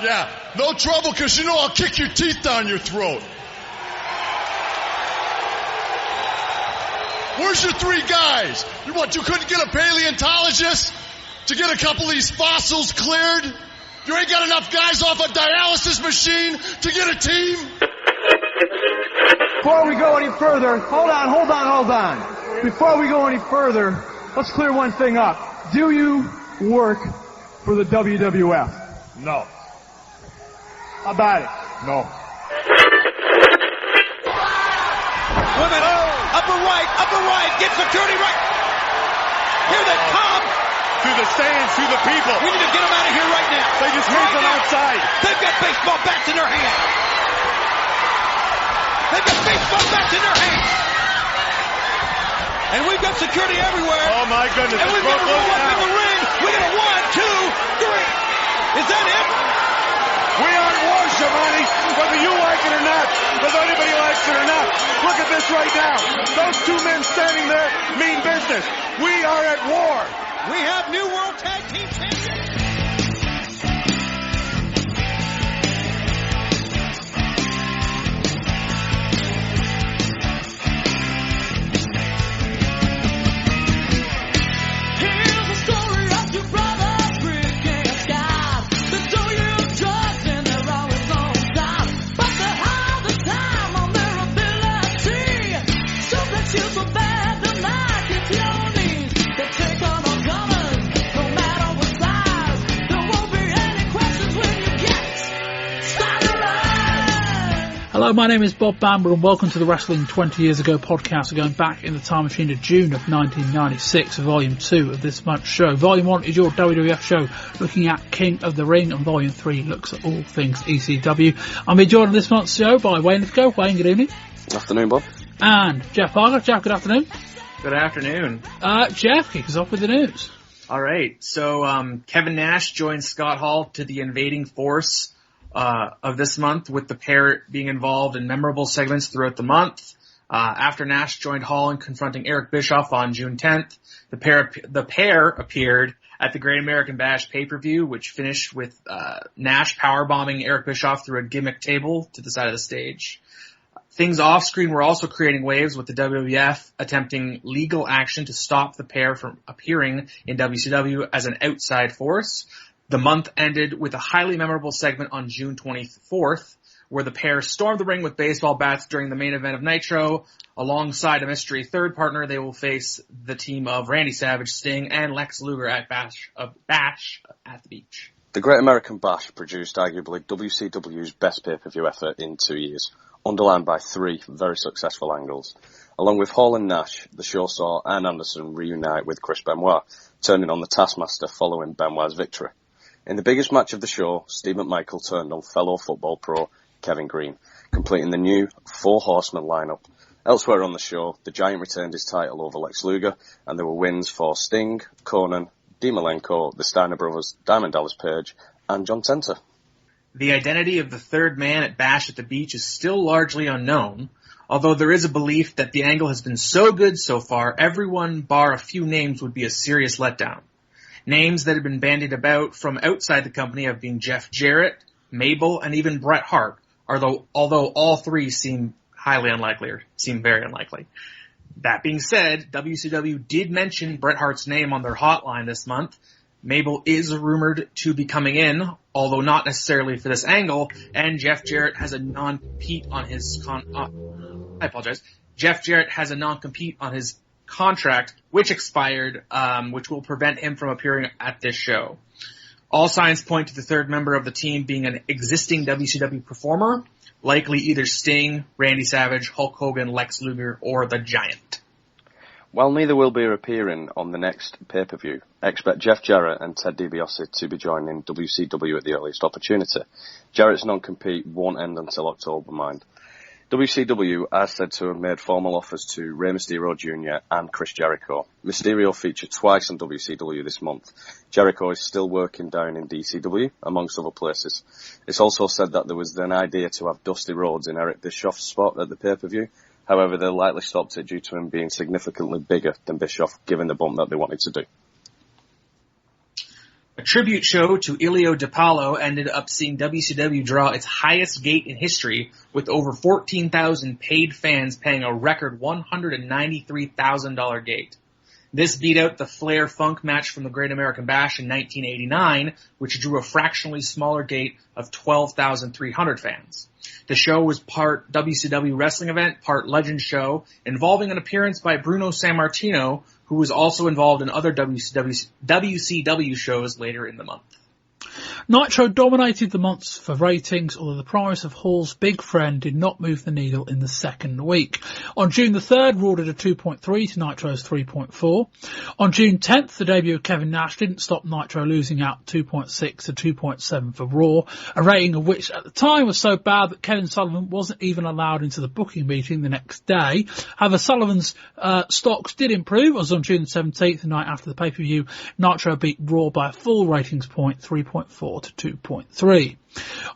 Yeah, no trouble, because you know I'll kick your teeth down your throat. Where's your three guys? You couldn't get a paleontologist to get a couple of these fossils cleared? You ain't got enough guys off a dialysis machine to get a team? Before we go any further, hold on. Before we go any further, let's clear one thing up. Do you work for the WWF? No. How about it? No. Women, upper right, get security right. Here they come. Through the stands, through the people. We need to get them out of here right now. They just came from outside. They've got baseball bats in their hands. And we've got security everywhere. Oh my goodness. And we've got to roll up in the ring. We got a 1, 2, 3. Is that it? We are at war, Shamani, whether you like it or not, whether anybody likes it or not. Look at this right now. Those two men standing there mean business. We are at war. We have new World Tag Team Champions. Hello, my name is Bob Bamber and welcome to the Wrestling 20 Years Ago podcast. We're going back in the time machine to June of 1996, Volume 2 of this month's show. Volume 1 is your WWF show looking at King of the Ring, and Volume 3 looks at all things ECW. I'm being joined on this month's show by Wayne Lythgoe. Wayne, good evening. Good afternoon, Bob. And Jeff Parker. Jeff, good afternoon. Good afternoon. Jeff, kick us off with the news. All right, so Kevin Nash joins Scott Hall to the invading force of this month, with the pair being involved in memorable segments throughout the month. After Nash joined Hall in confronting Eric Bischoff on June 10th, the pair appeared at the Great American Bash pay-per-view, which finished with Nash powerbombing Eric Bischoff through a gimmick table to the side of the stage. Things off-screen were also creating waves, with the WWF attempting legal action to stop the pair from appearing in WCW as an outside force. The month ended with a highly memorable segment on June 24th, where the pair stormed the ring with baseball bats during the main event of Nitro. Alongside a mystery third partner, they will face the team of Randy Savage, Sting, and Lex Luger at Bash at the Beach. The Great American Bash produced arguably WCW's best pay-per-view effort in 2 years, underlined by 3 very successful angles. Along with Hall and Nash, the show saw Arn Anderson reunite with Chris Benoit, turning on the Taskmaster following Benoit's victory. In the biggest match of the show, Steve McMichael turned on fellow football pro Kevin Green, completing the new 4 Horsemen lineup. Elsewhere on the show, the Giant retained his title over Lex Luger, and there were wins for Sting, Conan, Dean Malenko, the Steiner Brothers, Diamond Dallas Page, and John Tenta. The identity of the third man at Bash at the Beach is still largely unknown, although there is a belief that the angle has been so good so far, everyone bar a few names would be a serious letdown. Names that have been bandied about from outside the company have been Jeff Jarrett, Mabel, and even Bret Hart, although all 3 seem very unlikely. That being said, WCW did mention Bret Hart's name on their hotline this month. Mabel is rumored to be coming in, although not necessarily for this angle, and Jeff Jarrett has a non-compete on his Jeff Jarrett has a non-compete on his contract, which expired, which will prevent him from appearing at this show. All signs point to the third member of the team being an existing WCW performer, likely either Sting, Randy Savage, Hulk Hogan, Lex Luger, or the Giant. While neither will be appearing on the next pay-per-view, expect Jeff Jarrett and Ted DiBiase to be joining WCW at the earliest opportunity. Jarrett's non-compete won't end until October, mind. WCW is said to have made formal offers to Rey Mysterio Jr. and Chris Jericho. Mysterio featured twice on WCW this month. Jericho is still working down in DCW, amongst other places. It's also said that there was an idea to have Dusty Rhodes in Eric Bischoff's spot at the pay-per-view. However, they likely stopped it due to him being significantly bigger than Bischoff, given the bump that they wanted to do. A tribute show to Ilio DiPaolo ended up seeing WCW draw its highest gate in history, with over 14,000 paid fans paying a record $193,000 gate. This beat out the Flair Funk match from the Great American Bash in 1989, which drew a fractionally smaller gate of 12,300 fans. The show was part WCW wrestling event, part legend show, involving an appearance by Bruno Sammartino, who was also involved in other WCW shows later in the month. Nitro dominated the months for ratings, although the promise of Hall's big friend did not move the needle in the second week. On June the 3rd, Raw did a 2.3 to Nitro's 3.4. On June 10th, the debut of Kevin Nash didn't stop Nitro losing out 2.6 to 2.7 for Raw, a rating of which at the time was so bad that Kevin Sullivan wasn't even allowed into the booking meeting the next day. However, Sullivan's stocks did improve, as on June the 17th, the night after the pay-per-view, Nitro beat Raw by a full ratings point, 3.4 to 2.3.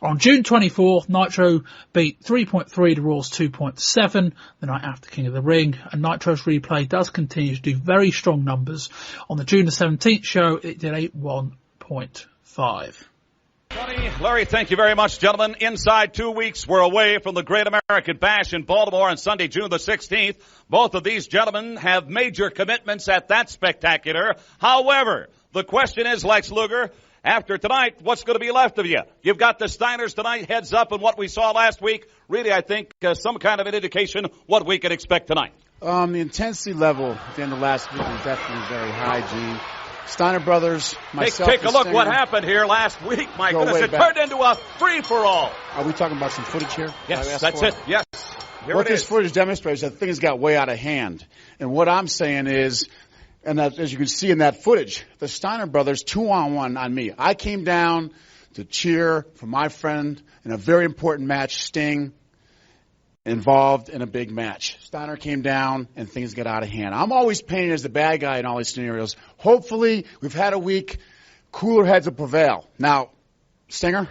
On June 24th, Nitro beat 3.3 to Raw's 2.7 the night after King of the Ring, and Nitro's replay does continue to do very strong numbers. On the June the 17th show, it did a 1.5. Larry, thank you very much, gentlemen. Inside 2 weeks, we're away from the Great American Bash in Baltimore on Sunday, June the 16th. Both of these gentlemen have major commitments at that spectacular. However, the question is, Lex Luger, after tonight, what's going to be left of you? You've got the Steiners tonight, heads up on what we saw last week. Really, I think some kind of an indication what we can expect tonight. The intensity level at the end of last week was definitely very high, Gene. Steiner brothers, myself, take a look what happened here last week. My goodness, it turned into a free-for-all. Are we talking about some footage here? Yes, that's it. Yes. What this footage demonstrates is that things got way out of hand. And what I'm saying is, and that, as you can see in that footage, the Steiner brothers 2-on-1 on me. I came down to cheer for my friend in a very important match, Sting, involved in a big match. Steiner came down and things got out of hand. I'm always painted as the bad guy in all these scenarios. Hopefully, we've had a week. Cooler heads will prevail. Now, Stinger?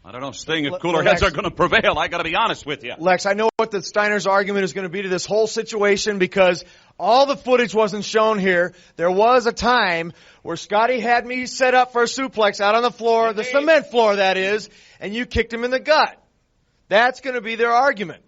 I don't know, Sting, if cooler heads are going to prevail. I got to be honest with you. Lex, I know what the Steiner's argument is going to be to this whole situation because all the footage wasn't shown here. There was a time where Scotty had me set up for a suplex out on the floor, the cement floor that is, and you kicked him in the gut. That's going to be their argument.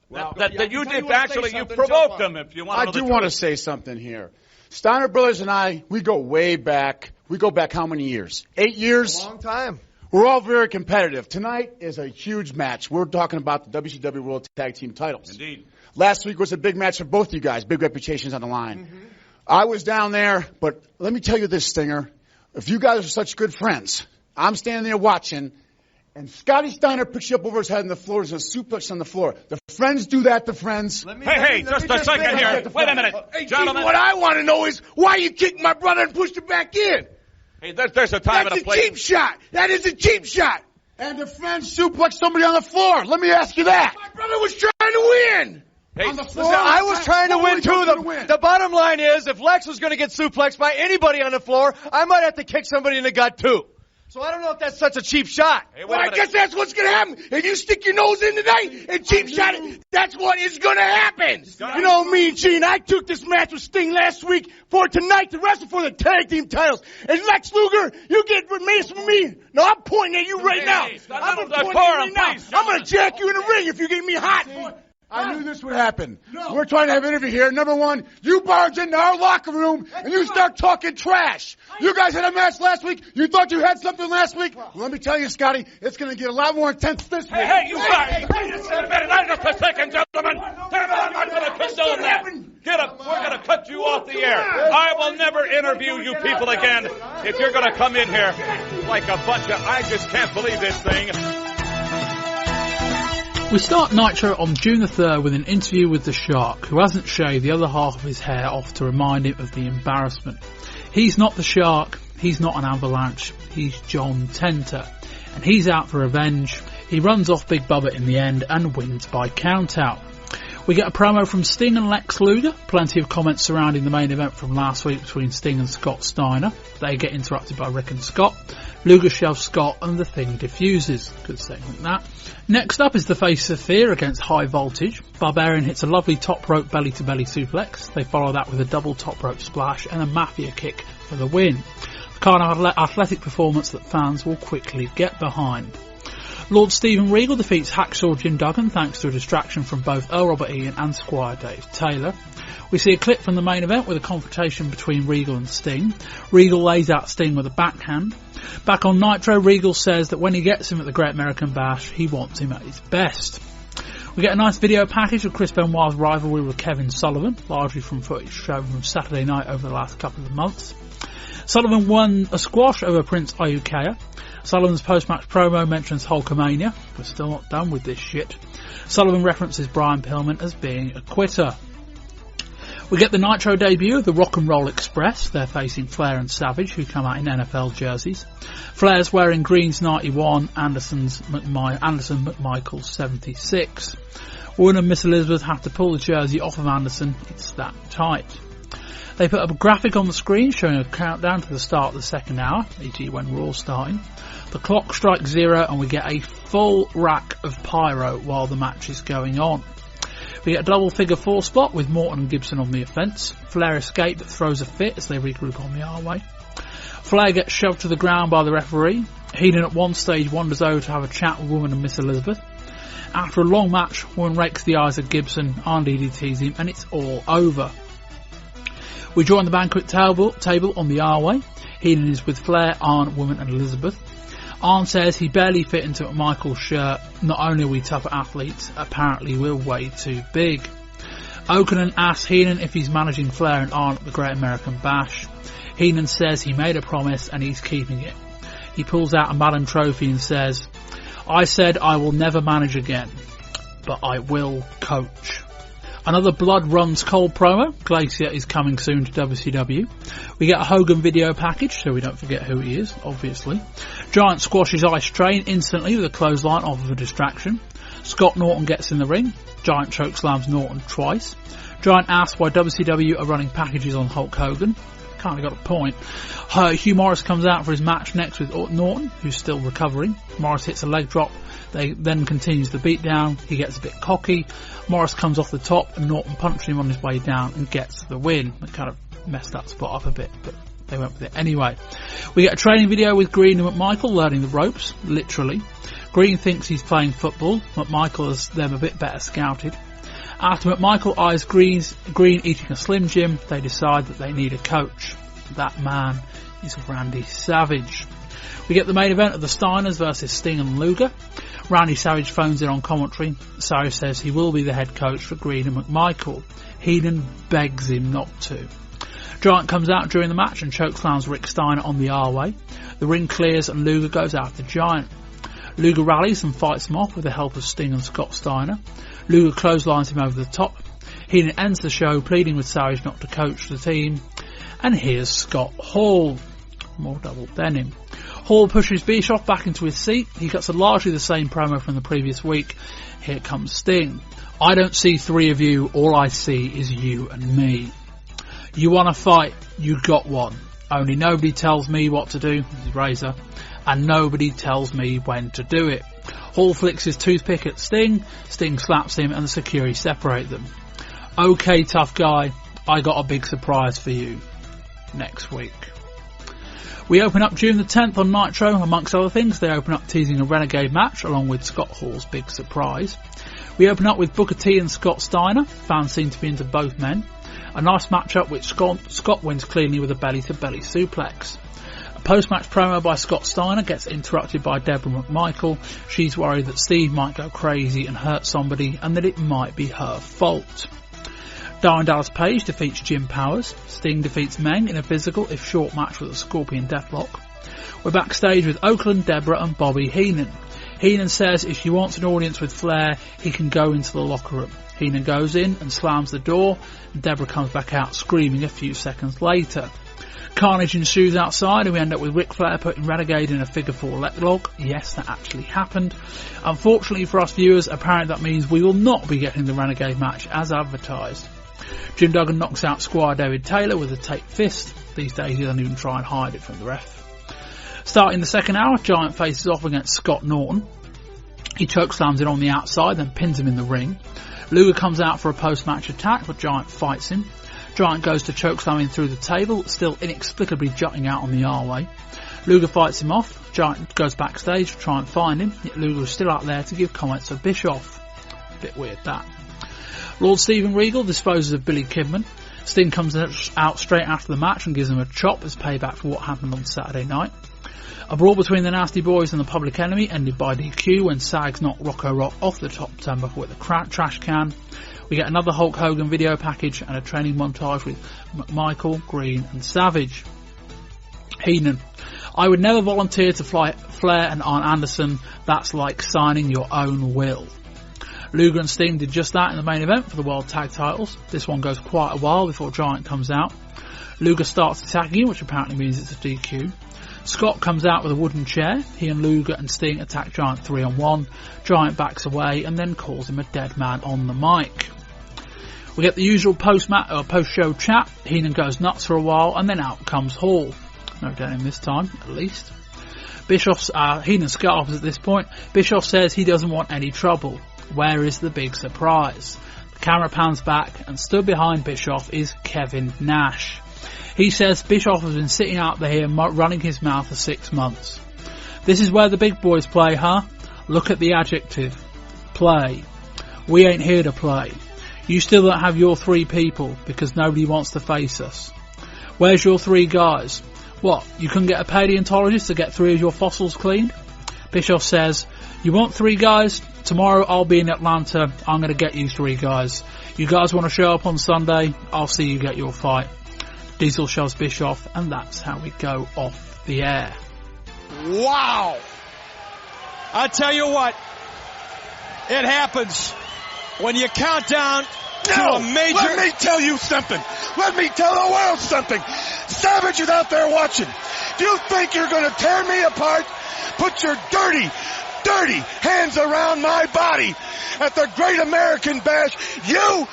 Well, that you did actually, you provoked them if you want to know the truth. I do want to say something here. Steiner brothers and I, we go way back. We go back how many years? 8 years? A long time. We're all very competitive. Tonight is a huge match. We're talking about the WCW World Tag Team titles. Indeed. Last week was a big match for both you guys. Big reputations on the line. Mm-hmm. I was down there, but let me tell you this, Stinger. If you guys are such good friends, I'm standing there watching, and Scotty Steiner picks you up over his head on the floor. There's a suplex on the floor. The friends do that to friends. Hey, just a second here. Wait a minute. Hey, gentlemen. What I want to know is why you kicked my brother and pushed him back in. Hey, there's a time and a place. That's a cheap shot. That is a cheap shot. And the friends suplex somebody on the floor. Let me ask you that. My brother was trying to win. Hey, on the floor, listen, I was trying to win too. The bottom line is, if Lex was going to get suplexed by anybody on the floor, I might have to kick somebody in the gut too. So I don't know if that's such a cheap shot. Hey, well, I guess that's what's going to happen. If you stick your nose in tonight and cheap shot it, that's what is going to happen. You know me and Gene, I took this match with Sting last week for tonight to wrestle for the tag team titles. And Lex Luger, you get mace from me. No, I'm pointing at you right now. I'm pointing at you right now. I'm going to jack you in the ring if you get me hot. I knew this would happen. No. We're trying to have an interview here. Number one, you barge into our locker room and you start talking trash. You guys had a match last week. You thought you had something last week. Well, let me tell you, Scotty, it's going to get a lot more intense this week. Hey, you guys! Just a second, gentlemen. I'm not going to condone that. Get up. We're going to cut you off the air. I will never interview you people again if you're going to come in here like a bunch of, I just can't believe this thing. We start Nitro on June the 3rd with an interview with the Shark, who hasn't shaved the other half of his hair off to remind him of the embarrassment. He's not the Shark, he's not an Avalanche, he's John Tenta, and he's out for revenge. He runs off Big Bubba in the end and wins by countout. We get a promo from Sting and Lex Luger. Plenty of comments surrounding the main event from last week between Sting and Scott Steiner. They get interrupted by Rick and Scott. Luger shoves Scott and the thing diffuses. Good segment that. Next up is the Face of Fear against High Voltage. Barbarian hits a lovely top rope belly to belly suplex. They follow that with a double top rope splash and a Mafia kick for the win. The kind of athletic performance that fans will quickly get behind. Lord Steven Regal defeats Hacksaw Jim Duggan thanks to a distraction from both Earl Robert Ian and Squire Dave Taylor. We see a clip from the main event with a confrontation between Regal and Sting. Regal lays out Sting with a backhand. Back on Nitro, Regal says that when he gets him at the Great American Bash, he wants him at his best. We get a nice video package of Chris Benoit's rivalry with Kevin Sullivan, largely from footage shown from Saturday night over the last couple of months. Sullivan won a squash over Prince Iukea. Sullivan's post-match promo mentions Hulkamania. We're still not done with this shit. Sullivan references Brian Pillman as being a quitter. We get the Nitro debut of the Rock and Roll Express. They're facing Flair and Savage, who come out in NFL jerseys. Flair's wearing Green's 91, Anderson McMichael's 76. Warren and Miss Elizabeth have to pull the jersey off of Anderson. It's that tight. They put up a graphic on the screen showing a countdown to the start of the second hour, e.g. when Raw's starting. The clock strikes 0 and we get a full rack of pyro while the match is going on. We get a double figure 4 spot with Morton and Gibson on the offence. Flair escapes but throws a fit as they regroup on the R-way. Flair gets shoved to the ground by the referee. Heenan at one stage wanders over to have a chat with Woman and Miss Elizabeth. After a long match, Woman rakes the eyes of Gibson, Arn DDTs him and it's all over. We join the banquet table on the R-way. Heenan is with Flair, Arn, Woman and Elizabeth. Arn says he barely fit into Michael's shirt. Not only are we tougher athletes, apparently we're way too big. Oaken asks Heenan if he's managing Flair and Arn at the Great American Bash. Heenan says he made a promise and he's keeping it. He pulls out a Madden trophy and says, I said I will never manage again, but I will coach. Another Blood Runs Cold promo. Glacier is coming soon to WCW. We get a Hogan video package, so we don't forget who he is, obviously. Giant squashes Ice Train instantly with a clothesline off of a distraction. Scott Norton gets in the ring. Giant chokeslams Norton twice. Giant asks why WCW are running packages on Hulk Hogan. Kind of got a point. Hugh Morris comes out for his match next with Norton, who's still recovering. Morris hits a leg drop. They then continues the beatdown. He gets a bit cocky. Morris comes off the top and Norton punches him on his way down and gets the win. It kind of messed that spot up a bit, but they went with it anyway. We get a training video with Green and McMichael learning the ropes, literally. Green thinks he's playing football. McMichael has them a bit better scouted. After McMichael eyes Green eating a Slim Jim, they decide that they need a coach. That man is Randy Savage. We get the main event of the Steiners versus Sting and Luger. Randy Savage phones in on commentary. Savage says he will be the head coach for Green and McMichael. Heenan begs him not to. Giant comes out during the match and chokeslams Rick Steiner on the R-way. The ring clears and Luger goes after Giant. Luger rallies and fights him off with the help of Sting and Scott Steiner. Luger clotheslines him over the top. Heenan ends the show pleading with Savage not to coach the team. And here's Scott Hall. More double denim. Hall pushes Bischoff back into his seat. He gets a largely the same promo from the previous week. Here comes Sting. I don't see three of you. All I see is you and me. You want to fight? You got one. Only nobody tells me what to do. This is Razor. And nobody tells me when to do it. Hall flicks his toothpick at Sting. Sting slaps him and the security separate them. Okay, tough guy. I got a big surprise for you. Next week. We open up June the 10th on Nitro. Amongst other things, they open up teasing a Renegade match along with Scott Hall's big surprise. We open up with Booker T and Scott Steiner. Fans seem to be into both men. A nice matchup which Scott wins cleanly with a belly-to-belly suplex. A post-match promo by Scott Steiner gets interrupted by Deborah McMichael. She's worried that Steve might go crazy and hurt somebody and that it might be her fault. Darren Dallas Page defeats Jim Powers. Sting defeats Meng in a physical, if short, match with a Scorpion Deathlock. We're backstage with Oakland, Deborah and Bobby Heenan. Heenan says if she wants an audience with Flair, he can go into the locker room. Heenan goes in and slams the door. Deborah comes back out screaming a few seconds later. Carnage ensues outside, and we end up with Ric Flair putting Renegade in a figure 4 leg lock. Yes, that actually happened. Unfortunately for us viewers, apparently that means we will not be getting the Renegade match as advertised. Jim Duggan knocks out Squire David Taylor with a taped fist. These days he doesn't even try and hide it from the ref. Starting the second hour, Giant faces off against Scott Norton. He chokeslams him on the outside, then pins him in the ring. Luger comes out for a post-match attack, but Giant fights him. Giant goes to chokeslam him through the table, still inexplicably jutting out on the R-way. Luger fights him off. Giant goes backstage to try and find him, yet Luger is still out there to give comments to Bischoff. Bit weird, that. Lord Steven Regal disposes of Billy Kidman. Sting comes out straight after the match and gives him a chop as payback for what happened on Saturday night. A brawl between the Nasty Boys and the Public Enemy ended by DQ when Sags knocked Rocco Rock off the top turnbuckle with a trash can. We get another Hulk Hogan video package and a training montage with McMichael, Green and Savage. Heenan. I would never volunteer to fly Flair and Arn Anderson. That's like signing your own will. Luger and Sting did just that in the main event for the World Tag titles. This one goes quite a while before Giant comes out. Luger starts attacking him, which apparently means it's a DQ. Scott comes out with a wooden chair. He and Luger and Sting attack Giant 3-on-1. Giant backs away and then calls him a dead man on the mic. We get the usual post-show chat. Heenan goes nuts for a while and then out comes Hall. No denim this time, at least. Heenan scarfs at this point. Bischoff says he doesn't want any trouble. Where is the big surprise? The camera pans back and stood behind Bischoff is Kevin Nash. He says Bischoff has been sitting out there running his mouth for 6 months. This is where the big boys play, huh? Look at the adjective. Play. We ain't here to play. You still don't have your 3 people because nobody wants to face us. Where's your 3 guys? What, you couldn't get a paleontologist to get 3 of your fossils cleaned? Bischoff says, you want 3 guys? Tomorrow I'll be in Atlanta. I'm going to get you 3 guys. You guys want to show up on Sunday? I'll see you get your fight. Diesel shoves Bischoff, and that's how we go off the air. Wow! I tell you what, it happens when you count down to a major... Let me tell you something. Let me tell the world something. Savage is out there watching. Do you think you're going to tear me apart? Put your dirty hands around my body at the Great American Bash. You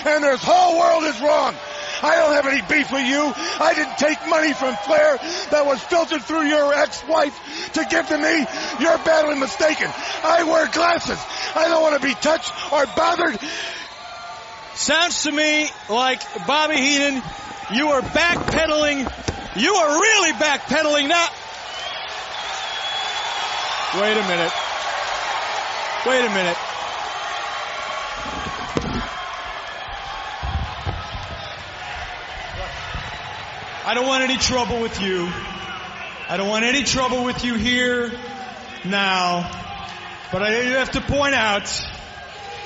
and this whole world is wrong. I don't have any beef with you. I didn't take money from Flair that was filtered through your ex-wife to give to me. You're badly mistaken. I wear glasses. I don't want to be touched or bothered. Sounds to me like, Bobby Heenan, you are backpedaling. You are really backpedaling now. Wait a minute. I don't want any trouble with you. I don't want any trouble with you here now. But I do have to point out,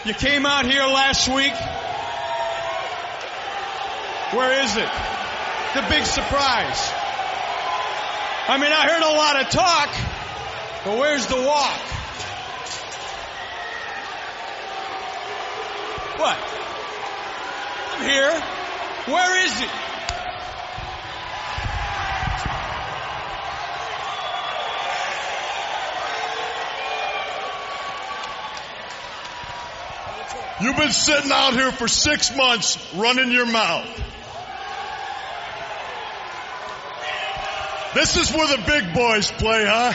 you came out here last week. Where is it? The big surprise. I mean, I heard a lot of talk, but where's the walk? What? I'm here. Where is it? You've been sitting out here for 6 months running your mouth. This is where the big boys play, huh?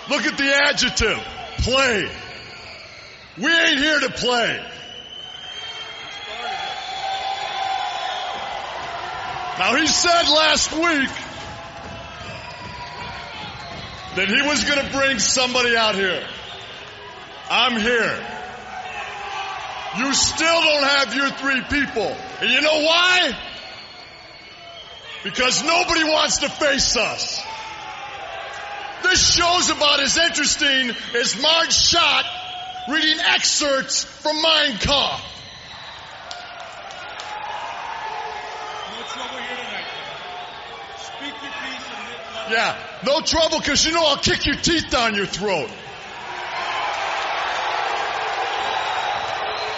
Look at the adjective. Play. We ain't here to play. Now, he said last week that he was going to bring somebody out here. I'm here. You still don't have your 3 people. And you know why? Because nobody wants to face us. This show's about as interesting as Marge Schott reading excerpts from Mein Kampf. No trouble here tonight. Speak your piece and Yeah, no trouble because you know I'll kick your teeth down your throat.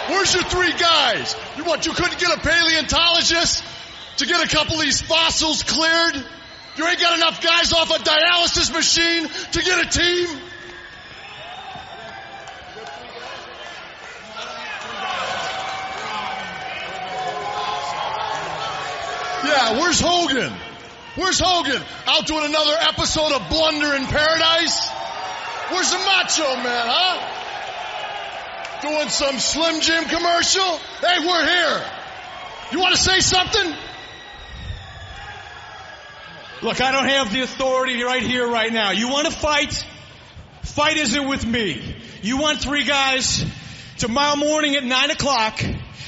Where's your 3 guys? You couldn't get a paleontologist to get a couple of these fossils cleared? You ain't got enough guys off a dialysis machine to get a team? Yeah, where's Hogan? Where's Hogan? Out doing another episode of Blunder in Paradise? Where's the Macho Man, huh? Doing some Slim Jim commercial? Hey, we're here. You want to say something? Look, I don't have the authority right here, right now. You want to fight? Fight isn't with me. You want 3 guys? Tomorrow morning at 9 o'clock,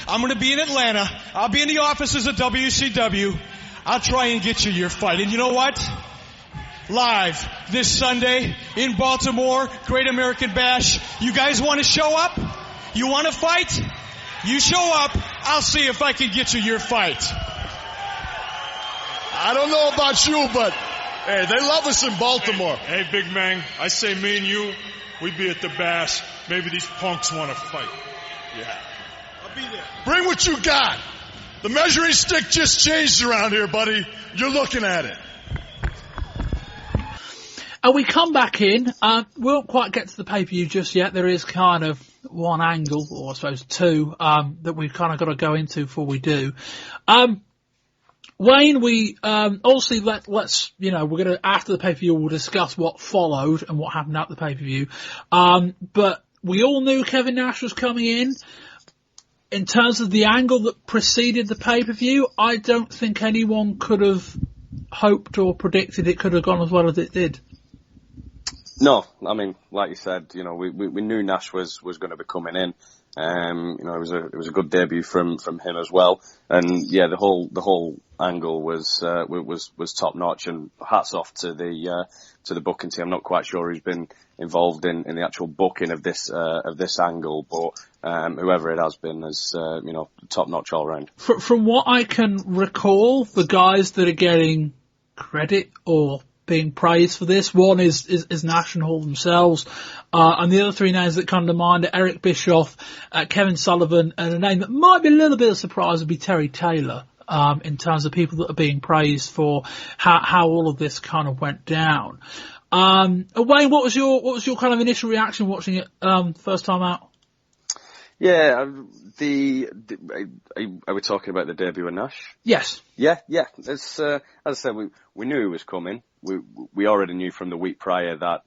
I'm going to be in Atlanta. I'll be in the offices of WCW. I'll try and get you your fight. And you know what? Live this Sunday in Baltimore, Great American Bash. You guys want to show up? You want to fight? You show up. I'll see if I can get you your fight. I don't know about you, but hey, they love us in Baltimore. Hey, Big Man, I say me and you, we'd be at the Bash. Maybe these punks want to fight. Yeah. I'll be there. Bring what you got. The measuring stick just changed around here, buddy. You're looking at it. And we come back in. We won't quite get to the pay-per-view just yet. There is kind of one angle, or I suppose 2, that we've kind of got to go into before we do. Wayne, we obviously let's we're gonna, after the pay-per-view, we'll discuss what followed and what happened at the pay-per-view. But we all knew Kevin Nash was coming in. In terms of the angle that preceded the pay-per-view, I don't think anyone could have hoped or predicted it could have gone as well as it did. No, I mean, like you said, we knew Nash was going to be coming in. It was a good debut from him as well. And yeah, the whole angle was top notch, and hats off to the booking team. I'm not quite sure who's been involved in the actual booking of this angle, but whoever it has been is top notch all round. From what I can recall, the guys that are getting credit or being praised for this, one is Nash and Hall themselves, and the other 3 names that come to mind are Eric Bischoff, Kevin Sullivan, and a name that might be a little bit of a surprise would be Terry Taylor, in terms of people that are being praised for how all of this kind of went down. Wayne, what was your kind of initial reaction watching it first time out? Yeah, are we talking about the debut of Nash? Yes. Yeah. It's, as I said, we knew he was coming. We already knew from the week prior that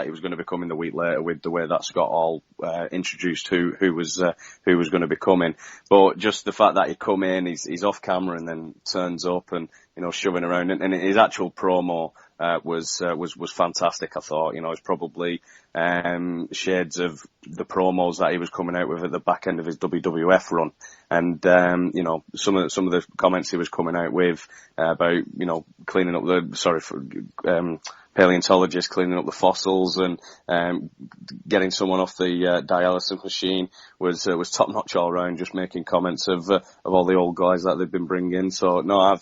he was going to be coming the week later, with the way that Scott Hall introduced who was going to be coming. But just the fact that he'd come in, he's off camera and then turns up and shoving around, and his actual promo was fantastic. I thought, it's probably shades of the promos that he was coming out with at the back end of his WWF run. And some of the comments he was coming out with about cleaning up paleontologists cleaning up the fossils and getting someone off the dialysis machine was top notch all round. Just making comments of all the old guys that they've been bringing. So no,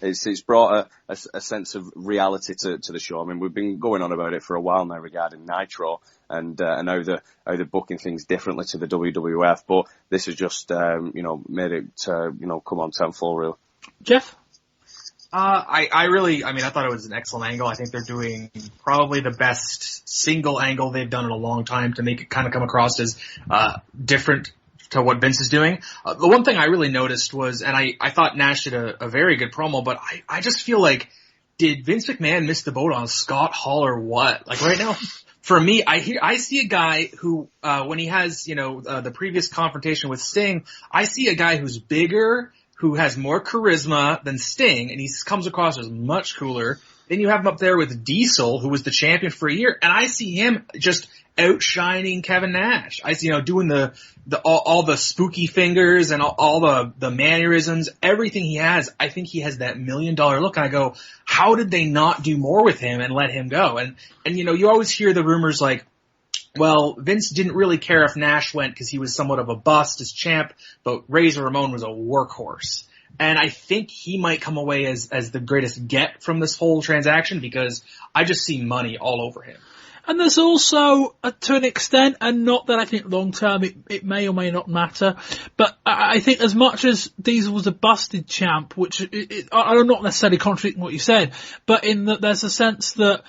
it's brought a sense of reality to the show. I mean, we've been going on about it for a while now regarding Nitro and how they're booking things differently to the WWF, but this has just made it come on tenfold, really. Jeff? I thought it was an excellent angle. I think they're doing probably the best single angle they've done in a long time to make it kind of come across as different to what Vince is doing. The one thing I really noticed was, and I thought Nash did a very good promo, but I just feel like, did Vince McMahon miss the boat on Scott Hall or what? Like right now, for me, I see a guy who, when he has, the previous confrontation with Sting, I see a guy who's bigger, who has more charisma than Sting, and he comes across as much cooler. Then you have him up there with Diesel, who was the champion for a year, and I see him just outshining Kevin Nash. I see, doing all the spooky fingers and all the mannerisms, everything he has. I think he has that $1 million look, and I go, how did they not do more with him and let him go? And you always hear the rumors like, well, Vince didn't really care if Nash went because he was somewhat of a bust as champ, but Razor Ramon was a workhorse. And I think he might come away as the greatest get from this whole transaction because I just see money all over him. And there's also, to an extent, and not that I think long term it may or may not matter, but I think as much as Diesel was a busted champ, which I'm not necessarily contradicting what you said, but in that there's a sense that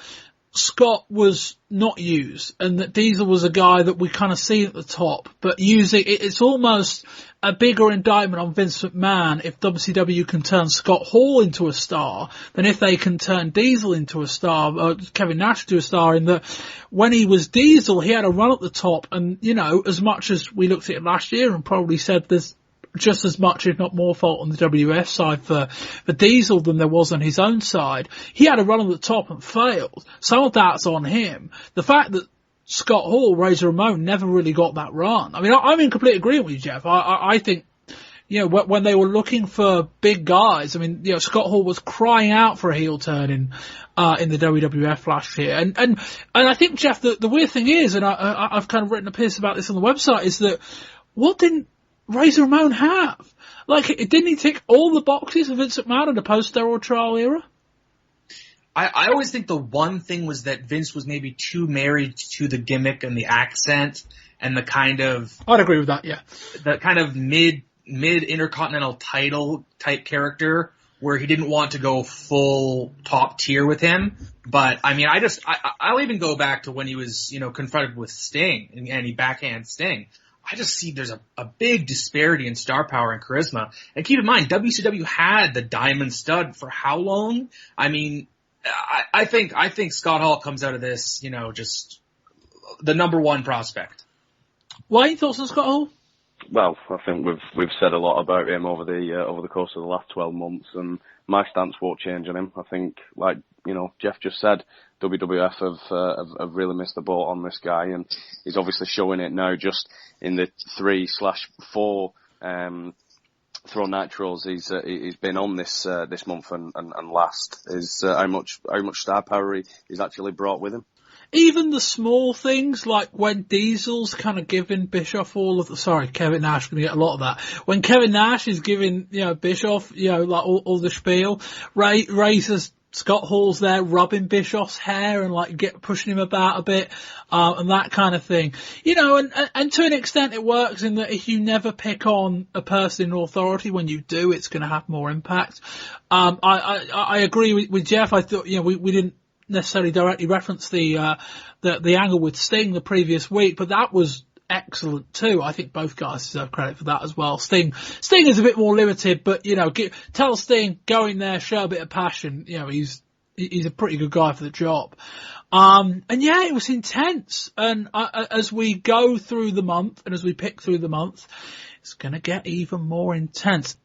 Scott was not used, and that Diesel was a guy that we kind of see at the top, but using it's almost a bigger indictment on Vince McMahon if WCW can turn Scott Hall into a star than if they can turn Diesel into a star, or Kevin Nash to a star, in that when he was Diesel, he had a run at the top, and, you know, as much as we looked at it last year and probably said there's just as much, if not more, fault on the WF side for Diesel than there was on his own side. He had a run on the top and failed. Some of that's on him. The fact that Scott Hall, Razor Ramon, never really got that run. I mean, I'm in complete agreement with you, Jeff. I think, you know, when they were looking for big guys, I mean, you know, Scott Hall was crying out for a heel turn in the WWF last year. And I think, Jeff, the weird thing is, and I've kind of written a piece about this on the website, is that what didn't Razor Ramon have? Like, didn't he tick all the boxes of Vince McMahon in the post-steroid trial era? I always think the one thing was that Vince was maybe too married to the gimmick and the accent and the kind of... I'd agree with that, yeah. The kind of mid Intercontinental title type character where he didn't want to go full top tier with him. But, I mean, I'll even go back to when he was, you know, confronted with Sting and he backhands Sting. I just see there's a big disparity in star power and charisma. And keep in mind, WCW had the Diamond Stud for how long? I mean, I think Scott Hall comes out of this, you know, just the number one prospect. Why are your thoughts on Scott Hall? Well, I think we've said a lot about him over the course of the last 12 months, and my stance won't change on him. I think, like, you know, Jeff just said, WWF have really missed the boat on this guy, and he's obviously showing it now. Just in the 3/4 Throw Nitros he's been on this month and last is how much star power he's actually brought with him. Even the small things, like when Diesel's kind of giving Bischoff Kevin Nash going to get a lot of that. When Kevin Nash is giving, you know, Bischoff, you know, like all the spiel, Razor's Scott Hall's there rubbing Bischoff's hair and like pushing him about a bit, and that kind of thing. You know, and to an extent it works in that if you never pick on a person in authority, when you do, it's going to have more impact. I agree with Jeff. I thought, you know, we didn't necessarily directly reference the angle with Sting the previous week, but that was excellent too. I think both guys deserve credit for that as well. Sting is a bit more limited, but, you know, tell Sting, go in there, show a bit of passion. You know, he's a pretty good guy for the job. And yeah, it was intense. And as we go through the month and as we pick through the month, it's going to get even more intense.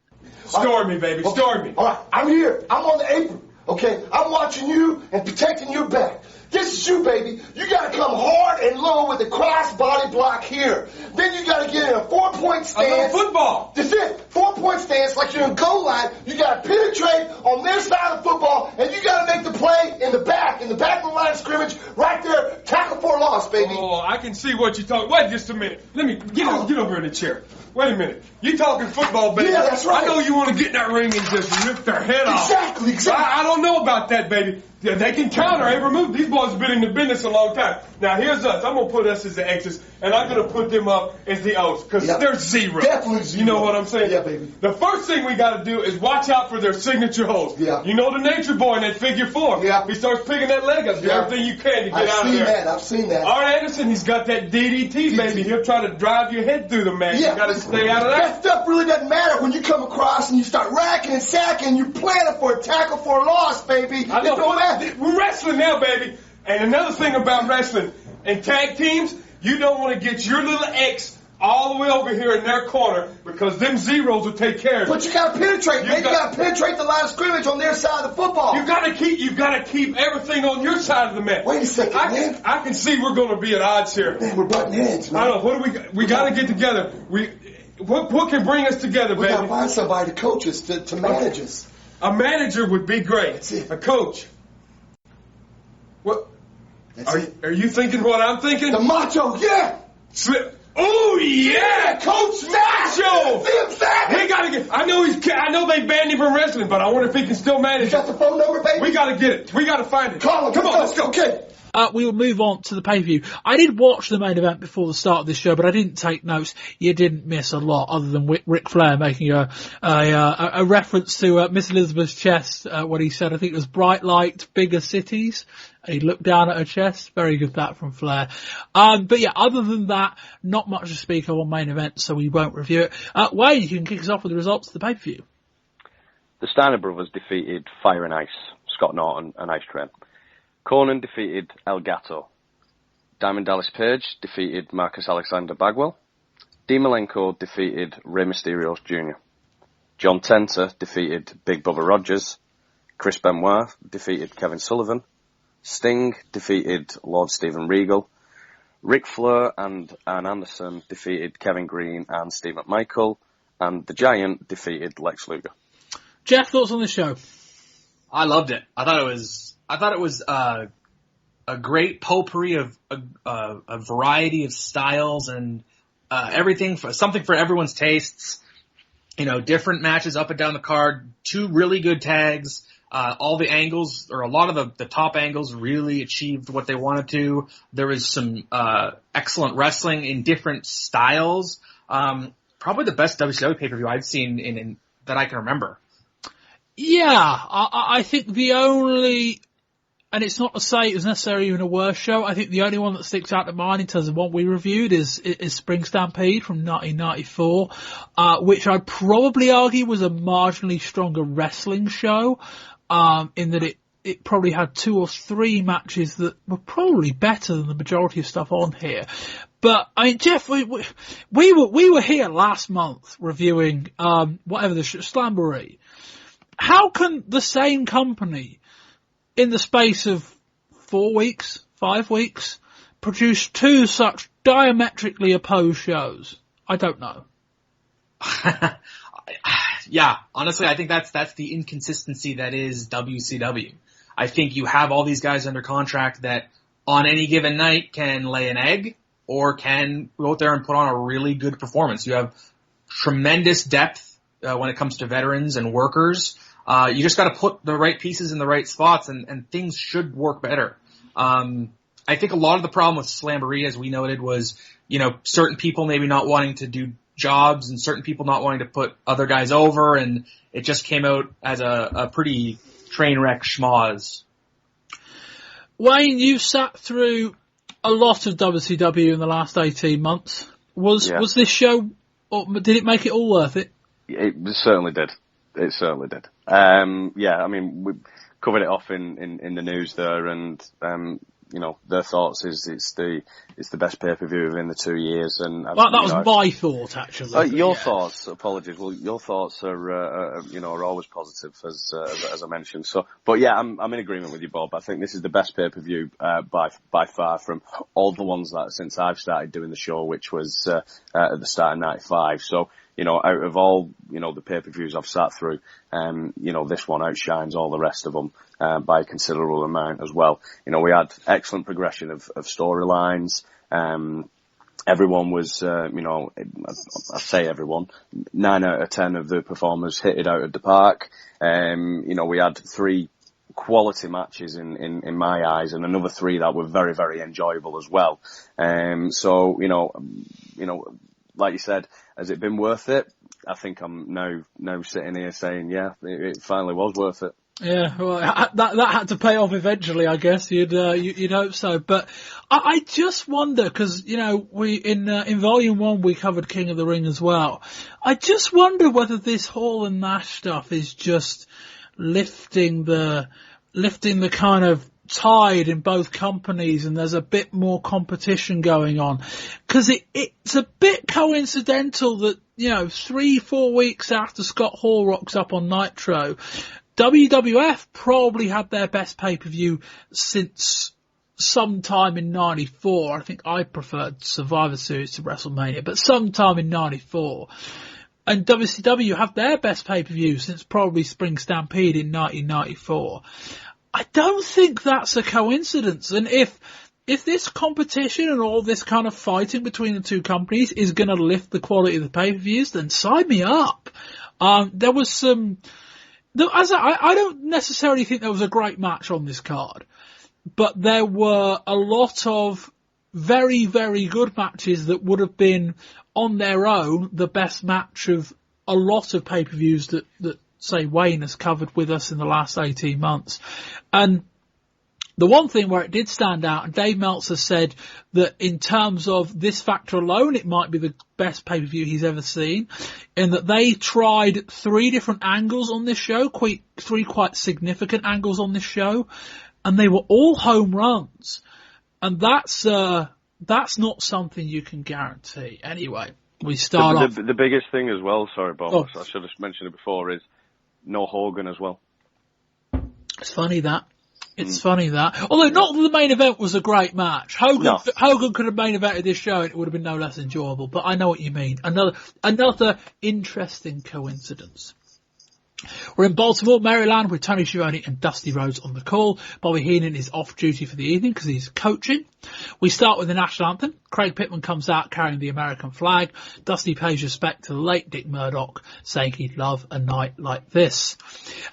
Story me, baby. Story me. All right, I'm here. I'm on the apron. Okay, I'm watching you and protecting your back. This is you, baby. You got to come hard and low with a cross body block here. Then you got to get in a 4-point stance. Football. That's it. 4-point stance like you're in goal line. You got to penetrate on their side of the football, and you got to make the play in the back of the line of scrimmage, right there. Tackle for a loss, baby. Oh, I can see what you're talking. Wait just a minute. Let me get over in the chair. Wait a minute. You talking football, baby? Yeah, that's right. I know you want to get in that ring and just rip their head off. Exactly. I don't know about that, baby. Yeah, they can counter every move. These boys have been in the business a long time. Now, here's us. I'm going to put us as the X's, and I'm going to put them up as the O's, because they're zero. Definitely zero. You know what I'm saying? Yeah, baby. The first thing we got to do is watch out for their signature holds. Yeah. You know the Nature Boy in that figure 4. Yeah. He starts picking that leg up. Do everything you can to get out of there. I've seen that. Art Anderson, he's got that DDT, baby. He'll try to drive your head through the match. Yeah. You got to stay out of that. That stuff really doesn't matter when you come across and you start racking and sacking. You're planning for a tackle for a loss, baby. I know. It don't matter. We're wrestling now, baby. And another thing about wrestling, in tag teams, you don't want to get your little X all the way over here in their corner, because them zeros will take care of it. But you got to penetrate, man. You got to penetrate the line of scrimmage on their side of the football. You got to keep everything on your side of the mat. Wait a second, man. I can see we're going to be at odds here. Man, we're butting heads, man. I don't know. What do we got to get together. What can bring us together, baby? We got to find somebody to coach us, to manage us. A manager would be great. That's it. A coach. What? Are you thinking what I'm thinking? The Macho, yeah. Oh yeah, Coach Macho. Exactly. We gotta get. I know they banned him from wrestling, but I wonder if he can still manage. You got the phone number, baby? We gotta get it. We gotta find it. Call him. Come on, let's go. Okay. we will move on to the pay-per-view. I did watch the main event before the start of this show, but I didn't take notes. You didn't miss a lot other than Ric Flair making a reference to Miss Elizabeth's chest when he said, I think it was bright light, bigger cities. He looked down at her chest. Very good that from Flair. But yeah, other than that, not much to speak of on main event, so we won't review it. Wayne, you can kick us off with the results of the pay-per-view. The Steiner brothers defeated Fire and Ice, Scott Norton and Ice Train. Conan defeated El Gato. Diamond Dallas Page defeated Marcus Alexander Bagwell. Dean Malenko defeated Rey Mysterio Jr. John Tenta defeated Big Bubba Rogers. Chris Benoit defeated Kevin Sullivan. Sting defeated Lord Steven Regal. Ric Flair and Arn Anderson defeated Kevin Green and Steve McMichael. And The Giant defeated Lex Luger. Jeff, thoughts on the show? I loved it. I thought it was a great potpourri of a variety of styles and everything, something for everyone's tastes. Different matches up and down the card. 2 really good tags. All the angles, or a lot of the top angles, really achieved what they wanted to. There was some excellent wrestling in different styles. Probably the best WCW pay-per-view I've seen in that I can remember. Yeah, I think the only, and it's not to say it was necessarily even a worse show, I think the only one that sticks out to mind in terms of what we reviewed is Spring Stampede from 1994, which I'd probably argue was a marginally stronger wrestling show, in that it probably had 2 or 3 matches that were probably better than the majority of stuff on here. But I mean, Jeff, we were here last month reviewing whatever the Slamboree. How can the same company, in the space of 4 weeks, 5 weeks, produce 2 such diametrically opposed shows? I don't know. Yeah, honestly, I think that's the inconsistency that is WCW. I think you have all these guys under contract that on any given night can lay an egg or can go out there and put on a really good performance. You have tremendous depth when it comes to veterans and workers. You just got to put the right pieces in the right spots, and things should work better. I think a lot of the problem with Slamboree, as we noted, was certain people maybe not wanting to do jobs and certain people not wanting to put other guys over, and it just came out as a pretty train wreck schmoz. Wayne, you've sat through a lot of WCW in the last 18 months. Was this show, or did it make it all worth it? It certainly did. It certainly did. I mean, we covered it off in the news there, and their thoughts is it's the best pay-per-view within the 2 years. And that was my thought, actually. Your thoughts, apologies. Well, your thoughts are always positive, as I mentioned. So, but yeah, I'm in agreement with you, Bob. I think this is the best pay-per-view by far from all the ones that since I've started doing the show, which was at the start of '95. So, out of all, the pay-per-views I've sat through, this one outshines all the rest of them, by a considerable amount as well. We had excellent progression of storylines. Everyone was, I say everyone, 9 out of 10 of the performers hit it out of the park. We had 3 quality matches in my eyes, and another 3 that were very, very enjoyable as well. Like you said, has it been worth it? I think I'm now sitting here saying, yeah, it finally was worth it. Yeah, well, that had to pay off eventually, I guess. You'd hope so. But I just wonder, because we in Volume 1 we covered King of the Ring as well. I just wonder whether this Hall and Nash stuff is just lifting the kind of tide in both companies, and there's a bit more competition going on, because it's a bit coincidental that 3-4 weeks after Scott Hall rocks up on Nitro, WWF probably had their best pay-per-view since sometime in '94. I think I preferred Survivor Series to WrestleMania, but sometime in '94. And WCW have their best pay-per-view since probably Spring Stampede in 1994. I don't think that's a coincidence. And if this competition and all this kind of fighting between the two companies is going to lift the quality of the pay-per-views, then sign me up. There was some... I don't necessarily think there was a great match on this card, but there were a lot of very, very good matches that would have been on their own the best match of a lot of pay-per-views that say Wayne has covered with us in the last 18 months. And the one thing where it did stand out, and Dave Meltzer said that in terms of this factor alone, it might be the best pay-per-view he's ever seen, in that they tried 3 different angles on this show, 3 quite significant angles on this show, and they were all home runs. And that's not something you can guarantee. Anyway, we start off. The biggest thing as well, sorry, Bob, I should have mentioned it before, is no Hogan as well. It's funny that. Although not that the main event was a great match. Hogan could have main evented this show and it would have been no less enjoyable, but I know what you mean. Another interesting coincidence. We're in Baltimore, Maryland, with Tony Schiavone and Dusty Rhodes on the call. Bobby Heenan is off duty for the evening because he's coaching. We start with the national anthem. Craig Pittman comes out carrying the American flag. Dusty pays respect to the late Dick Murdoch, saying he'd love a night like this.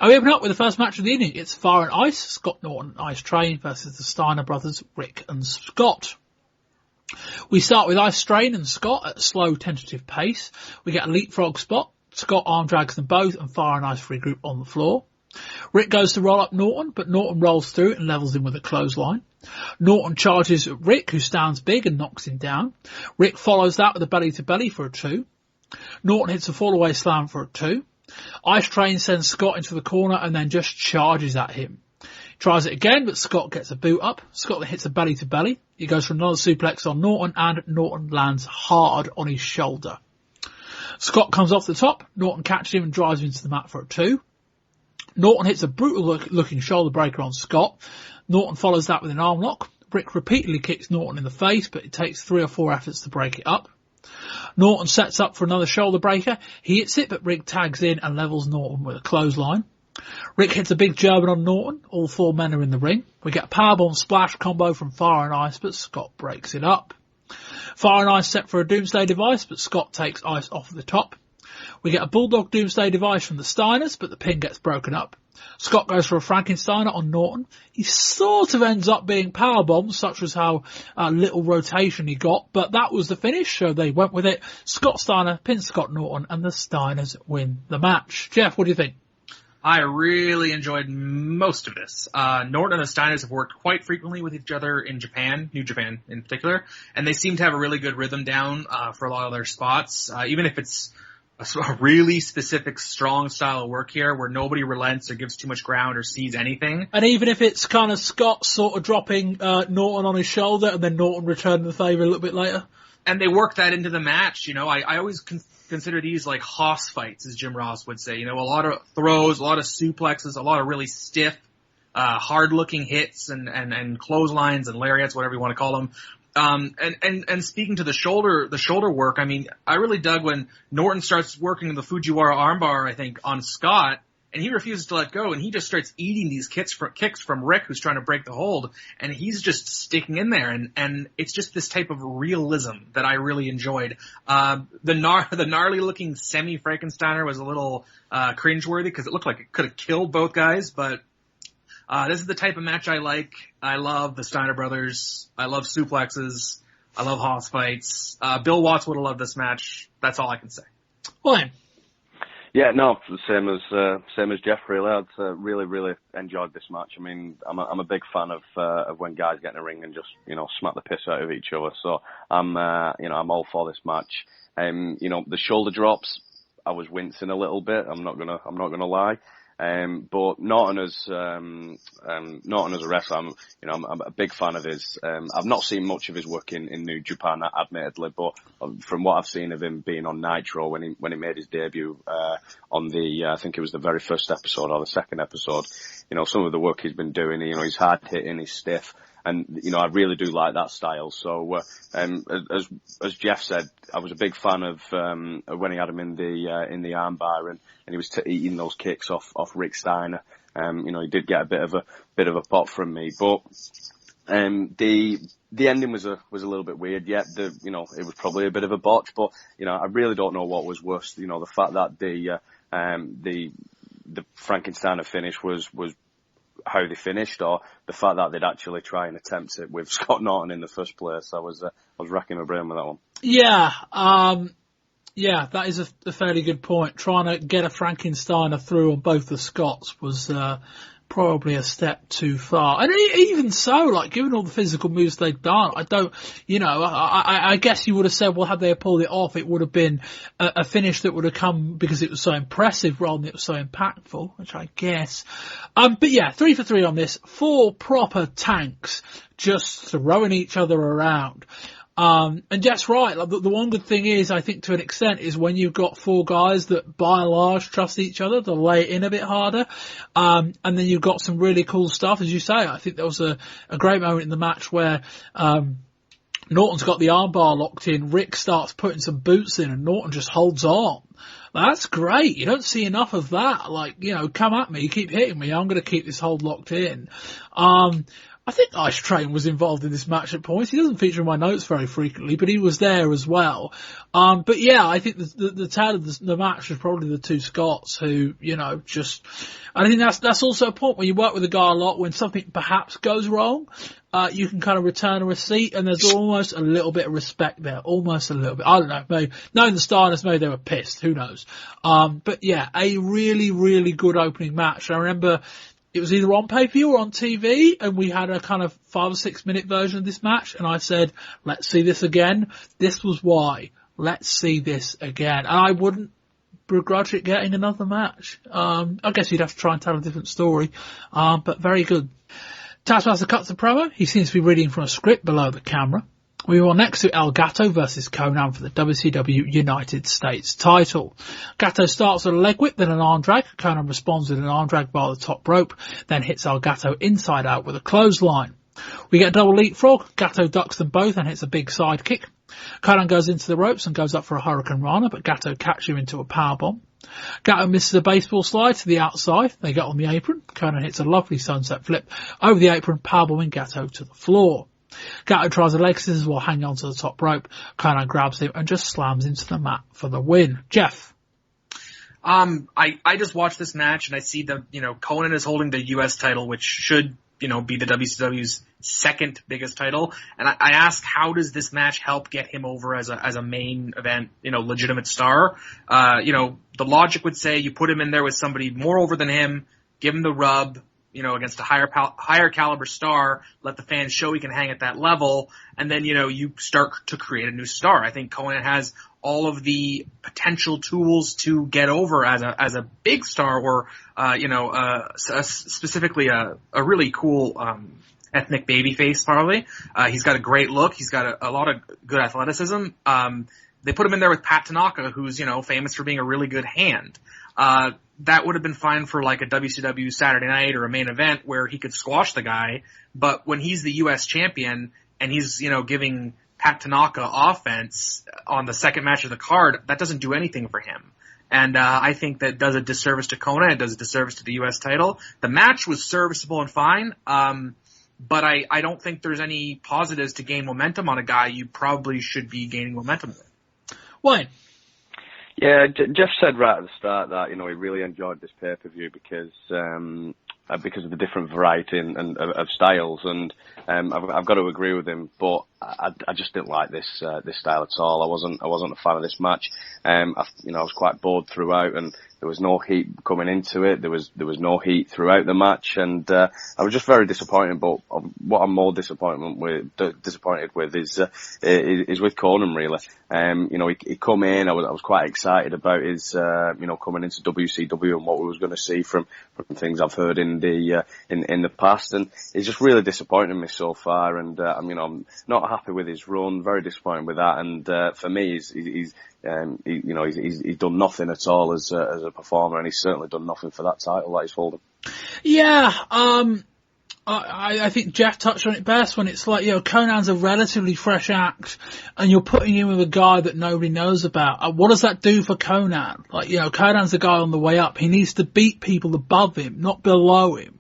And we open up with the first match of the evening. It's Fire and Ice, Scott Norton and Ice Train versus the Steiner brothers, Rick and Scott. We start with Ice Train and Scott at a slow, tentative pace. We get a leapfrog spot. Scott arm drags them both and Fire and Ice regroup on the floor. Rick goes to roll up Norton, but Norton rolls through and levels him with a clothesline. Norton charges at Rick, who stands big and knocks him down. Rick follows that with a belly-to-belly for a 2. Norton hits a fall-away slam for a 2. Ice Train sends Scott into the corner and then just charges at him. Tries it again, but Scott gets a boot up. Scott then hits a belly-to-belly. He goes for another suplex on Norton, and Norton lands hard on his shoulder. Scott comes off the top. Norton catches him and drives him into the mat for a 2. Norton hits a brutal-looking shoulder breaker on Scott. Norton follows that with an arm lock. Rick repeatedly kicks Norton in the face, but it takes 3 or 4 efforts to break it up. Norton sets up for another shoulder breaker. He hits it, but Rick tags in and levels Norton with a clothesline. Rick hits a big German on Norton. All 4 men are in the ring. We get a powerbomb splash combo from Fire and Ice, but Scott breaks it up. Fire and Ice set for a Doomsday device, but Scott takes Ice off the top. We get a Bulldog Doomsday device from the Steiners, but the pin gets broken up. Scott goes for a Frankensteiner on Norton. He sort of ends up being powerbombed, such as how little rotation he got, but that was the finish, so they went with it. Scott Steiner pins Scott Norton, and the Steiners win the match. Jeff, what do you think? I really enjoyed most of this. Norton and the Steiners have worked quite frequently with each other in Japan, New Japan in particular, and they seem to have a really good rhythm down for a lot of their spots, even if it's a really specific, strong style of work here where nobody relents or gives too much ground or sees anything. And even if it's kind of Scott sort of dropping Norton on his shoulder and then Norton returning the favour a little bit later. And they work that into the match, you know. I always consider these like hoss fights, as Jim Ross would say. You know, a lot of throws, a lot of suplexes, a lot of really stiff, hard-looking hits and clotheslines and lariats, whatever you want to call them. And speaking to the shoulder work, I mean, I really dug when Norton starts working the Fujiwara armbar, I think, on Scott, and he refuses to let go, and he just starts eating these kicks from Rick, who's trying to break the hold, and he's just sticking in there, and it's just this type of realism that I really enjoyed. The gnarly looking semi-Frankensteiner was a little cringeworthy because it looked like it could have killed both guys, but this is the type of match I like. I love the Steiner brothers. I love suplexes. I love hoss fights. Bill Watts would have loved this match. That's all I can say. Why? Yeah, no, same as Jeff. Really, I'd really enjoyed this match. I mean, I'm a big fan of when guys get in a ring and just smack the piss out of each other. So I'm all for this match. The shoulder drops, I was wincing a little bit. I'm not gonna lie. But Norton as a wrestler, I'm a big fan of his. I've not seen much of his work in New Japan, admittedly, but from what I've seen of him being on Nitro when he made his debut on I think it was the very first episode or the second episode, some of the work he's been doing, he's hard hitting, he's stiff. And, I really do like that style. So, as Jeff said, I was a big fan of, when he had him in the armbar and he was eating those kicks off Rick Steiner. He did get a bit of a pop from me, but, the ending was a little bit weird. Yet it was probably a bit of a botch, but, I really don't know what was worse. The fact that the Frankensteiner finish was how they finished, or the fact that they'd actually try and attempt it with Scott Norton in the first place. I was racking my brain with that one. Yeah, that is a fairly good point. Trying to get a Frankensteiner through on both the Scots was probably a step too far. And even so, like, given all the physical moves they'd done, I guess you would have said, well, had they pulled it off, it would have been a finish that would have come because it was so impressive rather than it was so impactful, which I guess. But yeah, 3 for 3 on this. 4 proper tanks just throwing each other around. And Jeff's right. Like, the one good thing is, I think to an extent, is when you've got 4 guys that by and large trust each other, they'll lay it in a bit harder. And then you've got some really cool stuff, as you say. I think there was a great moment in the match where, Norton's got the armbar locked in, Rick starts putting some boots in, and Norton just holds on. That's great. You don't see enough of that. Like, come at me, keep hitting me, I'm going to keep this hold locked in. I think Ice Train was involved in this match at points. He doesn't feature in my notes very frequently, but he was there as well. But yeah, I think the tail of the match was probably the 2 Scots who, I think that's also a point when you work with a guy a lot, when something perhaps goes wrong, you can kind of return a receipt, and there's almost a little bit of respect there. Almost a little bit. I don't know. Maybe, knowing the Steiners, maybe they were pissed. Who knows? But yeah, a really, really good opening match. I remember it was either on pay-per-view or on TV, and we had a kind of 5 or 6 minute version of this match, and I said, let's see this again. This was why. Let's see this again. And I wouldn't begrudge it getting another match. I guess you'd have to try and tell a different story, but very good. Taskmaster cuts the promo. He seems to be reading from a script below the camera. We were next to El Gato versus Conan for the WCW United States title. Gato starts with a leg whip, then an arm drag. Conan responds with an arm drag by the top rope, then hits El Gato inside out with a clothesline. We get a double leapfrog. Gato ducks them both and hits a big side kick. Conan goes into the ropes and goes up for a Hurricane Rana, but Gato catches him into a powerbomb. Gato misses a baseball slide to the outside. They get on the apron. Conan hits a lovely sunset flip over the apron, powerbombing Gato to the floor. Gato tries a leg scissors while hanging onto the top rope. Conan grabs him and just slams into the mat for the win. Jeff? I just watched this match and I see Conan is holding the U.S. title, which should, be the WCW's second biggest title. And I ask, how does this match help get him over as a main event, legitimate star? The logic would say you put him in there with somebody more over than him, give him the rub, against a higher caliber star, let the fans show he can hang at that level, and then, you start to create a new star. I think Conan has all of the potential tools to get over as a big star, or, specifically a really cool, ethnic babyface, probably. He's got a great look. He's got a lot of good athleticism. They put him in there with Pat Tanaka, who's, famous for being a really good hand. That would have been fine for like a WCW Saturday night or a main event where he could squash the guy. But when he's the U.S. champion and he's, giving Pat Tanaka offense on the second match of the card, that doesn't do anything for him. And I think that does a disservice to Conan. It does a disservice to the U.S. title. The match was serviceable and fine, but I don't think there's any positives to gain momentum on a guy you probably should be gaining momentum with. Why? Yeah, Jeff said right at the start that, he really enjoyed this pay-per-view because of the different variety of styles, and I've got to agree with him, but I just didn't like this style at all. I wasn't a fan of this match. I was quite bored throughout, and there was no heat coming into it. There was no heat throughout the match, and I was just very disappointed. But what I'm more disappointed with is with Conan, really. He come in. I was quite excited about his coming into WCW and what we was going to see from things I've heard in the past, and it's just really disappointed me so far. And I'm not happy with his run. Very disappointed with that. And for me, he's done nothing at all as a performer, and he's certainly done nothing for that title that he's holding. Yeah, I think Jeff touched on it best when it's like, Conan's a relatively fresh act and you're putting him with a guy that nobody knows about. What does that do for Conan? Like, Conan's the guy on the way up. He needs to beat people above him, not below him.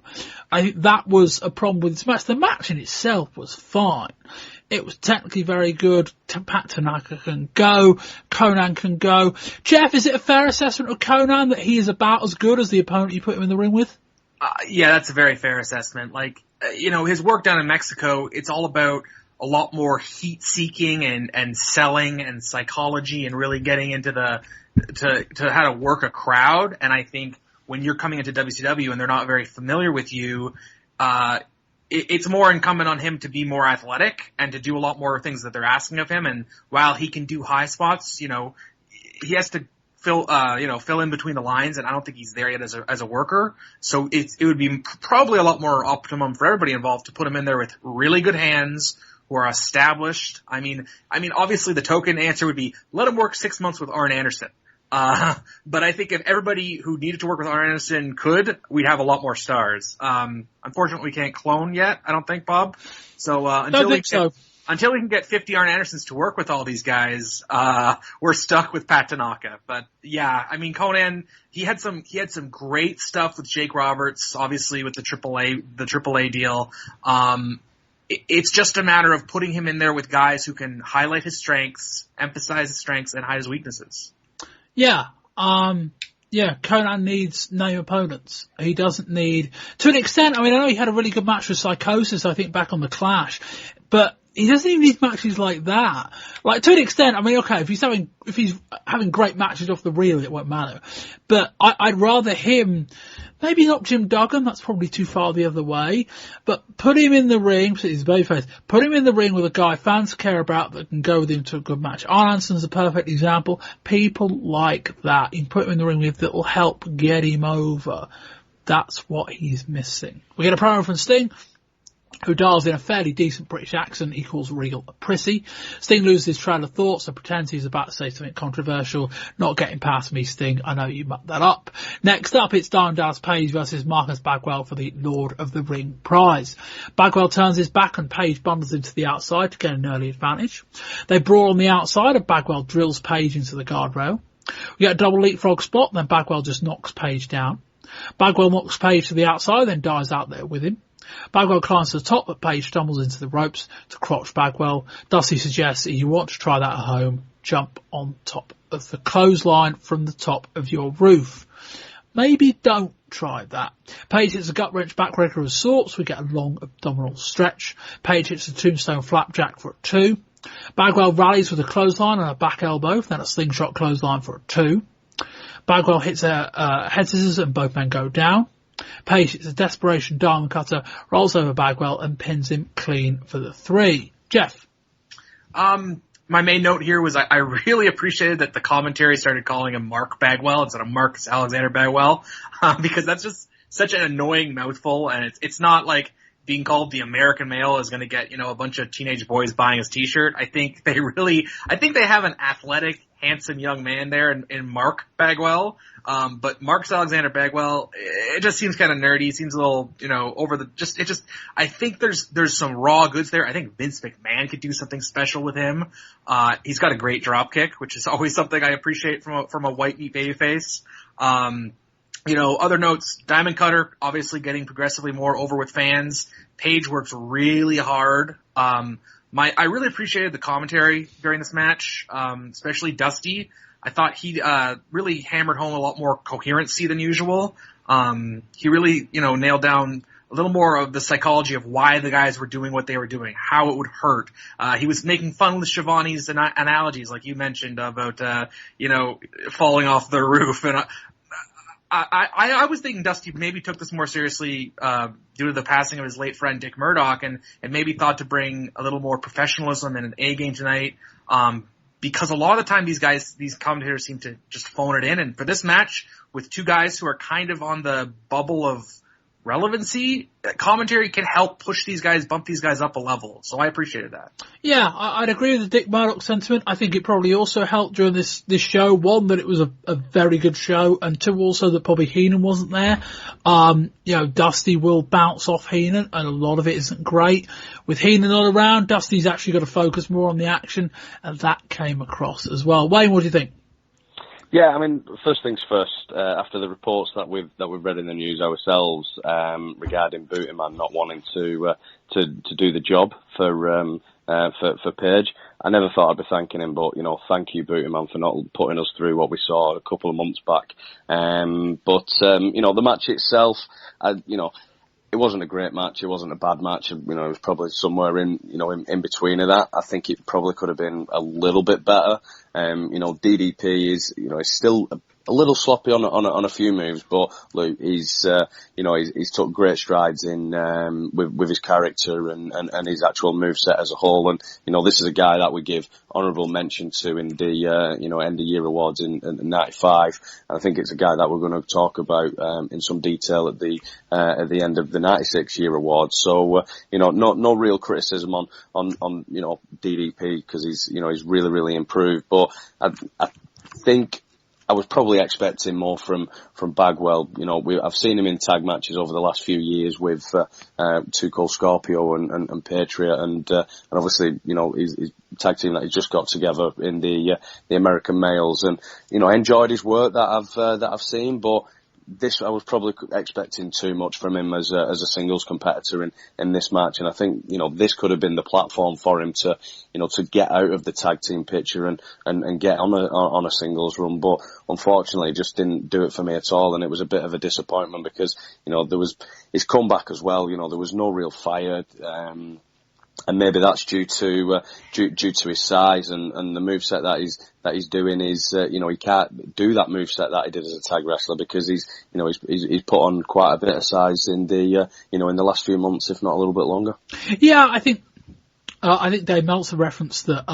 I think that was a problem with this match. The match in itself was fine. It was technically very good. Pat Tanaka can go. Conan can go. Jeff, is it a fair assessment of Conan that he is about as good as the opponent you put him in the ring with? Yeah, that's a very fair assessment. His work down in Mexico, it's all about a lot more heat-seeking and selling and psychology and really getting into to how to work a crowd. And I think when you're coming into WCW and they're not very familiar with you, it's more incumbent on him to be more athletic and to do a lot more things that they're asking of him. And while he can do high spots, he has to fill in between the lines, and I don't think he's there yet as a worker. So it would be probably a lot more optimum for everybody involved to put him in there with really good hands who are established. I mean, obviously the token answer would be let him work 6 months with Arn Anderson. But I think if everybody who needed to work with Arn Anderson could, we'd have a lot more stars. Unfortunately, we can't clone yet, I don't think, Bob. So until we can get 50 Arn Andersons to work with all these guys, we're stuck with Pat Tanaka. But yeah, I mean, Conan, he had some great stuff with Jake Roberts, obviously with the AAA deal. It's just a matter of putting him in there with guys who can highlight his strengths, emphasize his strengths, and hide his weaknesses. Yeah. Conan needs name opponents. He doesn't need, to an extent, I know he had a really good match with Psychosis, I think, back on the Clash, but he doesn't even need matches like that. To an extent, okay, if he's having great matches off the reel, it won't matter. But I'd rather him, maybe not Jim Duggan, that's probably too far the other way, but put him in the ring, he's babyface, put him in the ring with a guy fans care about that can go with him to a good match. Arn Anderson's a perfect example. People like that. You can put him in the ring with that will help get him over. That's what he's missing. We get a promo from Sting, who dials in a fairly decent British accent he calls Regal a prissy. Sting loses his trail of thought, so pretends he's about to say something controversial. Not getting past me, Sting. I know you mucked that up. Next up, it's Diamond Dallas Page versus Marcus Bagwell for the Lord of the Ring prize. Bagwell turns his back and Page bundles him to the outside to get an early advantage. They brawl on the outside and Bagwell drills Page into the guardrail. We get a double leapfrog spot, then Bagwell just knocks Page down. Bagwell knocks Page to the outside, then dives out there with him. Bagwell climbs to the top, but Page stumbles into the ropes to crotch Bagwell. Dusty suggests that you want to try that at home, jump on top of the clothesline from the top of your roof. Maybe don't try that. Page hits a gut-wrench backbreaker of sorts. We get a long abdominal stretch. Page hits a tombstone flapjack for a 2. Bagwell rallies with a clothesline and a back elbow, then a slingshot clothesline for a 2. Bagwell hits a head scissors and both men go down. Page hits a desperation diamond cutter, rolls over Bagwell and pins him clean for the 3. Jeff? My main note here was I really appreciated that the commentary started calling him Mark Bagwell instead of Marcus Alexander Bagwell, because that's just such an annoying mouthful, and it's not like being called the American male is going to get, a bunch of teenage boys buying his t-shirt. I think they have an athletic, handsome young man there in Mark Bagwell. But Marcus Alexander Bagwell, it just seems kind of nerdy. It seems a little, over the, I think there's some raw goods there. I think Vince McMahon could do something special with him. He's got a great drop kick, which is always something I appreciate from a white meat babyface. Other notes, Diamond Cutter, obviously getting progressively more over with fans. Page works really hard. I really appreciated the commentary during this match, especially Dusty. I thought he really hammered home a lot more coherency than usual. He really, nailed down a little more of the psychology of why the guys were doing what they were doing, how it would hurt. He was making fun with Shivani's analogies, like you mentioned about, falling off the roof. And I was thinking Dusty maybe took this more seriously due to the passing of his late friend Dick Murdoch, and maybe thought to bring a little more professionalism and an A game tonight. Because a lot of the time these commentators seem to just phone it in. And for this match, with two guys who are kind of on the bubble of relevancy, commentary can help bump these guys up a level. So I appreciated that. Yeah, I'd agree with the Dick Murdoch sentiment. I think it probably also helped during this show. One, that it was a very good show, and two, also that probably Heenan wasn't there. Dusty will bounce off Heenan, and a lot of it isn't great. With Heenan not around, Dusty's actually got to focus more on the action, and that came across as well. Wayne, what do you think? Yeah, first things first. After the reports that we've read in the news ourselves regarding Bootyman not wanting to do the job for Page, I never thought I'd be thanking him, but, thank you, Booty Man, for not putting us through what we saw a couple of months back. The match itself, it wasn't a great match. It wasn't a bad match. It was probably somewhere in between of that. I think it probably could have been a little bit better. DDP is still a little sloppy on a few moves, but look, he's took great strides in with his character and his actual moveset as a whole. And this is a guy that we give honourable mention to in the end of year awards in '95. And I think it's a guy that we're going to talk about in some detail at the end of the '96 year awards. So no real criticism on DDP, because he's really, really improved. But I think I was probably expecting more from Bagwell. I've seen him in tag matches over the last few years with Too Cold Scorpio and Patriot, and obviously his tag team that he just got together in the American Males, and I enjoyed his work that I've seen, but this, I was probably expecting too much from him as a singles competitor in this match, and I think this could have been the platform for him to get out of the tag team picture and get on a singles run. But unfortunately, he just didn't do it for me at all, and it was a bit of a disappointment because there was his comeback as well. There was no real fire. And maybe that's due to his size and the moveset that he's doing is he can't do that moveset that he did as a tag wrestler because he's put on quite a bit of size in the in the last few months, if not a little bit longer. Yeah, I think Dave Meltzer referenced that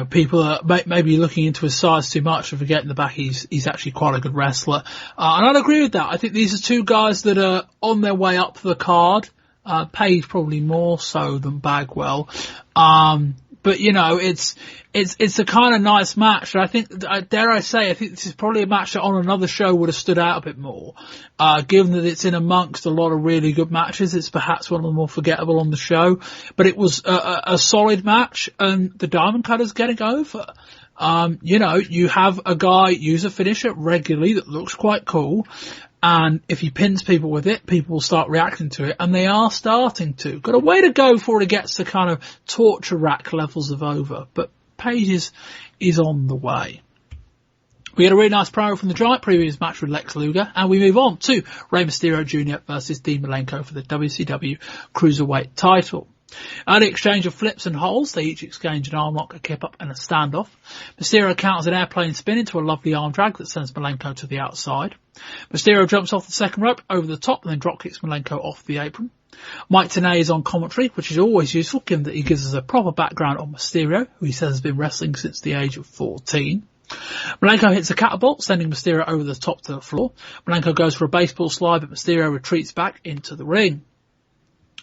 people are maybe looking into his size too much and forgetting the back he's actually quite a good wrestler, and I'd agree with that. I think these are two guys that are on their way up the card. Paid probably more so than Bagwell. But it's a kind of nice match. And I think, dare I say, I think this is probably a match that on another show would have stood out a bit more. Given that it's in amongst a lot of really good matches, it's perhaps one of the more forgettable on the show. But it was a solid match, and the Diamond Cutter's getting over. You have a guy use a finisher regularly that looks quite cool. And if he pins people with it, people will start reacting to it, and they are starting to. Got a way to go before it gets to kind of torture rack levels of over, but Page is on the way. We had a really nice promo from the Giant previous match with Lex Luger, and we move on to Rey Mysterio Jr. versus Dean Malenko for the WCW Cruiserweight title. Early exchange of flips and holds. They each exchange an arm lock, a kip up and a standoff. Mysterio counters an airplane spin into a lovely arm drag that sends Malenko to the outside. Mysterio jumps off the second rope over the top and then drop kicks Malenko off the apron. Mike Tenay is on commentary, which is always useful given that he gives us a proper background on Mysterio, who he says has been wrestling since the age of 14. Malenko hits a catapult, sending Mysterio over the top to the floor. Malenko goes for a baseball slide, but Mysterio retreats back into the ring.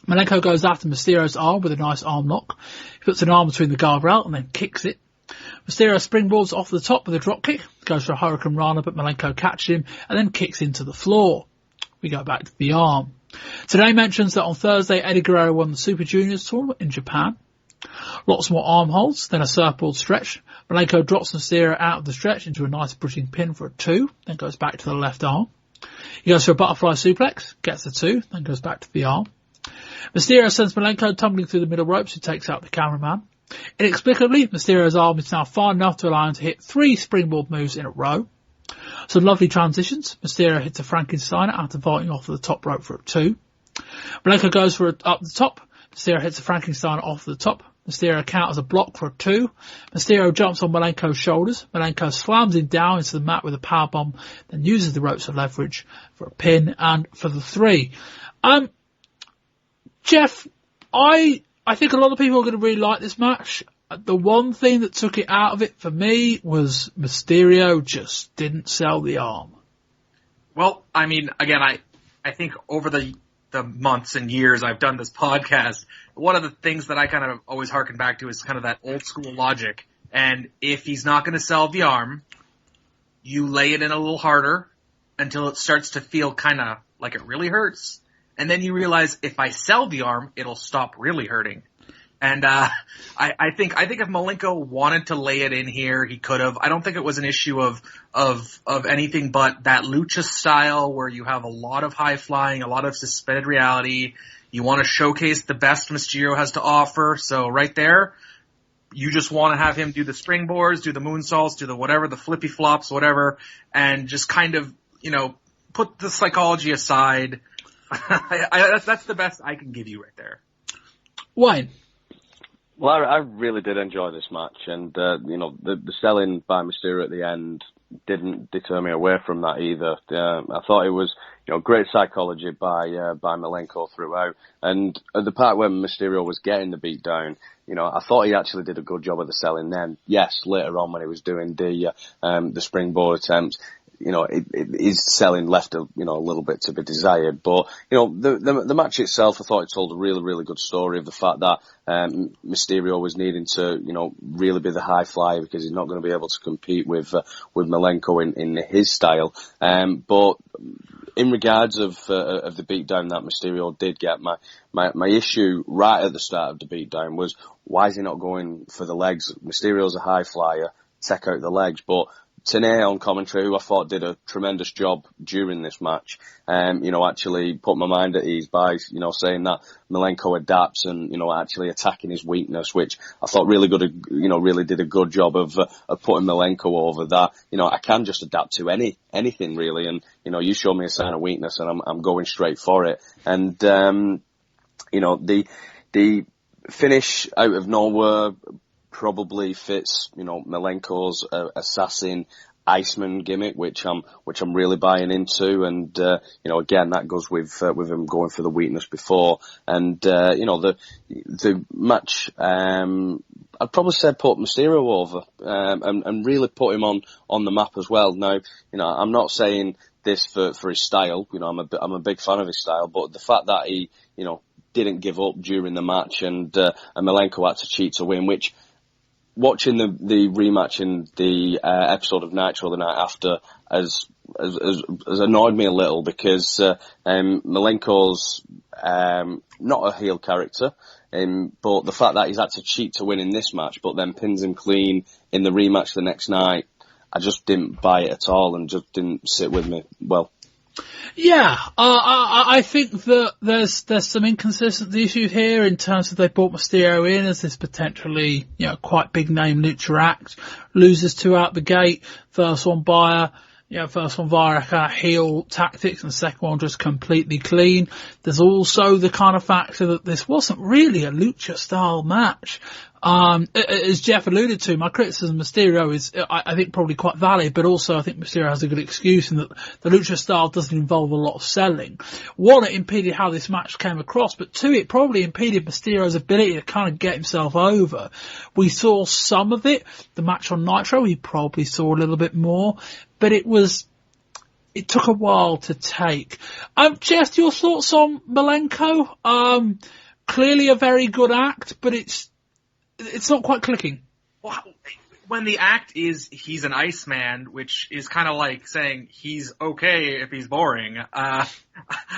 Malenko goes after Mysterio's arm with a nice arm lock. He puts an arm between the guardrail and then kicks it. Mysterio springboards off the top with a drop kick, goes for a Hurricane Rana, but Malenko catches him and then kicks into the floor. We go back to the arm. Today mentions that on Thursday, Eddie Guerrero won the Super Juniors tournament in Japan. Lots more arm holds, then a surfboard stretch. Malenko drops Mysterio out of the stretch into a nice bridging pin for a 2, then goes back to the left arm. He goes for a butterfly suplex, gets the 2, then goes back to the arm. Mysterio sends Malenko tumbling through the middle ropes, who takes out the cameraman. Inexplicably, Mysterio's arm is now far enough to allow him to hit 3 springboard moves in a row. Some lovely transitions. Mysterio hits a Frankensteiner after vaulting off the top rope for a 2. Malenko goes for up the top. Mysterio hits a Frankensteiner off the top. Mysterio counters a block for a 2. Mysterio jumps on Malenko's shoulders. Malenko slams him down into the mat with a powerbomb, then uses the ropes for leverage for a pin and for the 3. Jeff, I think a lot of people are going to really like this match. The one thing that took it out of it for me was Mysterio just didn't sell the arm. Well, I mean, again, I think over the months and years I've done this podcast, one of the things that I kind of always harken back to is kind of that old school logic. And if he's not going to sell the arm, you lay it in a little harder until it starts to feel kind of like it really hurts. And then you realize if I sell the arm, it'll stop really hurting. And I think if Malenko wanted to lay it in here, he could have. I don't think it was an issue of anything but that lucha style where you have a lot of high flying, a lot of suspended reality. You want to showcase the best Mysterio has to offer. So right there, you just want to have him do the springboards, do the moonsaults, do the whatever, the flippy flops, whatever, and just kind of, put the psychology aside. That's the best I can give you right there. Wayne? Well, I really did enjoy this match, and the selling by Mysterio at the end didn't deter me away from that either. I thought it was great psychology by Malenko throughout, and at the part where Mysterio was getting the beat down, I thought he actually did a good job of the selling. Then, yes, later on when he was doing the springboard attempts, his selling left a little bit to be desired. But, the match itself, I thought it told a really, really good story of the fact that, Mysterio was needing to, really be the high flyer because he's not going to be able to compete with Malenko in his style. But in regards of the beatdown that Mysterio did get, my issue right at the start of the beatdown was, why is he not going for the legs? Mysterio's a high flyer, take out the legs, but Tenay on commentary, who I thought did a tremendous job during this match, actually put my mind at ease by, saying that Malenko adapts and, actually attacking his weakness, which I thought really did a good job of putting Malenko over that. I can just adapt to anything really, and, you show me a sign of weakness and I'm going straight for it. And, the finish out of nowhere probably fits, Malenko's assassin Iceman gimmick, which I'm really buying into, and again that goes with him going for the weakness before, and the match I'd probably say put Mysterio over and really put him on the map as well. Now, I'm not saying this for his style, I'm a big fan of his style, but the fact that he didn't give up during the match and Malenko had to cheat to win, which, watching the rematch in the episode of Nitro the night after has annoyed me a little because Malenko's not a heel character, but the fact that he's had to cheat to win in this match, but then pins him clean in the rematch the next night, I just didn't buy it at all and just didn't sit with me well. Yeah, I think that there's some inconsistency issues here in terms of they brought Mysterio in as this potentially, quite big name lucha act, loses two out the gate, first one via kind of heel tactics and the second one just completely clean. There's also the kind of factor that this wasn't really a lucha style match. As Jeff alluded to, my criticism of Mysterio is, I think, probably quite valid, but also I think Mysterio has a good excuse in that the lucha style doesn't involve a lot of selling. One, it impeded how this match came across, but two, it probably impeded Mysterio's ability to kind of get himself over. We saw some of it. The match on Nitro, we probably saw a little bit more, but it took a while to take. Jeff, your thoughts on Malenko? Clearly a very good act, but it's not quite clicking. Well, when the act is he's an Iceman, which is kind of like saying he's okay if he's boring. I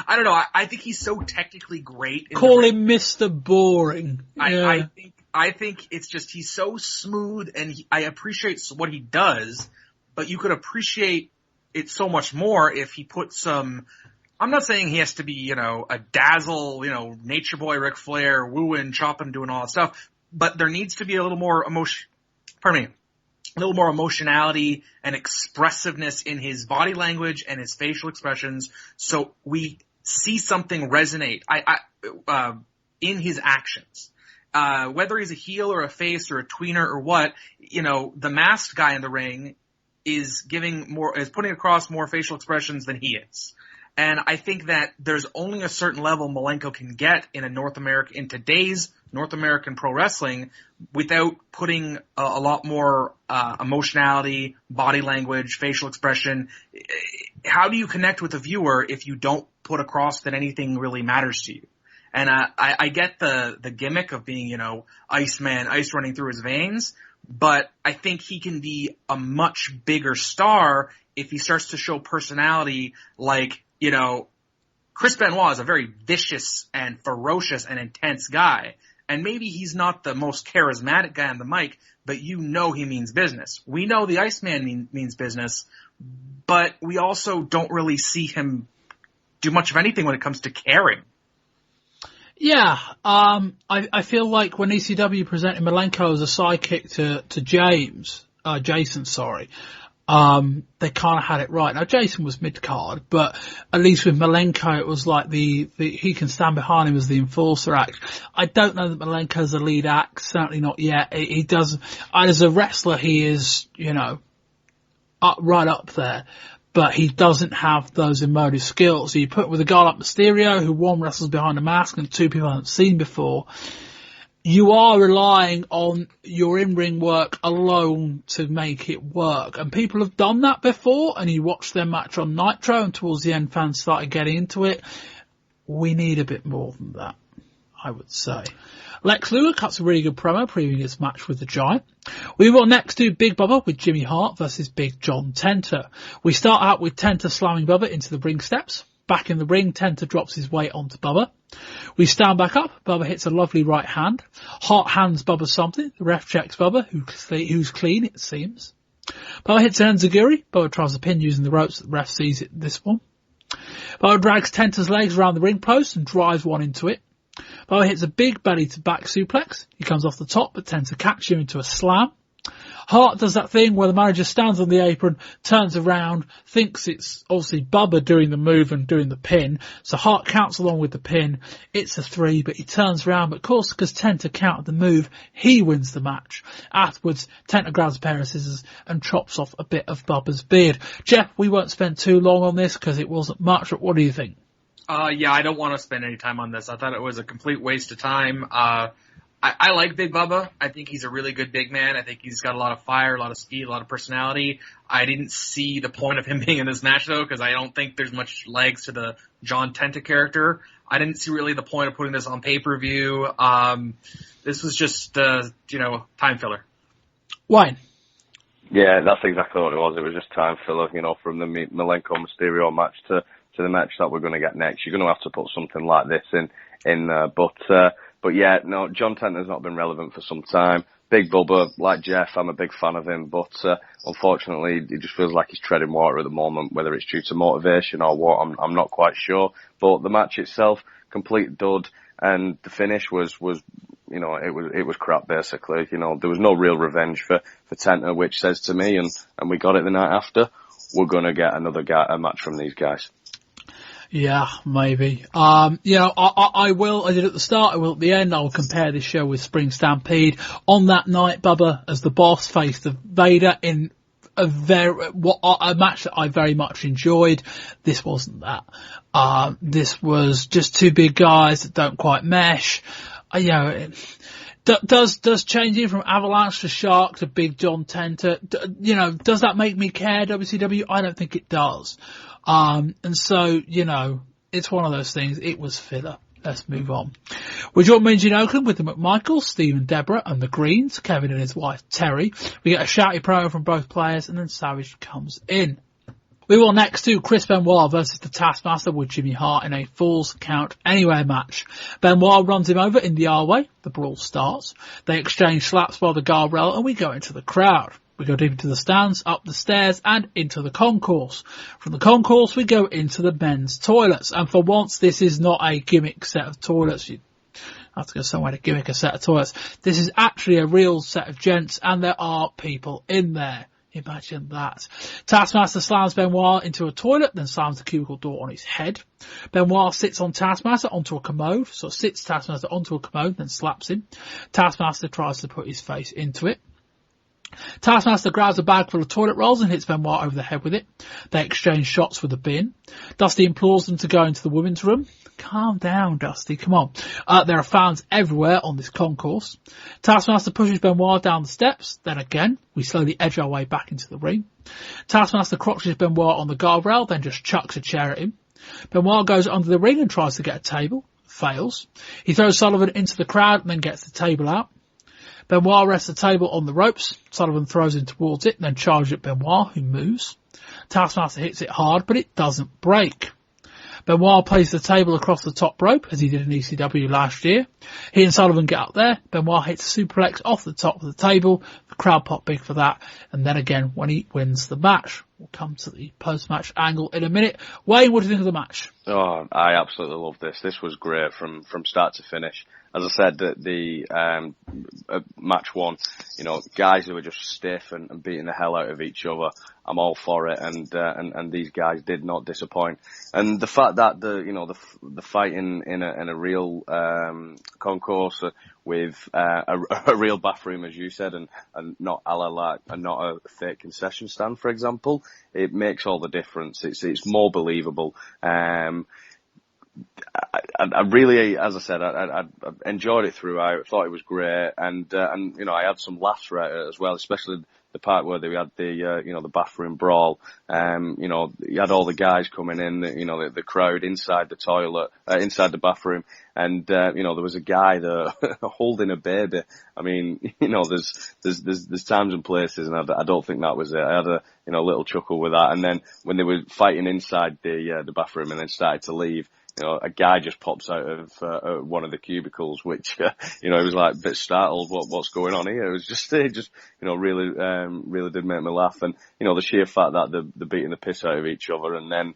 don't know. I think he's so technically great. Call him Mr. Boring. Yeah. I think it's just he's so smooth, and I appreciate what he does, but you could appreciate it so much more if he put some. I'm not saying he has to be, a dazzle, nature boy Ric Flair, wooing, chopping, doing all that stuff. But there needs to be a little more emotionality and expressiveness in his body language and his facial expressions, so we see something resonate in his actions. Whether he's a heel or a face or a tweener or what, the masked guy in the ring is putting across more facial expressions than he is. And I think that there's only a certain level Malenko can get in today's North American pro wrestling without putting a lot more emotionality, body language, facial expression. How do you connect with a viewer if you don't put across that anything really matters to you? And I get the gimmick of being, Iceman, ice running through his veins, but I think he can be a much bigger star if he starts to show personality like, Chris Benoit is a very vicious and ferocious and intense guy. And maybe he's not the most charismatic guy on the mic, but he means business. We know the Iceman means business, but we also don't really see him do much of anything when it comes to caring. Yeah, I feel like when ECW presented Malenko as a sidekick to Jason, they kind of had it right. Now Jason was mid-card, but at least with Malenko it was like he can stand behind him as the enforcer act. I don't know that Malenko's a lead act, certainly not yet. He does, as a wrestler he is, right up there. But he doesn't have those emotive skills. So you put with a guy like Mysterio, who one wrestles behind a mask and two people I haven't seen before, you are relying on your in-ring work alone to make it work. And people have done that before, and you watch their match on Nitro, and towards the end fans started getting into it. We need a bit more than that, I would say. Lex Luger cuts a really good promo previewing his match with the Giant. We will next do Big Bubba with Jimmy Hart versus Big John Tenta. We start out with Tenta slamming Bubba into the ring steps. Back in the ring, Tenta drops his weight onto Bubba. We stand back up. Bubba hits a lovely right hand. Hart hands Bubba something. The ref checks Bubba, who's clean, it seems. Bubba hits an enziguri. Bubba tries to pin using the ropes. The ref sees it this one. Bubba drags Tenta's legs around the ring post and drives one into it. Bubba hits a big belly to back suplex. He comes off the top, but Tenta catches him into a slam. Hart does that thing where the manager stands on the apron, turns around, thinks it's obviously Bubba doing the move and doing the pin. So Hart counts along with the pin. It's a 3, but he turns around. But of course, because Tenta counted the move, he wins the match. Afterwards, Tenta grabs a pair of scissors and chops off a bit of Bubba's beard. Jeff, we won't spend too long on this because it wasn't much, but what do you think? Yeah, I don't want to spend any time on this. I thought it was a complete waste of time. I like Big Bubba. I think he's a really good big man. I think he's got a lot of fire, a lot of speed, a lot of personality. I didn't see the point of him being in this match, though, because I don't think there's much legs to the John Tenta character. I didn't see really the point of putting this on pay-per-view. This was just, time filler. Wayne? Yeah, that's exactly what it was. It was just time filler, from the Malenko Mysterio match to the match that we're going to get next. You're going to have to put something like this in there. But yeah, no, John Tenta's not been relevant for some time. Big Bubba, like Jeff, I'm a big fan of him, but unfortunately, it just feels like he's treading water at the moment, whether it's due to motivation or what, I'm not quite sure. But the match itself, complete dud, and the finish was it was crap, basically. There was no real revenge for Tenta, which says to me, and we got it the night after, we're going to get a match from these guys. Yeah, maybe. I will, I did at the start, I will at the end, I'll compare this show with Spring Stampede. On that night, Bubba, as the boss, faced Vader in a match that I very much enjoyed. This wasn't that. This was just two big guys that don't quite mesh. Does changing from Avalanche to Shark to Big John Tenta, does that make me care, WCW? I don't think it does. And so, it's one of those things. It was filler. Let's move on. We join Minji in Oakland with the McMichaels, Steve and Deborah, and the Greens, Kevin and his wife Terry. We get a shouty promo from both players, and then Savage comes in. We will next to Chris Benoit versus the Taskmaster with Jimmy Hart in a Falls Count Anywhere match. Benoit runs him over in the R-Way. The brawl starts. They exchange slaps by the guardrail, and we go into the crowd. We go deep into the stands, up the stairs, and into the concourse. From the concourse, we go into the men's toilets. And for once, this is not a gimmick set of toilets. You have to go somewhere to gimmick a set of toilets. This is actually a real set of gents, and there are people in there. Imagine that. Taskmaster slams Benoit into a toilet, then slams the cubicle door on his head. Benoit sits on Taskmaster onto a commode, so sits Taskmaster onto a commode, then slaps him. Taskmaster tries to put his face into it. Taskmaster grabs a bag full of toilet rolls and hits Benoit over the head with it. They exchange shots with the bin. Dusty implores them to go into the women's room. Calm down, Dusty, come on. There are fans everywhere on this concourse. Taskmaster pushes Benoit down the steps. Then again, we slowly edge our way back into the ring. Taskmaster crotches Benoit on the guardrail, then just chucks a chair at him. Benoit goes under the ring and tries to get a table. Fails. He throws Sullivan into the crowd and then gets the table out. Benoit rests the table on the ropes. Sullivan throws him towards it and then charges at Benoit, who moves. Taskmaster hits it hard, but it doesn't break. Benoit plays the table across the top rope, as he did in ECW last year. He and Sullivan get up there. Benoit hits a suplex off the top of the table. The crowd pop big for that. And then again, when he wins the match. We'll come to the post-match angle in a minute. Wayne, what do you think of the match? Oh, I absolutely love this. This was great from start to finish. As I said, the match one, guys who were just stiff and beating the hell out of each other. I'm all for it, and these guys did not disappoint. And the fact that the fight in a real concourse with a real bathroom, as you said, and not not a fake concession stand, for example, it makes all the difference. It's more believable. I really, as I said, I enjoyed it throughout. I thought it was great, and I had some laughs throughout it as well, especially the part where they had the bathroom brawl. You had all the guys coming in, the crowd inside the toilet, inside the bathroom, and there was a guy there holding a baby. I mean, there's times and places, and I don't think that was it. I had a little chuckle with that, and then when they were fighting inside the bathroom and then started to leave, a guy just pops out of one of the cubicles, which he was like a bit startled. What's going on here? It was just really did make me laugh, and the sheer fact that they're beating the piss out of each other, and then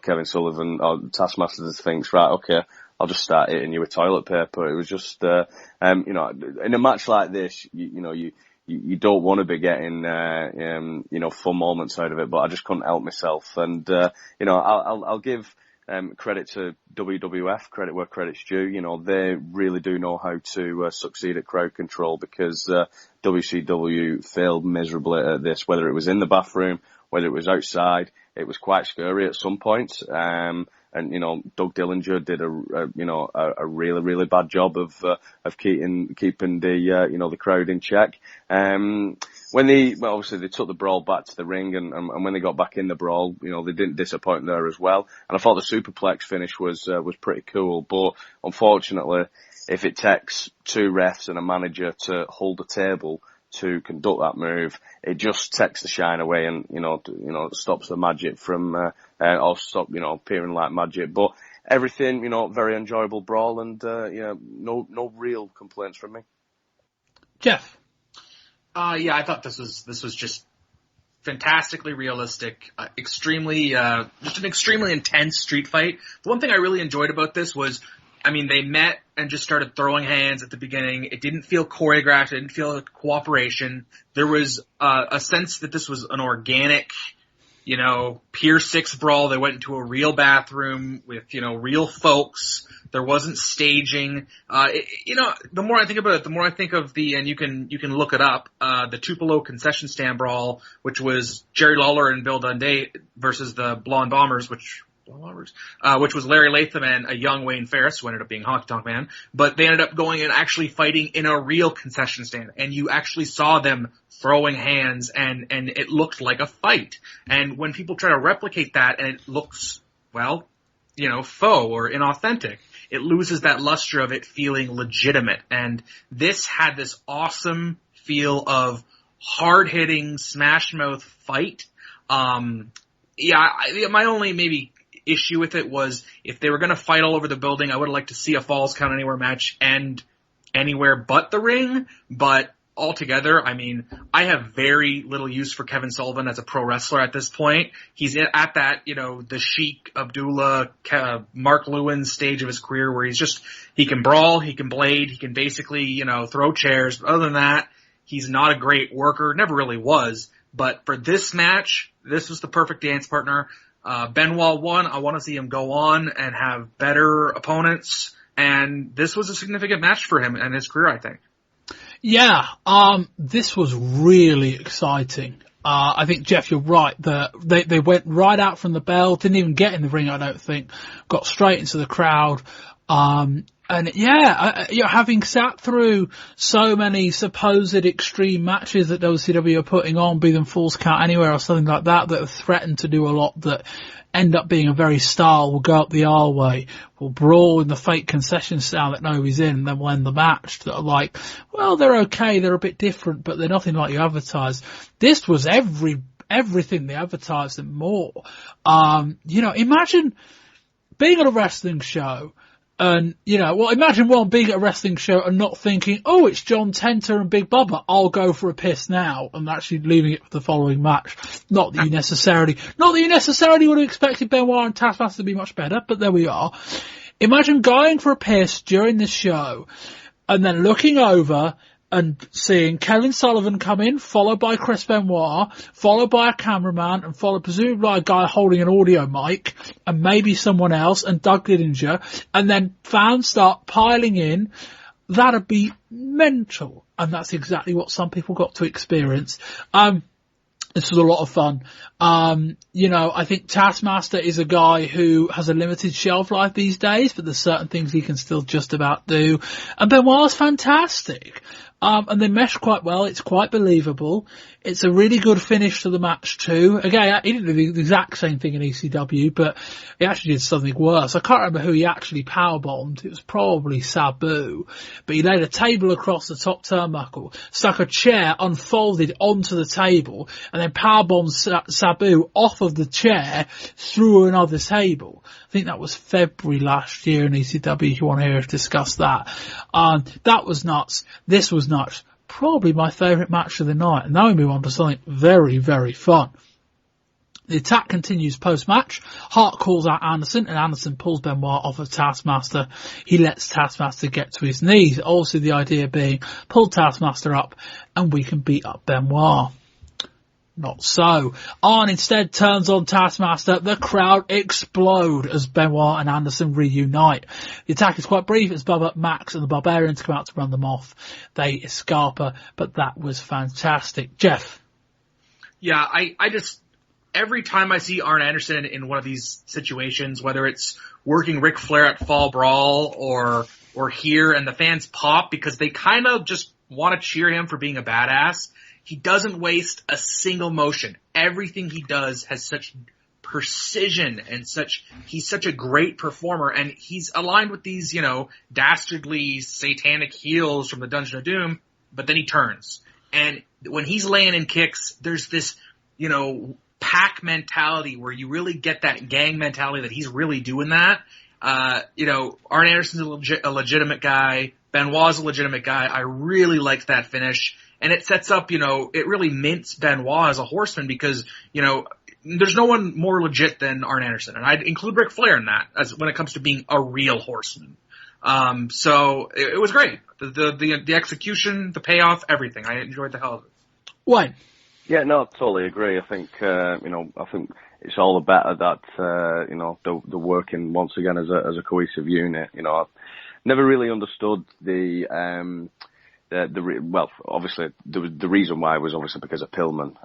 Kevin Sullivan or Taskmaster just thinks, right, okay, I'll just start hitting you with toilet paper. It was just in a match like this, you don't want to be getting, fun moments out of it, but I just couldn't help myself. And, I'll give, credit to WWF, credit where credit's due. They really do know how to succeed at crowd control, because WCW failed miserably at this, whether it was in the bathroom, whether it was outside. It was quite scary at some points. And Doug Dillinger did a really, really bad job of keeping the crowd in check. Obviously they took the brawl back to the ring, and when they got back in the brawl, they didn't disappoint there as well. And I thought the superplex finish was pretty cool, but unfortunately, if it takes two refs and a manager to hold a table to conduct that move, it just takes the shine away, and stops the magic from or stop appearing like magic. But everything, very enjoyable brawl, and no real complaints from me. Jeff. Yeah, I thought this was just fantastically realistic, just an extremely intense street fight. The one thing I really enjoyed about this was, they met and just started throwing hands at the beginning. It didn't feel choreographed. It didn't feel like cooperation. There was a sense that this was an organic, Pier 6 brawl. They went into a real bathroom with, real folks. There wasn't staging. The more I think about it, the more I think of and you can look it up, the Tupelo concession stand brawl, which was Jerry Lawler and Bill Dundee versus the Blonde Bombers, which was Larry Latham and a young Wayne Ferris, who ended up being Honky Tonk Man. But they ended up going and actually fighting in a real concession stand, and you actually saw them throwing hands, and it looked like a fight. And when people try to replicate that, and it looks, faux or inauthentic, it loses that luster of it feeling legitimate. And this had this awesome feel of hard-hitting, smash-mouth fight. My only maybe issue with it was, if they were going to fight all over the building, I would have liked to see a Falls Count Anywhere match end anywhere but the ring. But altogether, I have very little use for Kevin Sullivan as a pro wrestler at this point. He's at that, the Sheik, Abdullah, Mark Lewin stage of his career where he can brawl, he can blade, he can basically, throw chairs. But other than that, he's not a great worker, never really was. But for this match, this was the perfect dance partner. Benoit won. I want to see him go on and have better opponents. And this was a significant match for him and his career, I think. Yeah, this was really exciting. I think, Jeff, you're right. They went right out from the bell, didn't even get in the ring, I don't think. Got straight into the crowd. And yeah, having sat through so many supposed extreme matches that WCW are putting on, be them Falls Count Anywhere or something like that threaten to do a lot, that end up being a very style, will go up the our way, will brawl in the fake concession stand that nobody's in, and then we'll end the match, that are like, well, they're okay, they're a bit different, but they're nothing like you advertise. This was everything they advertised and more. Imagine being at a wrestling show, And, imagine one being at a wrestling show and not thinking, oh, it's John Tenta and Big Bubba, I'll go for a piss now, and actually leaving it for the following match. Not that you necessarily would have expected Benoit and Taskmaster to be much better, but there we are. Imagine going for a piss during this show and then looking over and seeing Kevin Sullivan come in, followed by Chris Benoit, followed by a cameraman, and followed presumably by a guy holding an audio mic, and maybe someone else, and Doug Didinger, and then fans start piling in. That'd be mental. And that's exactly what some people got to experience. This was a lot of fun. I think Taskmaster is a guy who has a limited shelf life these days, but there's certain things he can still just about do. And Benoit's fantastic. And they mesh quite well. It's quite believable. It's a really good finish to the match too. Again, he didn't do the exact same thing in ECW, but he actually did something worse. I can't remember who he actually powerbombed. It was probably Sabu. But he laid a table across the top turnbuckle, stuck a chair unfolded onto the table, and then powerbombed Sabu off of the chair through another table. I think that was February last year in ECW, if you want to hear us discuss that. That was nuts. This was nuts. Probably my favourite match of the night. And now we move on to something very, very fun. The attack continues post-match. Hart calls out Anderson, and Anderson pulls Benoit off of Taskmaster. He lets Taskmaster get to his knees. Also the idea being, pull Taskmaster up and we can beat up Benoit. Not so. Arn instead turns on Taskmaster. The crowd explode as Benoit and Anderson reunite. The attack is quite brief as Bubba, Max and the Barbarians come out to run them off. They escape her, but that was fantastic. Jeff? Yeah, I just, every time I see Arn Anderson in one of these situations, whether it's working Ric Flair at Fall Brawl or here, and the fans pop because they kind of just want to cheer him for being a badass, he doesn't waste a single motion. Everything he does has such precision and he's such a great performer, and he's aligned with these, dastardly satanic heels from the Dungeon of Doom, but then he turns. And when he's laying in kicks, there's this, pack mentality where you really get that gang mentality that he's really doing that. Arn Anderson's a legitimate guy. Benoit's a legitimate guy. I really liked that finish. And it sets up, it really mints Benoit as a horseman because, there's no one more legit than Arn Anderson. And I'd include Ric Flair in that when it comes to being a real horseman. So it was great. The execution, the payoff, everything. I enjoyed the hell of it. Wayne? Yeah, no, I totally agree. I think, I think it's all the better that, they're working once again as a cohesive unit. I've never really understood obviously the reason why was obviously because of Pillman,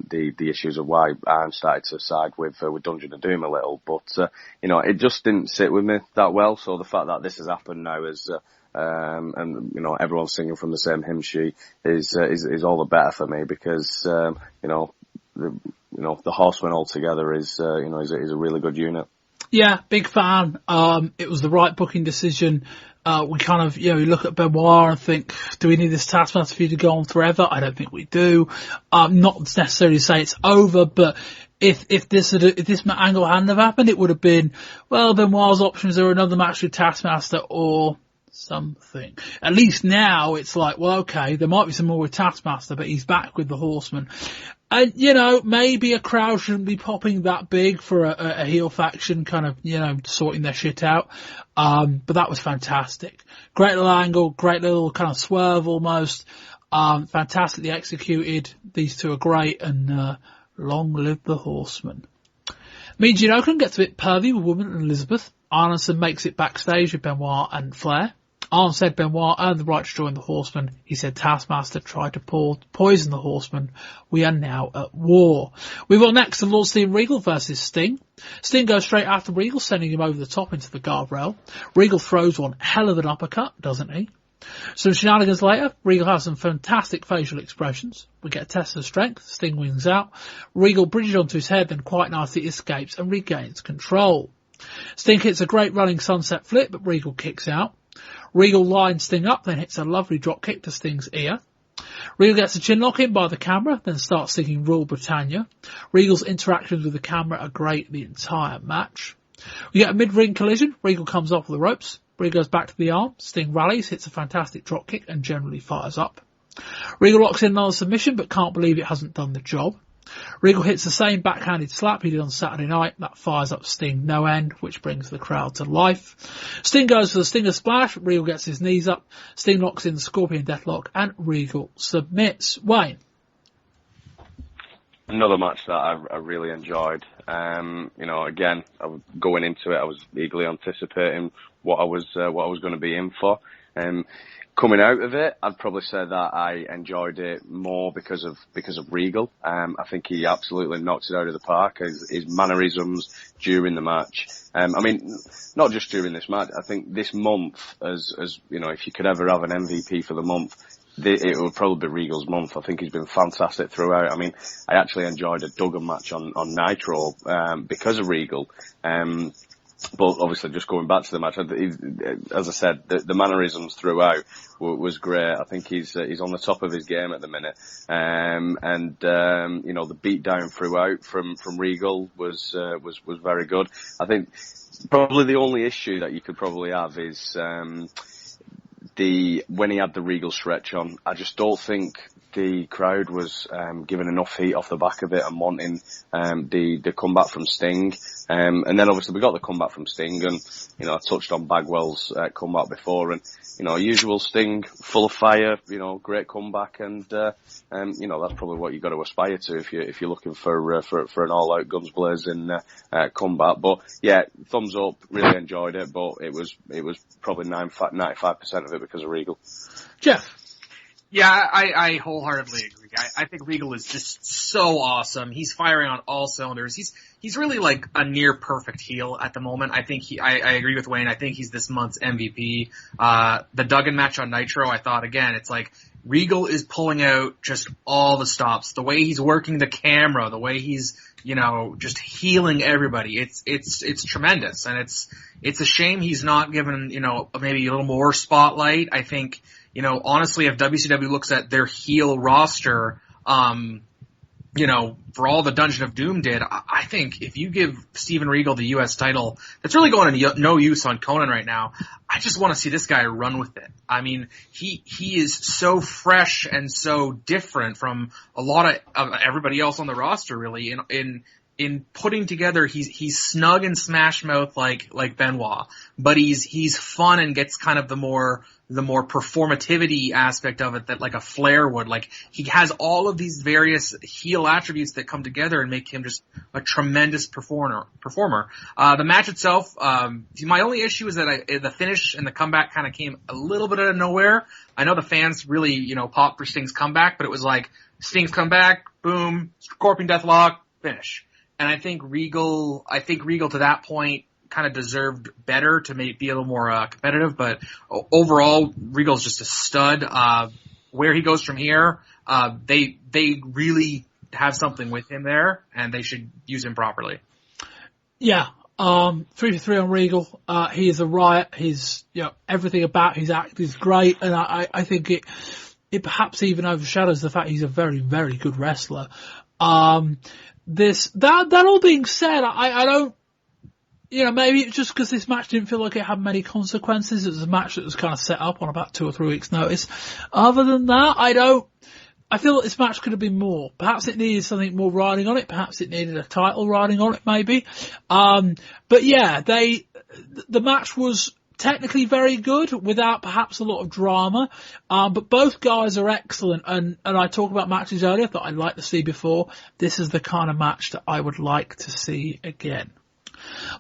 the issues of why Arn started to side with Dungeon of Doom a little, but it just didn't sit with me that well. So the fact that this has happened now is, and everyone's singing from the same hymn sheet is all the better for me because the Horsemen altogether is a really good unit. Yeah, big fan. It was the right booking decision. We kind of, you look at Benoit and think, do we need this Taskmaster feud to go on forever? I don't think we do. Not necessarily to say it's over, but if this angle hadn't have happened, it would have been, well, Benoit's options are another match with Taskmaster or something. At least now it's like, well, okay, there might be some more with Taskmaster, but he's back with the Horsemen. And, maybe a crowd shouldn't be popping that big for a heel faction kind of, sorting their shit out. But that was fantastic. Great little angle, great little kind of swerve almost. Fantastically executed. These two are great, and long live the Horsemen. Mean Gene Okerlund gets a bit pervy with Woman and Elizabeth. Arneson makes it backstage with Benoit and Flair. Arn said Benoit earned the right to join the Horsemen. He said Taskmaster tried to poison the Horsemen. We are now at war. We've got next to Lord Steven Regal versus Sting. Sting goes straight after Regal, sending him over the top into the guardrail. Regal throws one hell of an uppercut, doesn't he? Some shenanigans later, Regal has some fantastic facial expressions. We get a test of strength. Sting wings out. Regal bridges onto his head, then quite nicely escapes and regains control. Sting hits a great running sunset flip, but Regal kicks out. Regal lines Sting up, then hits a lovely drop kick to Sting's ear. Regal gets a chin lock in by the camera, then starts singing Rule Britannia. Regal's interactions with the camera are great the entire match. We get a mid-ring collision. Regal comes off the ropes. Regal goes back to the arm. Sting rallies, hits a fantastic drop kick and generally fires up. Regal locks in another submission but can't believe it hasn't done the job. Regal hits the same backhanded slap he did on Saturday night. That fires up Sting no end, which brings the crowd to life. Sting goes for the Stinger Splash. Regal gets his knees up. Sting locks in the Scorpion Deathlock and Regal submits. Wayne. Another match that I really enjoyed. Again, going into it, I was eagerly anticipating what I was going to be in for. Coming out of it, I'd probably say that I enjoyed it more because of Regal. I think he absolutely knocked it out of the park. His mannerisms during the match. Not just during this match. I think this month, as if you could ever have an MVP for the month, it would probably be Regal's month. I think he's been fantastic throughout. I actually enjoyed a Duggan match on Nitro because of Regal. But obviously, just going back to the match, as I said, the mannerisms throughout was great. I think he's on the top of his game at the minute. The beatdown throughout from Regal was very good. I think probably the only issue that you could probably have is when he had the Regal stretch on. I just don't think the crowd was giving enough heat off the back of it and wanting the comeback from Sting. And then obviously we got the comeback from Sting, and I touched on Bagwell's comeback before, and usual Sting, full of fire, great comeback, and that's probably what you got to aspire to if you're looking for an all-out guns blazing comeback. But yeah, thumbs up, really enjoyed it, but it was probably 95% of it because of Regal. Jeff. Yeah, I wholeheartedly agree. I think Regal is just so awesome. He's firing on all cylinders. He's really like a near perfect heel at the moment. I think I agree with Wayne. I think he's this month's MVP. The Duggan match on Nitro, I thought again, it's like Regal is pulling out just all the stops. The way he's working the camera, the way he's, just healing everybody. It's tremendous. And it's a shame he's not given, maybe a little more spotlight. I think, honestly, if WCW looks at their heel roster, for all the Dungeon of Doom did, I think if you give Steven Regal the U.S. title, that's really going to no use on Conan right now. I just want to see this guy run with it. He is so fresh and so different from a lot of everybody else on the roster, really, in putting together, he's snug and smash mouth like Benoit, but he's fun and gets kind of the more performativity aspect of it that like a Flair would. Like, he has all of these various heel attributes that come together and make him just a tremendous performer. The match itself, my only issue is that the finish and the comeback kind of came a little bit out of nowhere. I know the fans really, popped for Sting's comeback, but it was like Sting's comeback, boom, Scorpion Deathlock, finish. And I think Regal to that point kind of deserved better to be a little more competitive, but overall, Regal's just a stud. Where he goes from here, they really have something with him there, and they should use him properly. Yeah, 3 for 3 on Regal. He is a riot. He's, everything about his act is great, and I think it perhaps even overshadows the fact he's a very, very good wrestler. That all being said, I don't, maybe it's just because this match didn't feel like it had many consequences. It was a match that was kind of set up on about 2 or 3 weeks' notice. Other than that, I feel like this match could have been more. Perhaps it needed something more riding on it. Perhaps it needed a title riding on it, maybe. But yeah, the match was technically very good without perhaps a lot of drama. But both guys are excellent. And I talked about matches earlier that I'd like to see before. This is the kind of match that I would like to see again.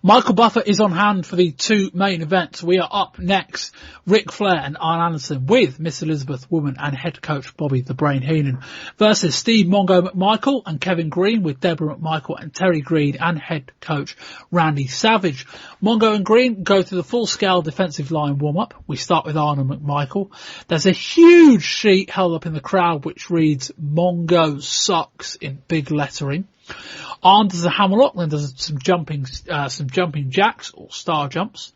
Michael Buffer is on hand for the 2 main events. We are up next, Ric Flair and Arn Anderson with Miss Elizabeth Woman and head coach Bobby the Brain Heenan versus Steve Mongo McMichael and Kevin Green with Deborah McMichael and Terry Green and head coach Randy Savage. Mongo and Green go through the full-scale defensive line warm-up. We start with Arn and McMichael. There's a huge sheet held up in the crowd which reads Mongo sucks in big lettering. Arn does a hammerlock, then does some jumping jacks or star jumps.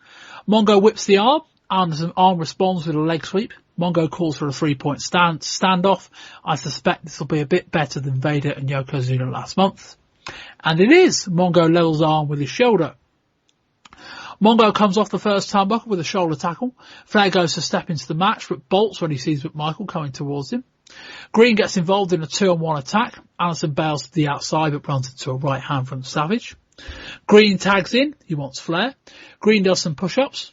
Mongo whips the arm. Arn responds with a leg sweep. Mongo calls for a 3-point standoff. I suspect this will be a bit better than Vader and Yokozuna last month. And it is. Mongo levels Arn with his shoulder. Mongo comes off the first turnbuckle with a shoulder tackle. Flair goes to step into the match, but bolts when he sees McMichael coming towards him. Green gets involved in a 2-on-1 attack. Anderson bails to the outside, but runs into a right hand from Savage. Green tags in. He wants Flair. Green does some push-ups,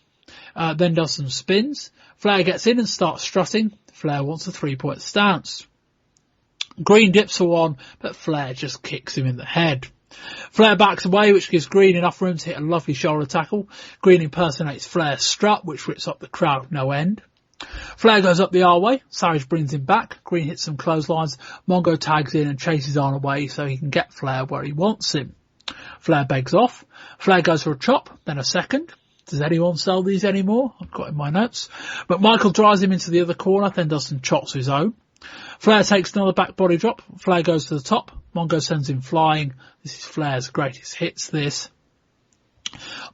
then does some spins. Flair gets in and starts strutting. Flair wants a 3-point stance. Green dips for one, but Flair just kicks him in the head. Flair backs away, which gives Green enough room to hit a lovely shoulder tackle. Green impersonates Flair's strut, which rips up the crowd no end. Flair goes up the R-way. Savage brings him back. Green hits some clotheslines. Mongo tags in and chases on away so he can get Flair where he wants him. Flair begs off. Flair goes for a chop, then a second. Does anyone sell these anymore? I've got in my notes. But Michael drives him into the other corner, then does some chops of his own. Flair takes another back body drop. Flair goes to the top. Mongo sends him flying. This is Flair's greatest hits, this.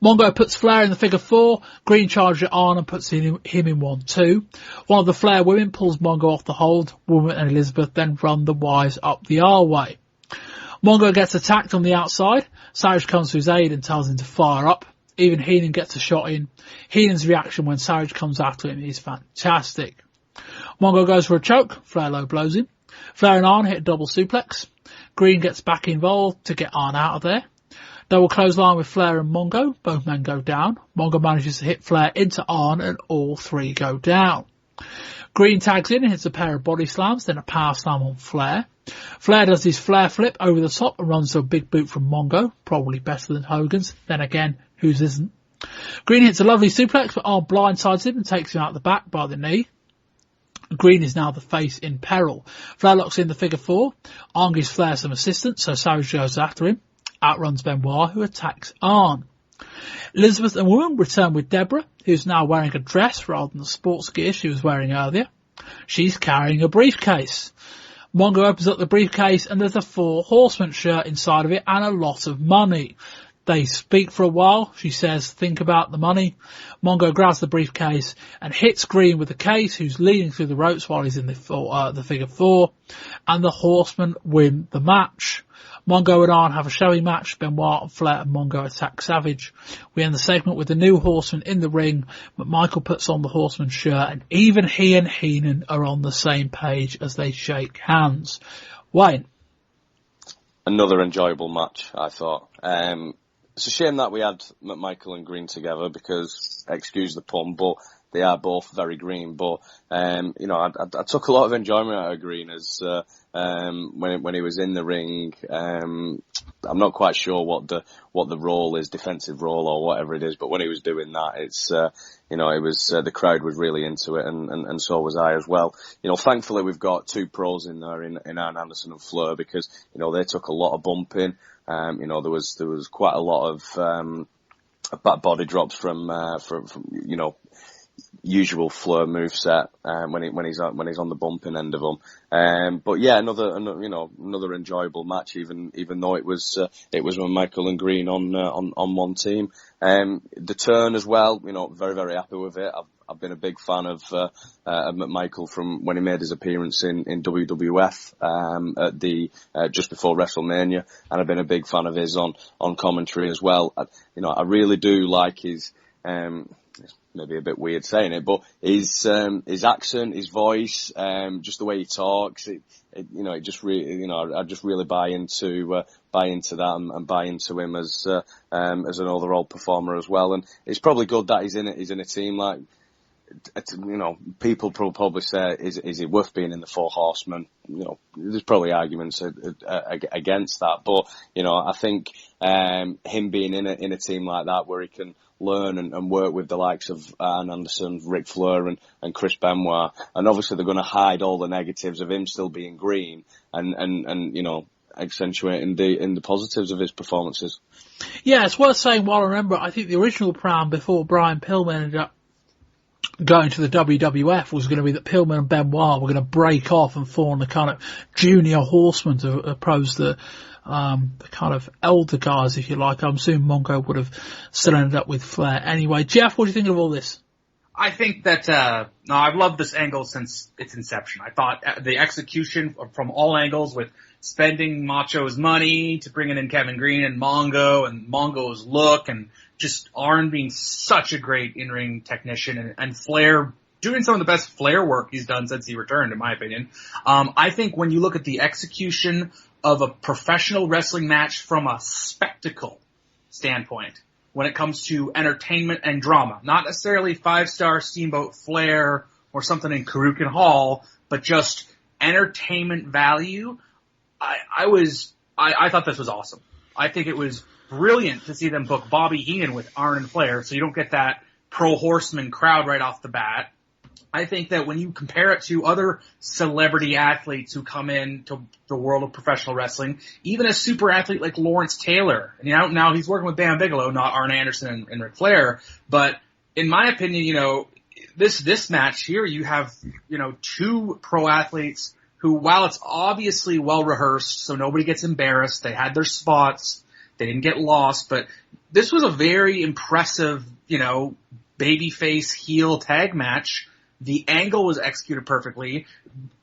Mongo puts Flair in the figure 4. Green charges it on and puts him in 1-2. One of the Flair women pulls Mongo off the hold. Woman and Elizabeth then run the wires up the R-way. Mongo gets attacked on the outside. Savage comes to his aid and tells him to fire up. Even Heenan gets a shot in. Heenan's reaction when Savage comes after him is fantastic. Mongo goes for a choke. Flair low blows him. Flair and Arn hit a double suplex. Green gets back involved to get Arn out of there. Double clothesline with Flair and Mongo. Both men go down. Mongo manages to hit Flair into Arn and all three go down. Green tags in and hits a pair of body slams, then a power slam on Flair. Flair does his Flair flip over the top and runs to a big boot from Mongo, probably better than Hogan's. Then again, whose isn't? Green hits a lovely suplex, but Arn blindsides him and takes him out the back by the knee. Green is now the face in peril. Flair locks in the figure 4. Arn gives Flair some assistance, so Savage goes after him. Outruns Benoit, who attacks Arn. Elizabeth and Woman return with Deborah, who's now wearing a dress rather than the sports gear she was wearing earlier. She's carrying a briefcase. Mongo opens up the briefcase and there's a 4 Horsemen shirt inside of it and a lot of money. They speak for a while. She says, think about the money. Mongo grabs the briefcase and hits Green with the case, who's leading through the ropes while he's in the figure 4. And the Horsemen win the match. Mongo and Arn have a showy match. Benoit and Flair and Mongo attack Savage. We end the segment with the new Horseman in the ring. Michael puts on the Horseman shirt and even he and Heenan are on the same page as they shake hands. Wayne. Another enjoyable match, I thought. It's a shame that we had McMichael and Green together because, excuse the pun, but they are both very green. But, I took a lot of enjoyment out of Green as, when he was in the ring. I'm not quite sure what the role is, defensive role or whatever it is, but when he was doing that, it's, it was, the crowd was really into it and so was I as well. Thankfully we've got 2 pros in there in Arn Anderson and Fleur because, they took a lot of bumping. There was quite a lot of, back body drops from usual Fleur moveset, when he's on the bumping end of them. But yeah, another enjoyable match, even though it was with Michael and Green on one team. The turn as well, very, very happy with it. I've been a big fan of McMichael from when he made his appearance in WWF, at the, just before WrestleMania. And I've been a big fan of his on commentary as well. I really do like his, maybe a bit weird saying it, but his accent, his voice, just the way he talks, it just really, I just really buy into that and buy into him as an overall performer as well. And it's probably good that he's in a team like, people probably say, is it worth being in the 4 Horsemen? There's probably arguments against that, but I think him being in a team like that where he can learn and work with the likes of Arn Anderson, Ric Flair and Chris Benoit, and obviously they're going to hide all the negatives of him still being green and accentuating the positives of his performances. Yeah, it's worth saying while I remember, I think the original plan before Brian Pillman ended up going to the WWF was going to be that Pillman and Benoit were going to break off and form the kind of junior Horsemen to oppose the kind of elder guys, if you like. I'm assuming Mongo would have still ended up with Flair anyway. Jeff, what do you think of all this? I think that, I've loved this angle since its inception. I thought the execution from all angles with spending Macho's money to bringing in Kevin Green and Mongo's look and just Arn being such a great in-ring technician and Flair doing some of the best Flair work he's done since he returned, in my opinion. I think when you look at the execution of a professional wrestling match from a spectacle standpoint, when it comes to entertainment and drama, not necessarily 5-star Steamboat Flair or something in Karukin Hall, but just entertainment value, I thought this was awesome. I think it was brilliant to see them book Bobby Heenan with Arn and Flair, so you don't get that pro horseman crowd right off the bat. I think that when you compare it to other celebrity athletes who come into the world of professional wrestling, even a super athlete like Lawrence Taylor, and now he's working with Bam Bigelow, not Arn Anderson and Ric Flair, but in my opinion, this match here, you have, two pro athletes who, while it's obviously well rehearsed, so nobody gets embarrassed, they had their spots, they didn't get lost, but this was a very impressive, babyface heel tag match. The angle was executed perfectly.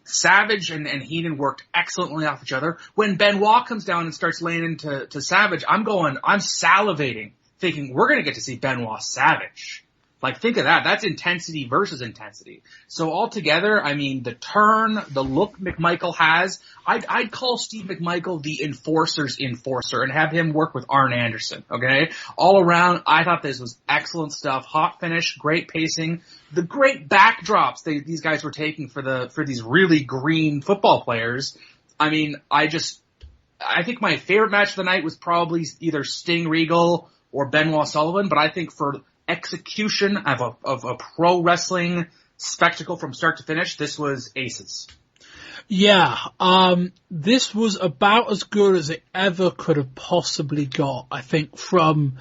Savage and Heenan worked excellently off each other. When Benoit comes down and starts laying into Savage, I'm salivating, thinking we're going to get to see Benoit Savage. Like, think of that. That's intensity versus intensity. So altogether, I mean, the turn, the look McMichael has, I'd call Steve McMichael the enforcer's enforcer and have him work with Arn Anderson, okay? All around, I thought this was excellent stuff. Hot finish, great pacing, the great backdrops these guys were taking for these really green football players. I mean, I think my favorite match of the night was probably either Sting Regal or Benoit Sullivan, but I think for execution of a pro wrestling spectacle from start to finish, this was aces. Yeah, this was about as good as it ever could have possibly got, I think, from,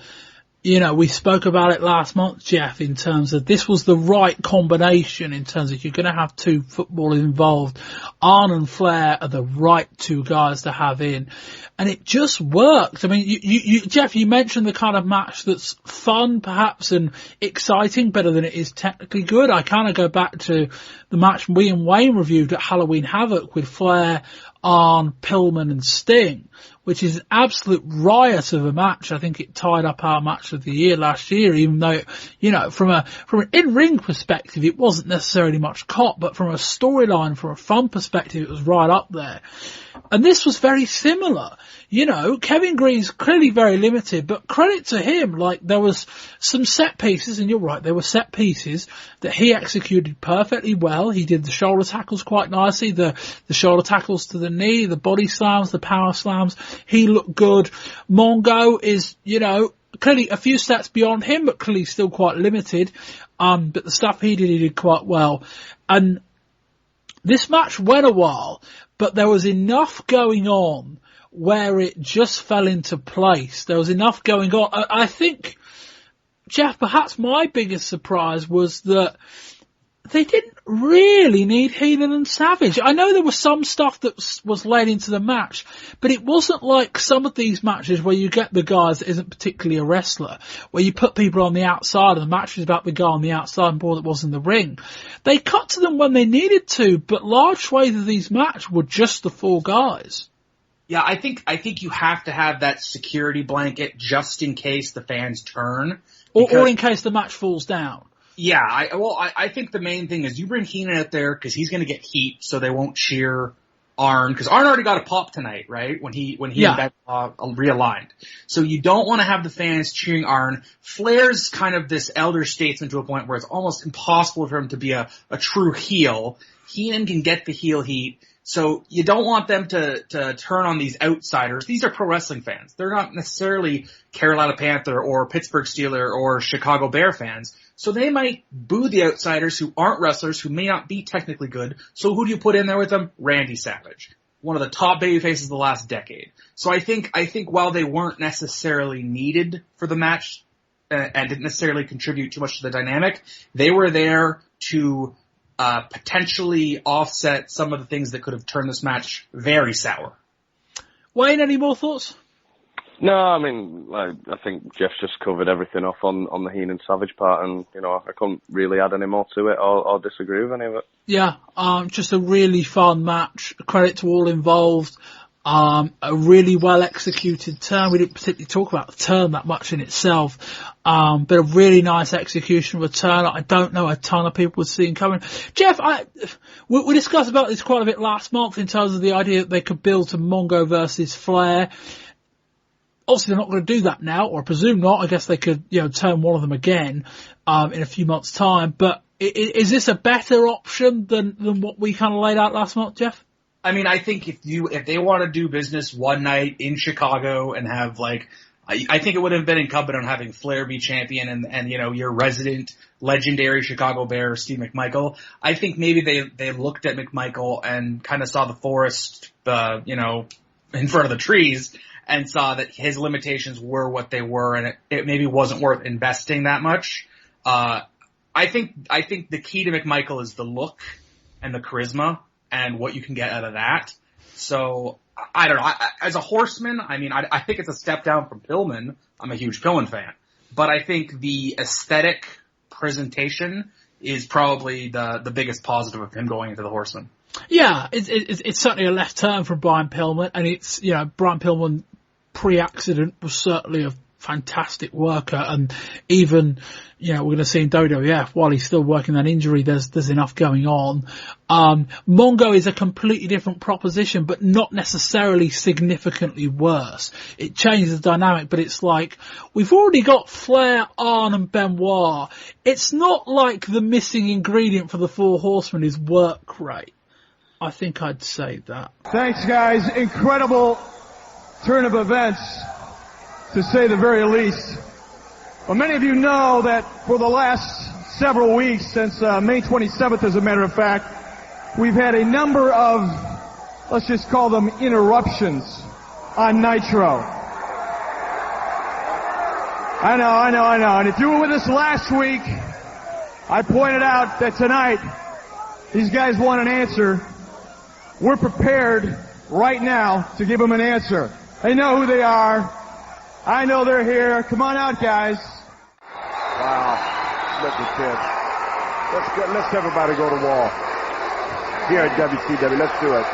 we spoke about it last month, Jeff, in terms of this was the right combination in terms of you're going to have two footballers involved. Arn and Flair are the right two guys to have in. And it just worked. I mean, you Jeff, you mentioned the kind of match that's fun, perhaps, and exciting, better than it is technically good. I kind of go back to the match we and Wayne reviewed at Halloween Havoc with Flair, Arn, Pillman, and Sting, which is an absolute riot of a match. I think it tied up our match of the year last year, even though, from an in-ring perspective, it wasn't necessarily much caught, but from a storyline, from a fun perspective, it was right up there. And this was very similar. Kevin Green's clearly very limited, but credit to him, like there was some set pieces, and you're right, there were set pieces that he executed perfectly well. He did the shoulder tackles quite nicely, the shoulder tackles to the knee, the body slams, the power slams. He looked good. Mongo is, clearly a few steps beyond him, but clearly still quite limited. But the stuff he did quite well. And this match went a while, but there was enough going on where it just fell into place. There was enough going on. I think, Jeff, perhaps my biggest surprise was that they didn't really need Heenan and Savage. I know there was some stuff that was led into the match, but it wasn't like some of these matches where you get the guys that isn't particularly a wrestler, where you put people on the outside and the match was about the guy on the outside and more that was in the ring. They cut to them when they needed to, but large swathes of these matches were just the four guys. Yeah, I think you have to have that security blanket just in case the fans turn. Or in case the match falls down. Yeah, I think the main thing is you bring Heenan out there because he's going to get heat, so they won't cheer Arn, because Arn already got a pop tonight, right? When he and Benoit realigned. So you don't want to have the fans cheering Arn. Flair's kind of this elder statesman to a point where it's almost impossible for him to be a true heel. Heenan can get the heel heat. So you don't want them to turn on these outsiders. These are pro wrestling fans. They're not necessarily Carolina Panther or Pittsburgh Steeler or Chicago Bear fans. So they might boo the outsiders who aren't wrestlers, who may not be technically good. So who do you put in there with them? Randy Savage, one of the top baby faces of the last decade. So I think while they weren't necessarily needed for the match and didn't necessarily contribute too much to the dynamic, they were there to potentially offset some of the things that could have turned this match very sour. Wayne, any more thoughts? No, I mean, I think Jeff's just covered everything off on the Heenan Savage part, and, I couldn't really add any more to it or disagree with any of it. Yeah, just a really fun match. Credit to all involved. A really well executed turn. We didn't particularly talk about the turn that much in itself. But a really nice execution of a turn. I don't know a ton of people would see him coming. Jeff, we discussed about this quite a bit last month in terms of the idea that they could build to Mongo versus Flair. Obviously, they're not going to do that now, or I presume not. I guess they could, turn one of them again in a few months' time. But is this a better option than what we kind of laid out last month, Jeff? I mean, I think if they want to do business one night in Chicago and have I think it would have been incumbent on having Flair be champion and your resident legendary Chicago Bear, Steve McMichael. I think maybe they looked at McMichael and kind of saw the forest, in front of the trees, and saw that his limitations were what they were, and it maybe wasn't worth investing that much. I think the key to McMichael is the look and the charisma and what you can get out of that. So I don't know. As a horseman, I mean, I think it's a step down from Pillman. I'm a huge Pillman fan, but I think the aesthetic presentation is probably the biggest positive of him going into the Horseman. Yeah, it's certainly a left turn from Brian Pillman, and it's, Brian Pillman pre-accident was certainly a fantastic worker, and even, we're going to see in WWF, while he's still working that injury, there's enough going on. Mongo is a completely different proposition, but not necessarily significantly worse. It changes the dynamic, but it's like, we've already got Flair, Arn, and Benoit. It's not like the missing ingredient for the Four Horsemen is work rate. I think I'd say that. Thanks, guys. Incredible turn of events, to say the very least. Well, many of you know that for the last several weeks, since May 27th, as a matter of fact, we've had a number of, let's just call them interruptions on Nitro. I know. And if you were with us last week, I pointed out that tonight, these guys want an answer. We're prepared right now to give them an answer. They know who they are. I know they're here. Come on out, guys. Wow. Look at this. Let's everybody go to wall. Here at WCW. Let's do it.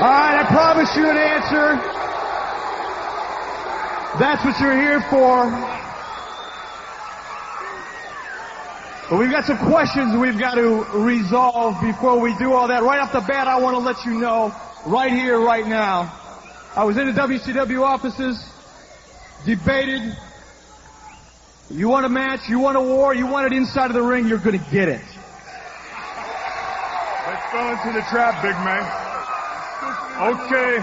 All right, I promise you an answer. That's what you're here for. But we've got some questions we've got to resolve before we do all that. Right off the bat, I want to let you know, right here, right now, I was in the WCW offices, debated. You want a match, you want a war, you want it inside of the ring, you're going to get it. Let's fall into the trap, big man. Okay.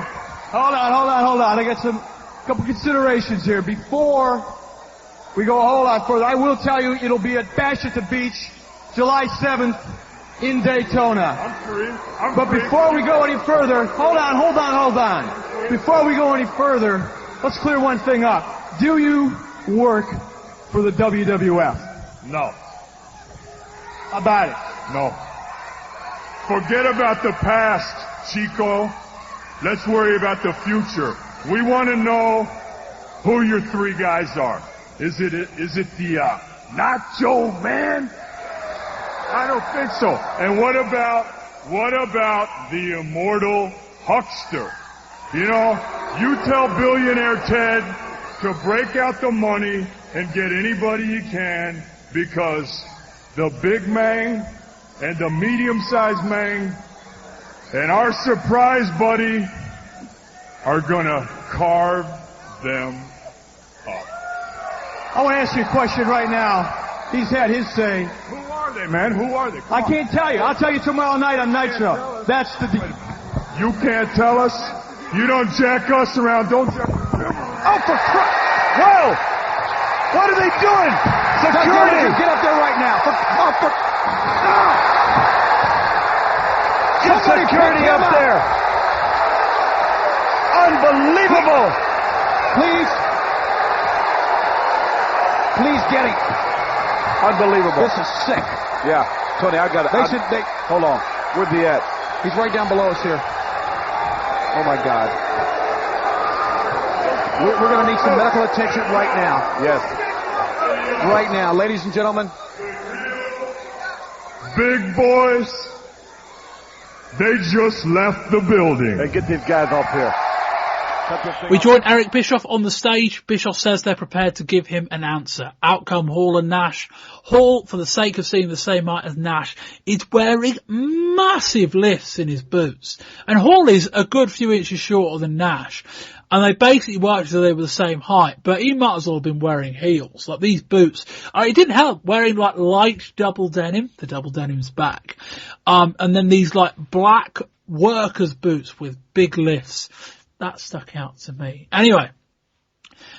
Hold on. I got a couple considerations here. Before we go a whole lot further, I will tell you it'll be at Bash at the Beach, July 7th in Daytona. I'm free. But before we go any further, hold on. Before we go any further, let's clear one thing up. Do you work for the WWF? No. How about it? No. Forget about the past, Chico. Let's worry about the future. We want to know who your three guys are. Is it the Nacho Man? I don't think so. And what about the immortal Huckster? You tell billionaire Ted to break out the money and get anybody he can, because the big man and the medium-sized man and our surprise buddy are gonna carve them up. I want to ask you a question right now. He's had his say. Who are they, man? Who are they? I can't tell you. I'll tell you tomorrow night on Nitro. That's the deal. You can't tell us? You don't jack us around, don't jack us around. Oh, for Christ! Whoa! What are they doing? Security! Get up there right now. Get security up there. Unbelievable. Please get it. Unbelievable. This is sick. Yeah. Tony, I got it. Hold on. Where'd he at? He's right down below us here. Oh my God. We're going to need some medical attention right now. Yes. Right now, ladies and gentlemen. Big boys They just left the building. Hey, get these guys up here. We join Eric Bischoff on the stage. Bischoff says they're prepared to give him an answer. Out come Hall and Nash. Hall, for the sake of seeing the same height as Nash, is wearing massive lifts in his boots. And Hall is a good few inches shorter than Nash. And they basically worked as though they were the same height, but he might as well have been wearing heels. Like these boots, it didn't help wearing like light double denim. The double denim's back. And then these like black workers boots with big lifts. That stuck out to me. Anyway,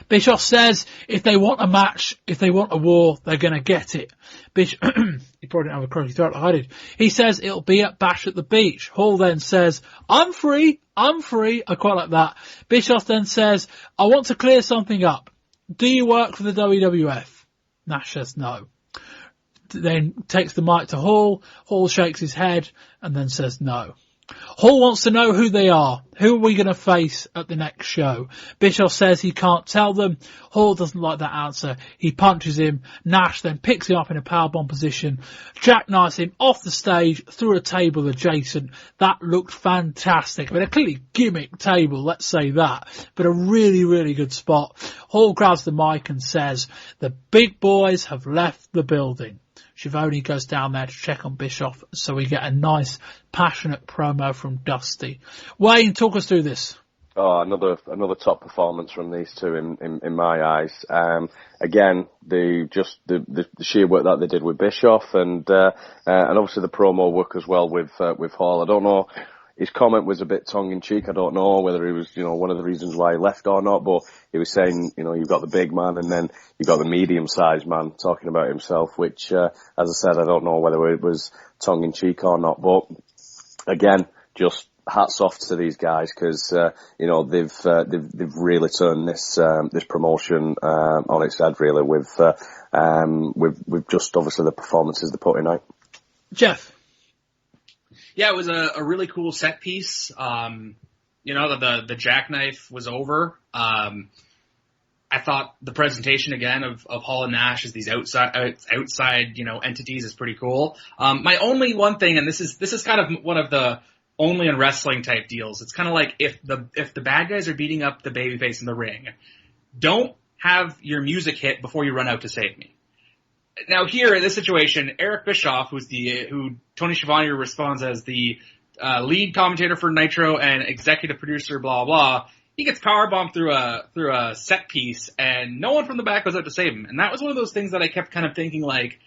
Bischoff says if they want a match, if they want a war, they're going to get it. He probably didn't have a croaky throat like I did. He says it'll be at Bash at the Beach. Hall then says, I'm free. I quite like that. Bischoff then says, I want to clear something up. Do you work for the WWF? Nash says no. Then takes the mic to Hall. Hall shakes his head and then says no. Hall wants to know who they are. Who are we going to face at the next show? Bischoff says he can't tell them. Hall doesn't like that answer. He punches him. Nash then picks him up in a powerbomb position, jackknives him off the stage through a table adjacent. That looked fantastic. I mean, a clearly gimmick table, let's say that, but a really, really good spot. Hall grabs the mic and says, the big boys have left the building. Schiavone goes down there to check on Bischoff, so we get a nice, passionate promo from Dusty. Wayne, talk us through this. Oh, another top performance from these two in my eyes. Again, the sheer work that they did with Bischoff and obviously the promo work as well with Hall. I don't know. His comment was a bit tongue-in-cheek. I don't know whether he was, one of the reasons why he left or not, but he was saying, you've got the big man and then you've got the medium-sized man talking about himself, which, as I said, I don't know whether it was tongue-in-cheek or not, but again, just hats off to these guys because, they've really turned this promotion, on its head really with just obviously the performances they put in out. Jeff. Yeah, it was a really cool set piece. The jackknife was over. I thought the presentation again of Hall and Nash as these outside entities is pretty cool. My only one thing, and this is kind of one of the only in wrestling type deals. It's kind of like if the bad guys are beating up the babyface in the ring, don't have your music hit before you run out to save me. Now here in this situation, Eric Bischoff, who Tony Schiavone responds as the lead commentator for Nitro and executive producer, blah blah, he gets powerbombed through a set piece, and no one from the back goes out to save him. And that was one of those things that I kept kind of thinking, like,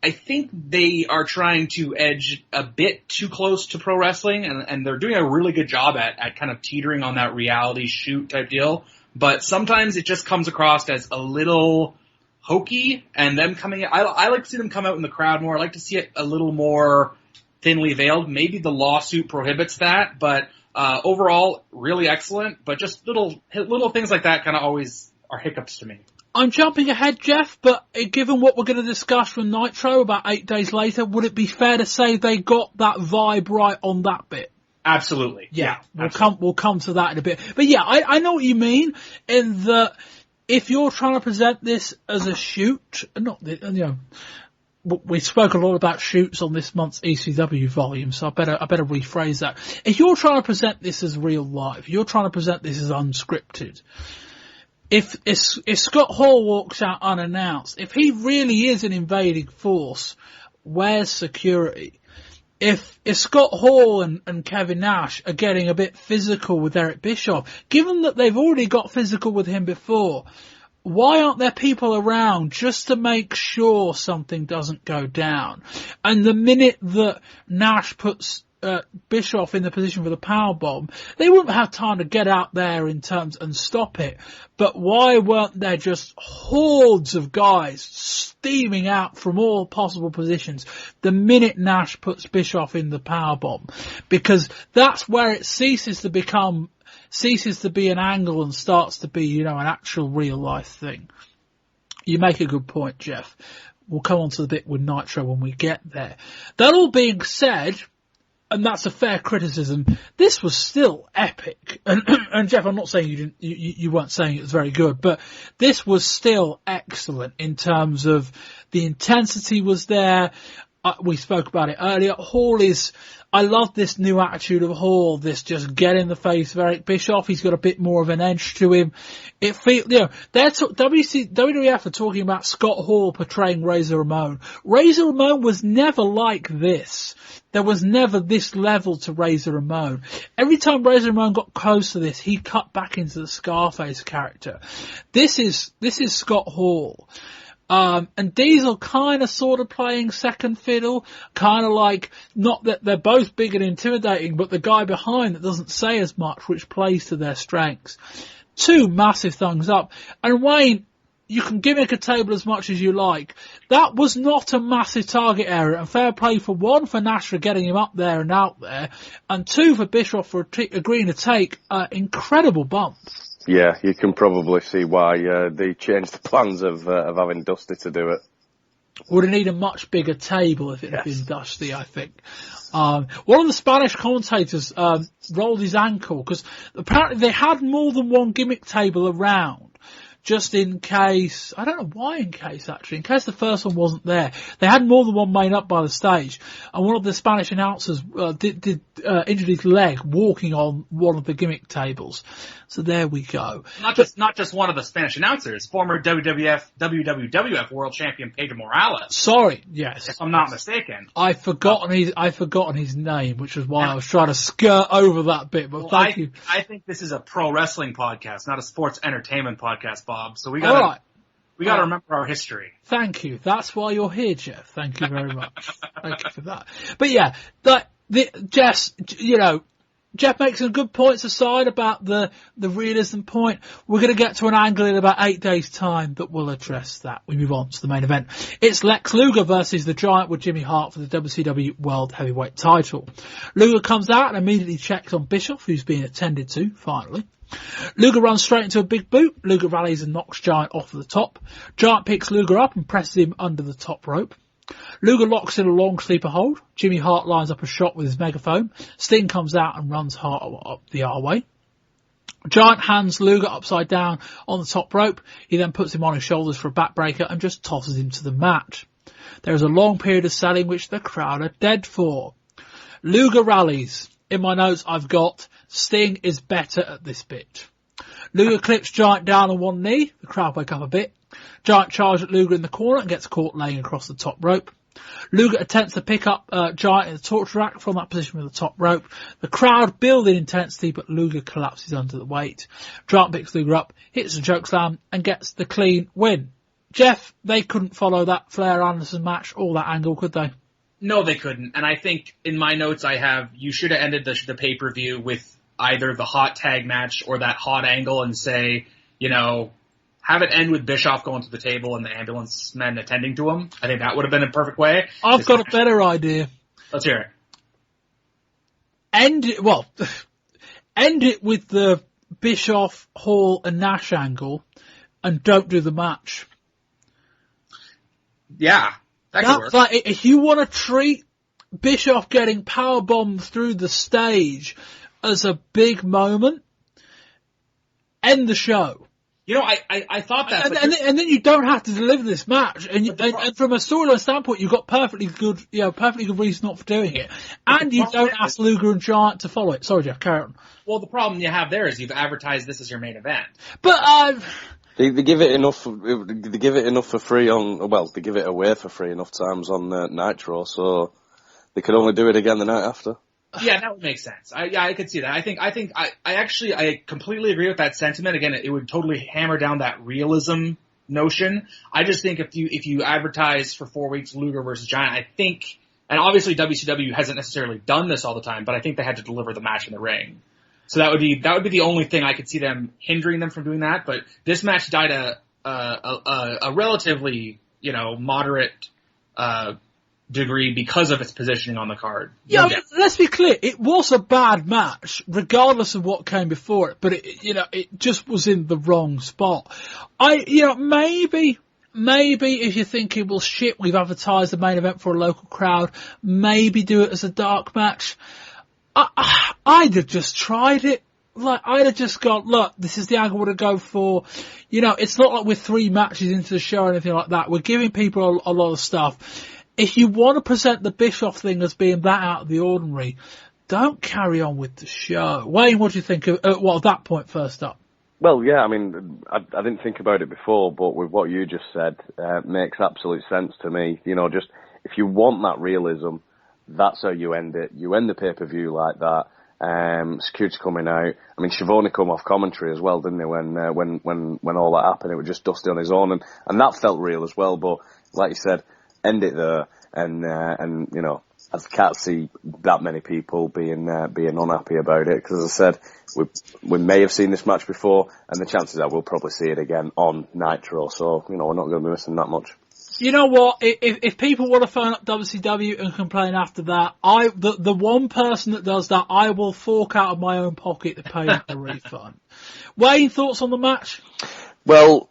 I think they are trying to edge a bit too close to pro wrestling, and they're doing a really good job at kind of teetering on that reality shoot type deal. But sometimes it just comes across as a little hokey, and them coming. I like to see them come out in the crowd more. I like to see it a little more thinly veiled. Maybe the lawsuit prohibits that, but overall, really excellent. But just little things like that kind of always are hiccups to me. I'm jumping ahead, Jeff, but given what we're going to discuss from Nitro about 8 days later, would it be fair to say they got that vibe right on that bit? Absolutely. Yeah, absolutely. We'll come to that in a bit. But yeah, I know what you mean in that if you're trying to present this as a shoot, we spoke a lot about shoots on this month's ECW volume, so I better rephrase that. If you're trying to present this as real life, you're trying to present this as unscripted. If Scott Hall walks out unannounced, if he really is an invading force, where's security? If Scott Hall and Kevin Nash are getting a bit physical with Eric Bischoff, given that they've already got physical with him before, why aren't there people around just to make sure something doesn't go down? And the minute that Nash puts Bischoff in the position for the powerbomb, they wouldn't have time to get out there and stop it. But why weren't there just hordes of guys steaming out from all possible positions the minute Nash puts Bischoff in the powerbomb? Because that's where it ceases to be an angle and starts to be, an actual real life thing. You make a good point, Jeff. We'll come on to the bit with Nitro when we get there. That all being said, and that's a fair criticism, this was still epic. And Jeff, I'm not saying you weren't saying it was very good, but this was still excellent in terms of the intensity was there. we spoke about it earlier. I love this new attitude of Hall, this just get in the face of Eric Bischoff. He's got a bit more of an edge to him. It feels, WWF are talking about Scott Hall portraying Razor Ramon. Razor Ramon was never like this. There was never this level to Razor Ramon. Every time Razor Ramon got close to this, he cut back into the Scarface character. This is Scott Hall. And Diesel kind of sort of playing second fiddle, kind of like, not that they're both big and intimidating, but the guy behind that doesn't say as much, which plays to their strengths. 2 massive thumbs up. And Wayne, you can gimmick a table as much as you like. That was not a massive target area, and fair play for 1 for Nash for getting him up there and out there, and 2 for Bischoff for agreeing to take an incredible bump. Yeah, you can probably see why they changed the plans of having Dusty to do it. Would have needed a much bigger table if it had been Dusty, I think. One of the Spanish commentators rolled his ankle because apparently they had more than one gimmick table around. Just in case, I don't know why in case actually, in case the first one wasn't there. They had more than one made up by the stage, and one of the Spanish announcers did injured his leg walking on one of the gimmick tables. So there we go. Not just one of the Spanish announcers, former WWF World Champion Pedro Morales. Sorry, yes. If I'm not mistaken. I've forgotten his name, which is why I was trying to skirt over that bit, but thank you. I think this is a pro wrestling podcast, not a sports entertainment podcast, Bob. So we gotta remember our history. Thank you. That's why you're here, Jeff. Thank you very much. Thank you for that. But yeah, Jeff makes some good points aside about the realism point. We're going to get to an angle in about 8 days' time, but we'll address that. We move on to the main event. It's Lex Luger versus the Giant with Jimmy Hart for the WCW World Heavyweight title. Luger comes out and immediately checks on Bischoff, who's being attended to, finally. Luger runs straight into a big boot. Luger rallies and knocks Giant off the top. Giant picks Luger up and presses him under the top rope. Luger locks in a long sleeper hold. Jimmy Hart lines up a shot with his megaphone. Sting comes out and runs Hart up the R way. Giant hands Luger upside down on the top rope. He then puts him on his shoulders for a backbreaker and just tosses him to the mat. There is a long period of selling which the crowd are dead for. Luger rallies. In my notes I've got Sting is better at this bit. Luger clips Giant down on one knee. The crowd wake up a bit. Giant charges at Luger in the corner and gets caught laying across the top rope. Luger attempts to pick up Giant in the torture rack from that position with the top rope. The crowd build in intensity, but Luger collapses under the weight. Giant picks Luger up, hits a chokeslam, and gets the clean win. Jeff, they couldn't follow that Flair Anderson match or that angle, could they? No, they couldn't. And I think in my notes I have, you should have ended the pay-per-view with either the hot tag match or that hot angle and say, have it end with Bischoff going to the table and the ambulance men attending to him. I think that would have been a perfect way. I've got a better idea. Let's hear it. End it with the Bischoff, Hall and Nash angle and don't do the match. Yeah. That could work. Like, if you want to treat Bischoff getting powerbombed through the stage as a big moment, end the show. I thought that. And then you don't have to deliver this match. And from a storyline standpoint, you've got perfectly good reason not for doing it. And you don't ask Luger and Giant to follow it. Sorry, Jeff, carry on. Well, the problem you have there is you've advertised this as your main event. But, They give it enough. They give it enough for free they give it away for free enough times on Nitro, so they could only do it again the night after. Yeah, that would make sense. I could see that. I completely agree with that sentiment. Again, it would totally hammer down that realism notion. I just think if you advertise for 4 weeks Luger versus Giant, I think, and obviously WCW hasn't necessarily done this all the time, but I think they had to deliver the match in the ring. So that would be the only thing I could see them hindering them from doing that. But this match died a relatively, moderate, degree because of its positioning on the card. Yeah, let's be clear. It was a bad match, regardless of what came before it, but it just was in the wrong spot. Maybe if you're thinking, well shit, we've advertised the main event for a local crowd, maybe do it as a dark match. I'd have just tried it. Like, I'd have just gone, look, this is the angle we're going to go for. It's not like we're 3 matches into the show or anything like that. We're giving people a lot of stuff. if you want to present the Bischoff thing as being that out of the ordinary, don't carry on with the show. Wayne, what do you think of that point first up? Well, yeah, I mean, I didn't think about it before, but with what you just said, makes absolute sense to me. You know, just if you want that realism, that's how you end it. You end the pay-per-view like that. Security coming out. I mean, Schiavone come off commentary as well, didn't he? When all that happened, it was just Dusty on his own, and that felt real as well. But like you said, end it there, and you know, I can't see that many people being unhappy about it, because as I said, we may have seen this match before, and the chances are we'll probably see it again on Nitro. So you know, we're not going to be missing that much. You know what? If people want to phone up WCW and complain after that, the one person that does that, I will fork out of my own pocket to pay the refund. Wayne, thoughts on the match? Well,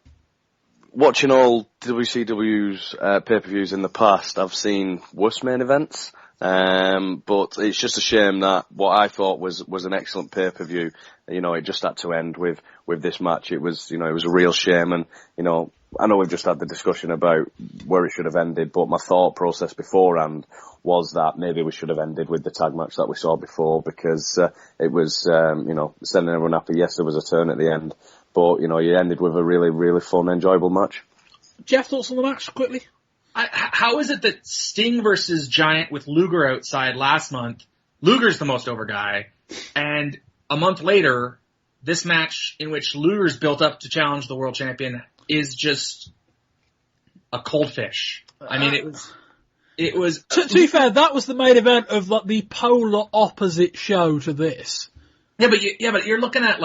watching all WCW's pay-per-views in the past, I've seen worse main events. But it's just a shame that what I thought was an excellent pay-per-view, you know, it just had to end with this match. It was a real shame, and, you know, I know we've just had the discussion about where it should have ended, but my thought process beforehand was that maybe we should have ended with the tag match that we saw before, because it was, you know, sending everyone happy. Yes, there was a turn at the end, but, you know, you ended with a really, really fun, enjoyable match. Jeff, thoughts on the match, quickly? How is it that Sting versus Giant with Luger outside last month, Luger's the most over guy, and a month later, this match in which Luger's built up to challenge the world champion is just a cold fish. I mean, it was. To be fair, that was the main event of like the polar opposite show to this. Yeah, but you're looking at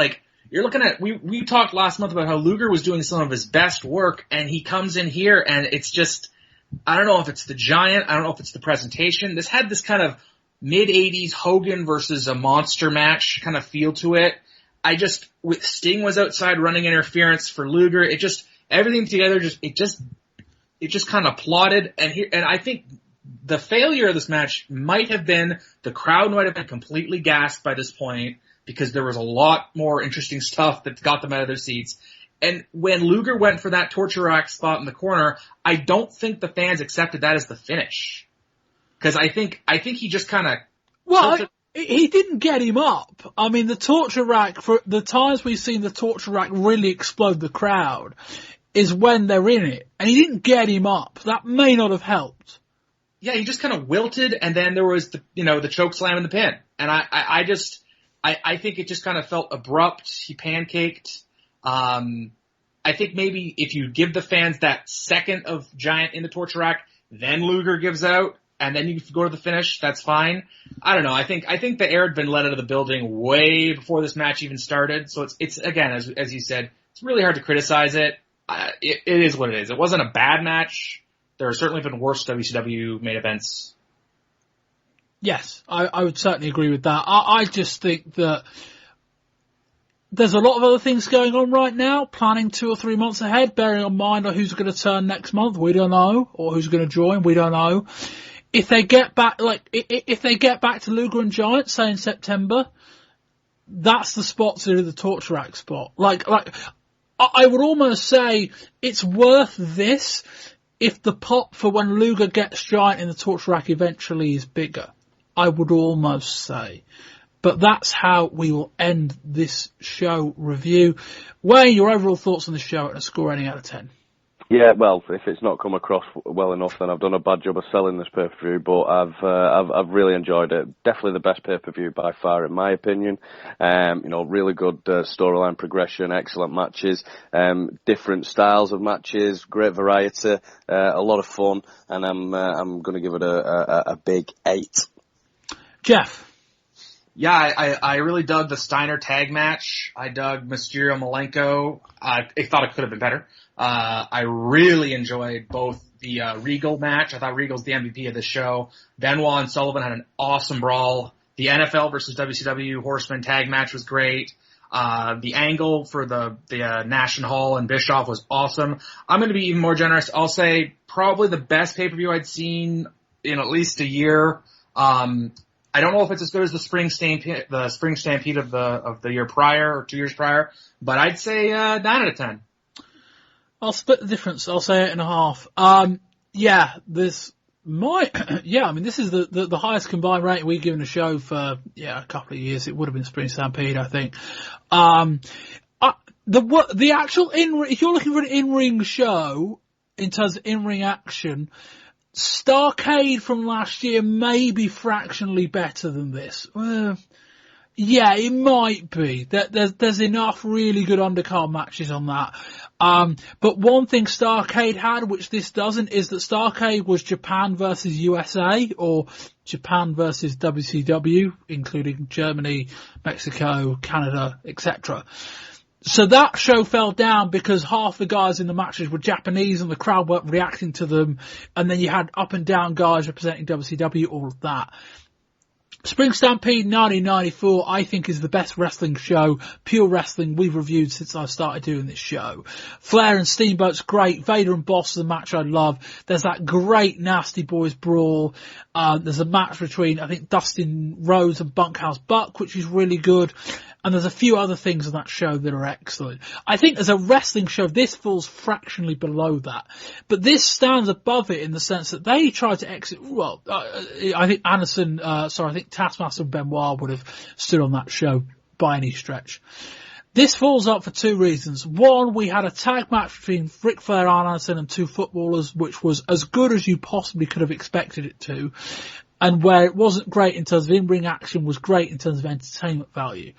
we talked last month about how Luger was doing some of his best work, and he comes in here and it's just, I don't know if it's the Giant, I don't know if it's the presentation. This had this kind of mid-80s Hogan versus a monster match kind of feel to it. With Sting was outside running interference for Luger, everything together it just kind of plotted, and I think the failure of this match might have been the crowd might have been completely gassed by this point, because there was a lot more interesting stuff that got them out of their seats. And when Luger went for that torture rack spot in the corner, I don't think the fans accepted that as the finish. Because I think he just kind of... Well, he didn't get him up. I mean, the torture rack, for the times we've seen the torture rack really explode the crowd, is when they're in it. And he didn't get him up. That may not have helped. Yeah, he just kind of wilted, and then there was the choke slam in the pin. And I think it just kind of felt abrupt. He pancaked. I think maybe if you give the fans that second of Giant in the torture rack, then Luger gives out, and then you go to the finish, that's fine. I don't know. I think the air had been let out of the building way before this match even started. So it's again, as you said, it's really hard to criticize it. It is what it is. It wasn't a bad match. There have certainly been worse WCW main events. Yes, I would certainly agree with that. I just think that there's a lot of other things going on right now, planning 2 or 3 months ahead, bearing in mind who's going to turn next month, we don't know, or who's going to join, we don't know. If they get back, to Luger and Giant, say in September, that's the spot to do the torture rack spot. I would almost say it's worth this if the pop for when Luger gets Giant in the torture rack eventually is bigger. I would almost say. But that's how we will end this show review. Wayne, your overall thoughts on the show and a score rating out of 10? Yeah, well, if it's not come across well enough, then I've done a bad job of selling this pay-per-view, but I've really enjoyed it. Definitely the best pay-per-view by far, in my opinion. Really good storyline progression, excellent matches, different styles of matches, great variety, a lot of fun, and I'm going to give it a big 8. Jeff? Yeah, I really dug the Steiner tag match. I dug Mysterio Malenko. I thought it could have been better. I really enjoyed both the Regal match. I thought Regal's the MVP of the show. Benoit and Sullivan had an awesome brawl. The NFL versus WCW Horseman tag match was great. The angle for the Nash and Hall and Bischoff was awesome. I'm going to be even more generous. I'll say probably the best pay-per-view I'd seen in at least a year. I don't know if it's as good as the spring stampede of the year prior or 2 years prior, but I'd say 9 out of 10. I'll split the difference. I'll say 8.5. This is the highest combined rating we've given a show for a couple of years. It would have been Spring Stampede, I think. The actual if you're looking for an in-ring show in terms of in-ring action, Starrcade from last year may be fractionally better than this. Yeah, it might be. There's enough really good undercard matches on that. But one thing Starrcade had, which this doesn't, is that Starrcade was Japan versus USA, or Japan versus WCW, including Germany, Mexico, Canada, etc. So that show fell down because half the guys in the matches were Japanese and the crowd weren't reacting to them, and then you had up and down guys representing WCW, all of that. Spring Stampede 1994, I think, is the best wrestling show, pure wrestling, we've reviewed since I started doing this show. Flair and Steamboat's great. Vader and Boss is a match I love. There's that great Nasty Boys brawl. There's a match between, I think, Dustin Rhodes and Bunkhouse Buck, which is really good. And there's a few other things on that show that are excellent. I think as a wrestling show, this falls fractionally below that. But this stands above it in the sense that they tried to exit, I think I think Taskmaster and Benoit would have stood on that show by any stretch. This falls up for two reasons. One, we had a tag match between Ric Flair, Arn Anderson and two footballers, which was as good as you possibly could have expected it to. And where it wasn't great in terms of in-ring action, was great in terms of entertainment value.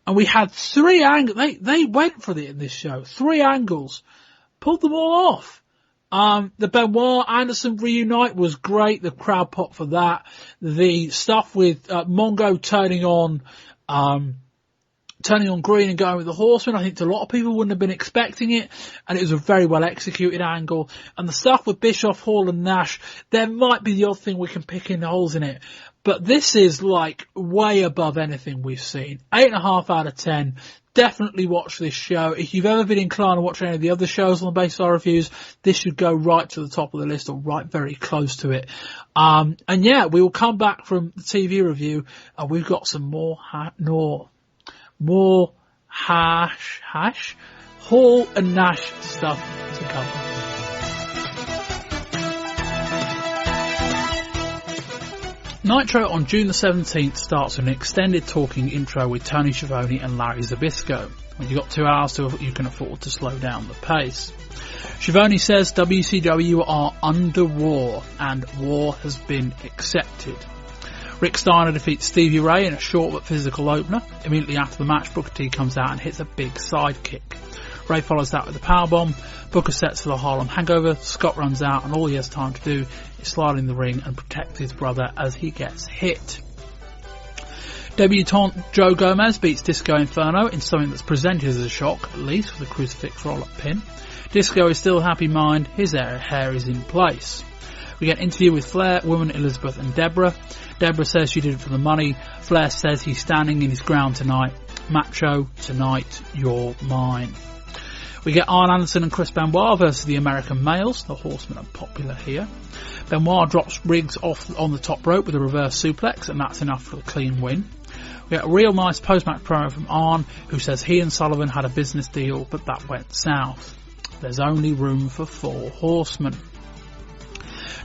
And we had three angles. They went for it in this show. 3 angles. Pulled them all off. The Benoit Anderson reunite was great. The crowd popped for that. The stuff with Mongo turning on Green and going with the Horseman, I think a lot of people wouldn't have been expecting it, and it was a very well executed angle. And the stuff with Bischoff, Hall and Nash, there might be the odd thing we can pick in the holes in it, but this is like way above anything we've seen. 8.5 out of 10. Definitely watch this show. If you've ever been inclined to watch any of the other shows on the Base Star Reviews, this should go right to the top of the list, or right very close to it. And yeah, we will come back from the TV review, and we've got some more Hall and Nash stuff to cover. Nitro on June the 17th starts with an extended talking intro with Tony Schiavone and Larry Zbyszko. When you've got 2 hours you can afford to slow down the pace. Schiavone says WCW are under war, and war has been accepted. Rick Steiner defeats Stevie Ray in a short but physical opener. Immediately after the match, Booker T comes out and hits a big sidekick. Ray follows that with a powerbomb. Booker sets for the Harlem Hangover. Scott runs out, and all he has time to do is slide in the ring and protect his brother as he gets hit. Debutante Joe Gomez beats Disco Inferno in something that's presented as a shock, at least, with a crucifix roll-up pin. Disco is still happy mind. His hair is in place. We get an interview with Flair, Woman, Elizabeth and Deborah. Deborah says she did it for the money. Flair says he's standing in his ground tonight. Macho, tonight, you're mine. We get Arn Anderson and Chris Benoit versus the American males. The Horsemen are popular here. Benoit drops Riggs off on the top rope with a reverse suplex, and that's enough for a clean win. We get a real nice post-match promo from Arn, who says he and Sullivan had a business deal, but that went south. There's only room for 4 horsemen.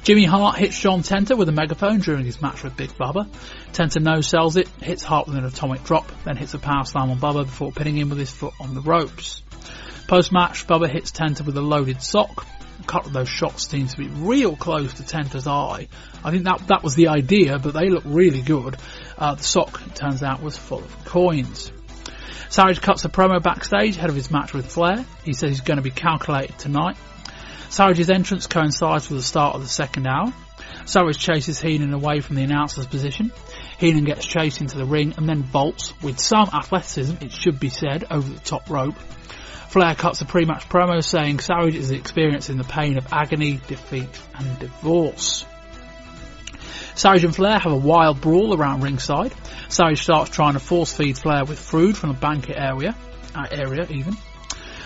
Jimmy Hart hits John Tenta with a megaphone during his match with Big Bubba. Tenta no-sells it, hits Hart with an atomic drop, then hits a power slam on Bubba before pinning him with his foot on the ropes. Post-match, Bubba hits Tenta with a loaded sock. A couple of those shots seem to be real close to Tenta's eye. I think that was the idea, but they look really good. The sock, it turns out, was full of coins. Savage cuts a promo backstage ahead of his match with Flair. He says he's going to be calculated tonight. Savage's entrance coincides with the start of the second hour. Savage chases Heenan away from the announcer's position. Heenan gets chased into the ring and then vaults, with some athleticism, it should be said, over the top rope. Flair cuts a pre-match promo saying Savage is experiencing the pain of agony, defeat and divorce. Savage and Flair have a wild brawl around ringside. Savage starts trying to force feed Flair with food from the banquet area even.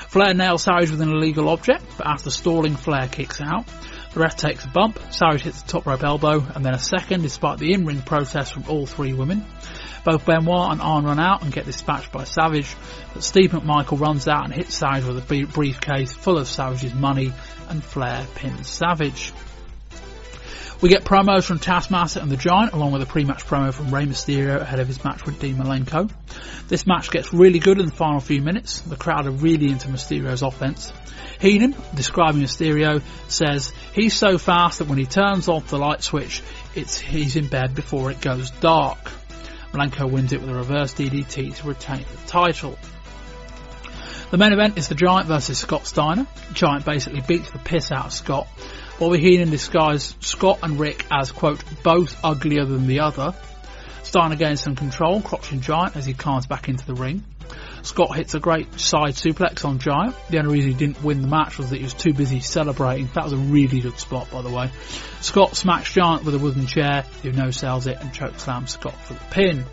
Flair nails Savage with an illegal object, but after stalling, Flair kicks out. The ref takes a bump, Savage hits the top rope elbow, and then a second despite the in-ring protest from all 3 women. Both Benoit and Arn run out and get dispatched by Savage, but Steve McMichael runs out and hits Savage with a briefcase full of Savage's money, and Flair pins Savage. We get promos from Taskmaster and the Giant, along with a pre-match promo from Rey Mysterio ahead of his match with Dean Malenko. This match gets really good in the final few minutes. The crowd are really into Mysterio's offense. Heenan, describing Mysterio, says he's so fast that when he turns off the light switch, he's in bed before it goes dark. Malenko wins it with a reverse DDT to retain the title. The main event is the Giant versus Scott Steiner. Giant basically beats the piss out of Scott. Bobby Heenan disguised Scott and Rick as, quote, both uglier than the other. Steiner gains some control, crouching Giant as he climbs back into the ring. Scott hits a great side suplex on Giant. The only reason he didn't win the match was that he was too busy celebrating. That was a really good spot, by the way. Scott smacks Giant with a wooden chair, who no-sells it and chokeslams Scott for the pin.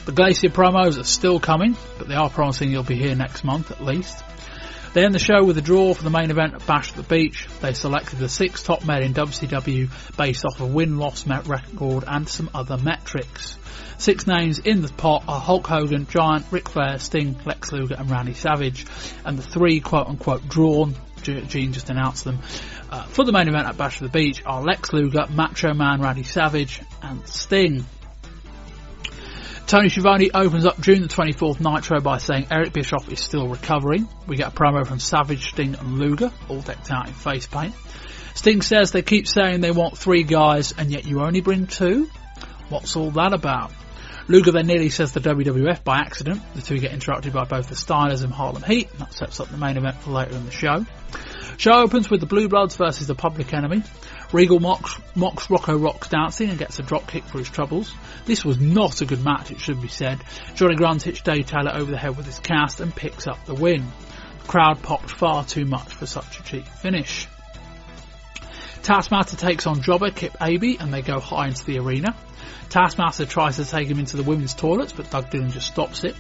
The Glacier promos are still coming, but they are promising he'll be here next month at least. They end the show with a draw for the main event at Bash at the Beach. They selected the 6 top men in WCW based off a win-loss record and some other metrics. 6 names in the pot are Hulk Hogan, Giant, Ric Flair, Sting, Lex Luger and Randy Savage. And the 3 quote-unquote drawn, Gene just announced them, for the main event at Bash at the Beach are Lex Luger, Macho Man Randy Savage and Sting. Tony Schiavone opens up June the 24th Nitro by saying Eric Bischoff is still recovering. We get a promo from Savage, Sting and Luger, all decked out in face paint. Sting says they keep saying they want 3 guys and yet you only bring 2? What's all that about? Luger then nearly says the WWF by accident. The 2 get interrupted by both the Steiners and Harlem Heat, and that sets up the main event for later in the show. Show opens with the Blue Bloods versus the Public Enemy. Regal mocks Rocco Rock's dancing and gets a drop kick for his troubles. This was not a good match, it should be said. Johnny Grant hits Dave Taylor over the head with his cast and picks up the win. The crowd popped far too much for such a cheap finish. Taskmaster takes on Jobber, Kip Abey, and they go high into the arena. Taskmaster tries to take him into the women's toilets, but Doug Dillon just stops it.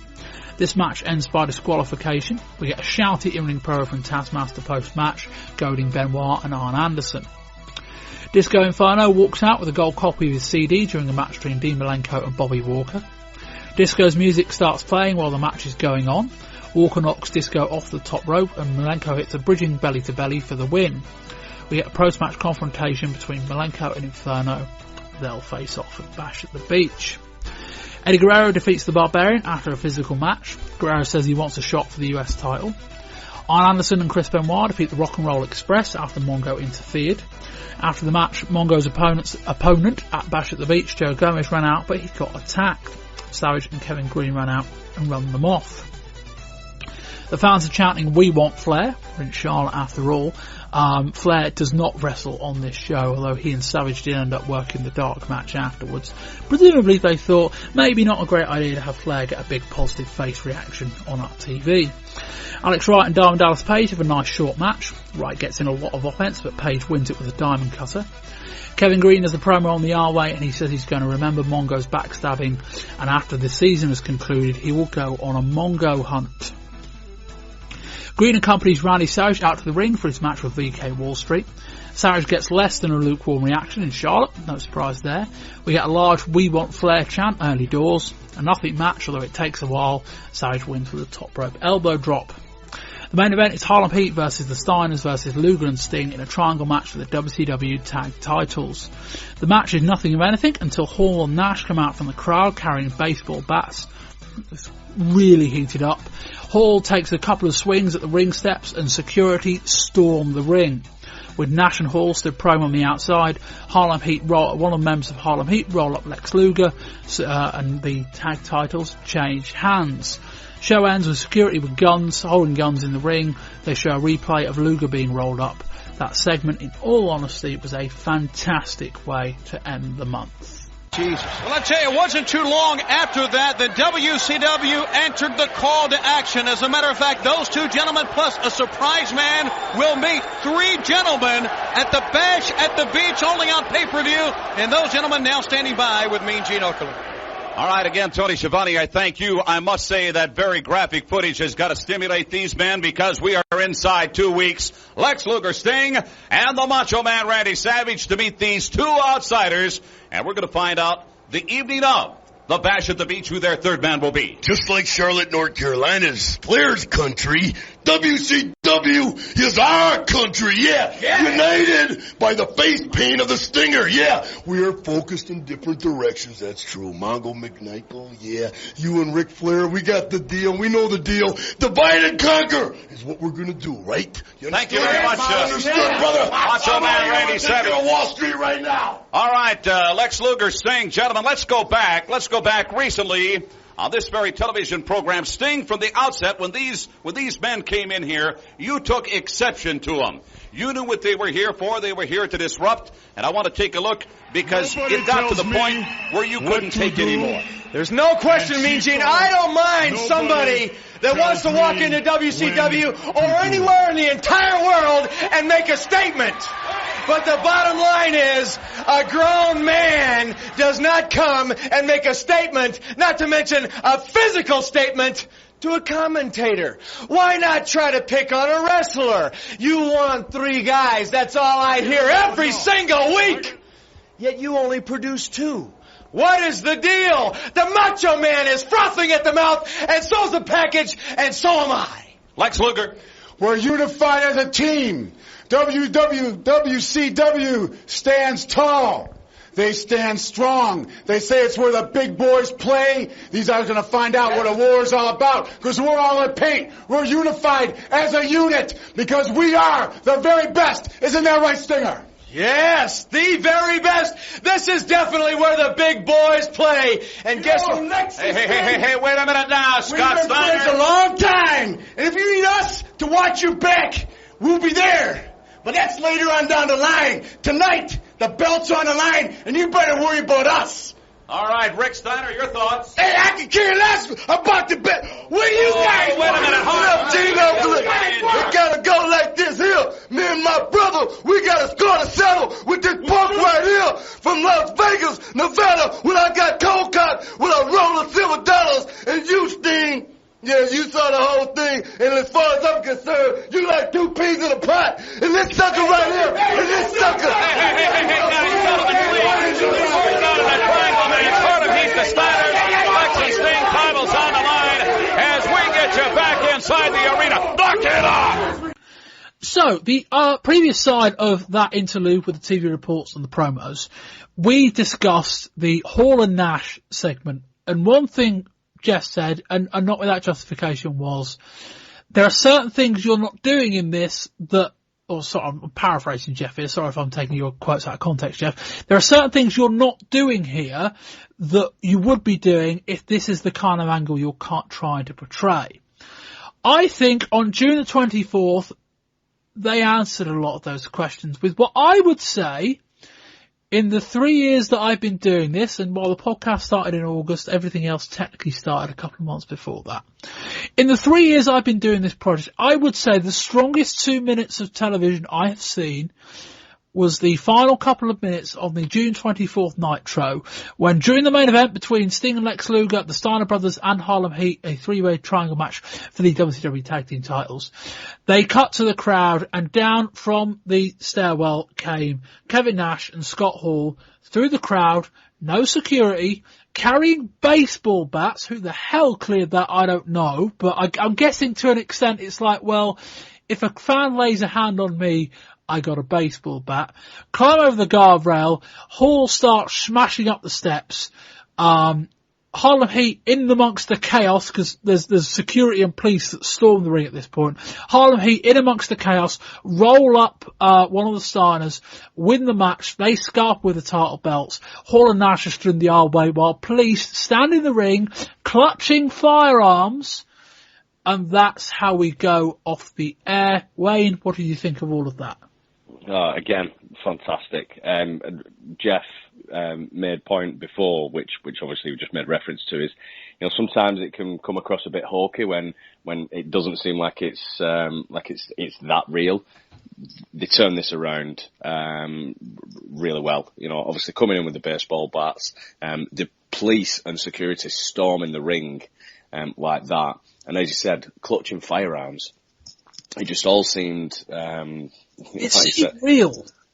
This match ends by disqualification. We get a shouty in-ring promo from Taskmaster post-match, goading Benoit and Arn Anderson. Disco Inferno walks out with a gold copy of his CD during a match between Dean Malenko and Bobby Walker. Disco's music starts playing while the match is going on. Walker knocks Disco off the top rope and Malenko hits a bridging belly-to-belly for the win. We get a post-match confrontation between Malenko and Inferno. They'll face off at Bash at the Beach. Eddie Guerrero defeats the Barbarian after a physical match. Guerrero says he wants a shot for the US title. Arn Anderson and Chris Benoit defeat the Rock and Roll Express after Mongo interfered. After the match, Mongo's opponent at Bash at the Beach, Joe Gomez, ran out, but he got attacked. Savage and Kevin Green ran out and run them off. The fans are chanting, "We want Flair." We're in Charlotte after all. Flair does not wrestle on this show, although he and Savage did end up working the dark match afterwards. Presumably they thought maybe not a great idea to have Flair get a big positive face reaction on our TV. Alex Wright and Diamond Dallas Page have a nice short match. Wright gets in a lot of offense, but Page wins it with a diamond cutter. Kevin Green has a promo on the R-Way and he says he's going to remember Mongo's backstabbing, and after the season has concluded he will go on a Mongo hunt. Green accompanies Randy Savage out to the ring for his match with VK Wall Street. Savage gets less than a lukewarm reaction in Charlotte, no surprise there. We get a large "We Want Flair" chant early doors. A nothing match, although it takes a while. Savage wins with a top rope elbow drop. The main event is Harlem Heat versus the Steiners versus Luger and Sting in a triangle match for the WCW tag titles. The match is nothing of anything until Hall and Nash come out from the crowd carrying baseball bats. It's really heated up. Hall takes a couple of swings at the ring steps and security storm the ring. With Nash and Hall stood prone on the outside, one of the members of Harlem Heat roll up Lex Luger and the tag titles change hands. Show ends with security with guns, holding guns in the ring. They show a replay of Luger being rolled up. That segment, in all honesty, was a fantastic way to end the month. Jesus. Well, I tell you, it wasn't too long after that WCW entered the call to action. As a matter of fact, those 2 gentlemen plus a surprise man will meet 3 gentlemen at the Bash at the Beach, only on pay-per-view. And those gentlemen now standing by with Mean Gene Okerlund. All right, again, Tony Schiavone, I thank you. I must say that very graphic footage has got to stimulate these men because we are inside 2 weeks. Lex Luger, Sting, and the Macho Man Randy Savage to meet these 2 outsiders. And we're going to find out the evening of the Bash at the Beach who their third man will be. Just like Charlotte, North Carolina's Players Country, WCW WCW is our country, united by the face paint of the Stinger, We are focused in different directions, that's true. Mongo McNichol, you and Ric Flair, we got the deal, we know the deal. Divide and conquer is what we're gonna do, right? Thank you very much, Understood, brother. Macho Man Randy Savage. On Wall Street right now. All right, Lex Luger, Sting, gentlemen, let's go back recently on this very television program. Sting, from the outset, when these men came in here, you took exception to them. You knew what they were here for. They were here to disrupt. And I want to take a look because it got to the point where you couldn't take anymore. There's no question, Mean Gene. I don't mind somebody that wants to walk into WCW or anywhere in the entire world and make a statement. But the bottom line is, a grown man does not come and make a statement, not to mention a physical statement, to a commentator. Why not try to pick on a wrestler? You want 3 guys, that's all I hear every single week. Yet you only produce 2. What is the deal? The Macho Man is frothing at the mouth, and so's the package, and so am I. Lex Luger. We're unified as a team. WCW stands tall. They stand strong. They say it's where the big boys play. These guys are going to find out what a war is all about, because we're all in paint. We're unified as a unit because we are the very best. Isn't that right, Stinger? Yes, the very best. This is definitely where the big boys play. And guess what? Hey, wait a minute now, Scott We've been friends a long time. And if you need us to watch your back, we'll be there. But that's later on down the line. Tonight, the belt's on the line, and you better worry about us. All right, Rick Steiner, your thoughts? Hey, I can care less about the bet. Where you guys? Wait a minute, hold up, Gino. We gotta go like this here. Me and my brother, we gotta score a settle with this punk right here from Las Vegas, Nevada. When I got cold cut with a roll of silver dollars, and you, Sting. Yeah, you saw the whole thing, and as far as I'm concerned, you like 2 peas in a pot. And this sucker right here, and this sucker. Hey, now, gentlemen, please. We're not in a triangle match. Hard of Heath to Steiner. Lex and Sting, titles on the line as we get you back inside the arena. Knock it off! So, the previous side of that interlude with the TV reports and the promos, we discussed the Hall and Nash segment, and one thing Jeff said, and not without justification, was there are certain things you're not doing in this that, or sorry, I'm paraphrasing Jeff here, sorry if I'm taking your quotes out of context, Jeff. There are certain things you're not doing here that you would be doing if this is the kind of angle you're trying to portray. I think on June the 24th, they answered a lot of those questions with what I would say, in the 3 years that I've been doing this, and while the podcast started in August, everything else technically started a couple of months before that. In the 3 years I've been doing this project, I would say the strongest 2 minutes of television I have seen was the final couple of minutes on the June 24th Nitro, when during the main event between Sting and Lex Luger, the Steiner brothers and Harlem Heat, a 3-way triangle match for the WCW tag team titles, they cut to the crowd, and down from the stairwell came Kevin Nash and Scott Hall through the crowd, no security, carrying baseball bats. Who the hell cleared that, I don't know, but I'm guessing to an extent it's like, well, if a fan lays a hand on me, I got a baseball bat. Climb over the guardrail. Hall starts smashing up the steps. Harlem Heat in amongst the chaos, because there's security and police that storm the ring at this point. Harlem Heat in amongst the chaos, roll up one of the Steiners, win the match. They scarf with the title belts. Hall and Nash are stood in the aisle way while police stand in the ring, clutching firearms. And that's how we go off the air. Wayne, what do you think of all of that? Again, fantastic. Jeff made point before, which obviously we just made reference to, is, you know, sometimes it can come across a bit hawky when it doesn't seem like it's that real. They turn this around really well. You know, obviously coming in with the baseball bats, the police and security storming the ring like that, and as you said, clutching firearms. It just all seemed it's real.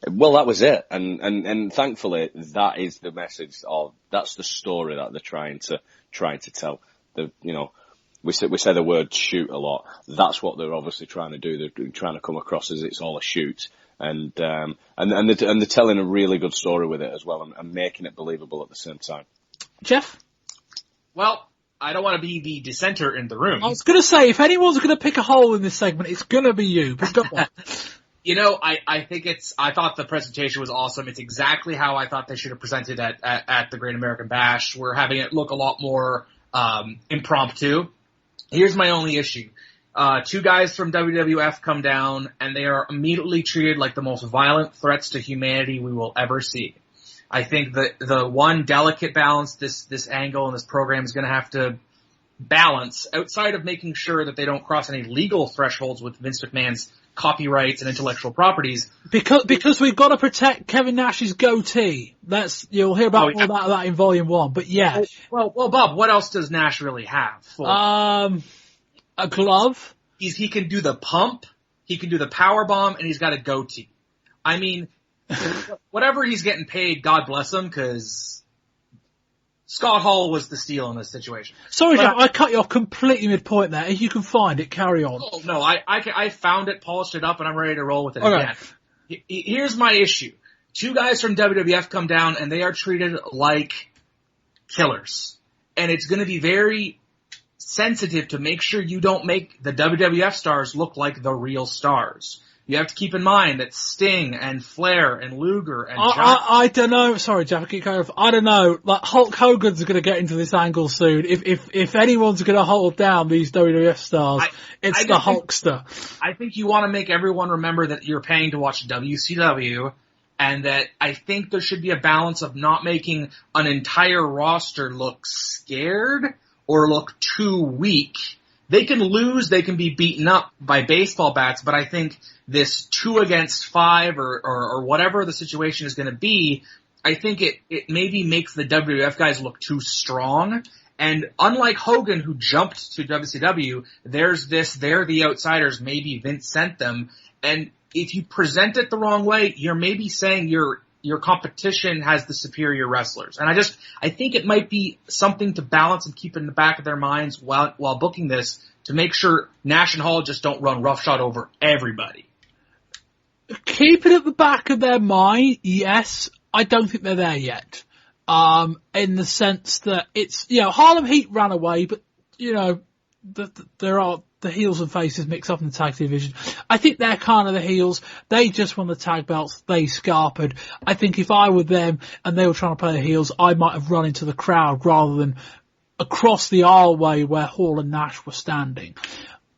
Well, that was it, and thankfully that is the message of, that's the story that they're trying to tell. You know, we say the word shoot a lot. That's what they're obviously trying to do. They're trying to come across as it's all a shoot. And they're telling a really good story with it as well, and making it believable at the same time. Jeff? Well, I don't want to be the dissenter in the room. I was going to say, if anyone's going to pick a hole in this segment, it's going to be you. But go on. You know, I thought the presentation was awesome. It's exactly how I thought they should have presented at the Great American Bash. We're having it look a lot more impromptu. Here's my only issue. 2 guys from WWF come down, and they are immediately treated like the most violent threats to humanity we will ever see. I think that the one delicate balance this angle and this program is going to have to balance, outside of making sure that they don't cross any legal thresholds with Vince McMahon's copyrights and intellectual properties. Because we've got to protect Kevin Nash's goatee. You'll hear about all about that in Volume 1, but yeah. Well, Bob, what else does Nash really have? A glove. He can do the pump, he can do the power bomb, and he's got a goatee. I mean, whatever he's getting paid, God bless him, because Scott Hall was the steal in this situation. Sorry, Jeff, I cut you off completely mid-point there. If you can find it, carry on. Oh, no, I found it, polished it up, and I'm ready to roll with it again. Here's my issue. 2 guys from WWF come down, and they are treated like killers. And it's going to be very sensitive to make sure you don't make the WWF stars look like the real stars. You have to keep in mind that Sting and Flair and Luger and I don't know. Sorry, Jeff, I keep going off. I don't know. Like, Hulk Hogan's going to get into this angle soon. If anyone's going to hold down these WWF stars, it's the Hulkster. I think you want to make everyone remember that you're paying to watch WCW, and that I think there should be a balance of not making an entire roster look scared or look too weak. They can lose, they can be beaten up by baseball bats, but I think this 2 against 5 or whatever the situation is going to be, I think it maybe makes the WWF guys look too strong. And unlike Hogan, who jumped to WCW, there's this, they're the outsiders, maybe Vince sent them. And if you present it the wrong way, you're maybe saying your competition has the superior wrestlers. And I think it might be something to balance and keep in the back of their minds while booking this, to make sure Nash and Hall just don't run roughshod over everybody. Keep it at the back of their mind, yes. I don't think they're there yet. In the sense that it's, Harlem Heat ran away, but, there are the heels and faces mixed up in the tag division. I think they're kind of the heels. They just won the tag belts. They scarpered. I think if I were them and they were trying to play the heels, I might have run into the crowd rather than across the aisleway where Hall and Nash were standing.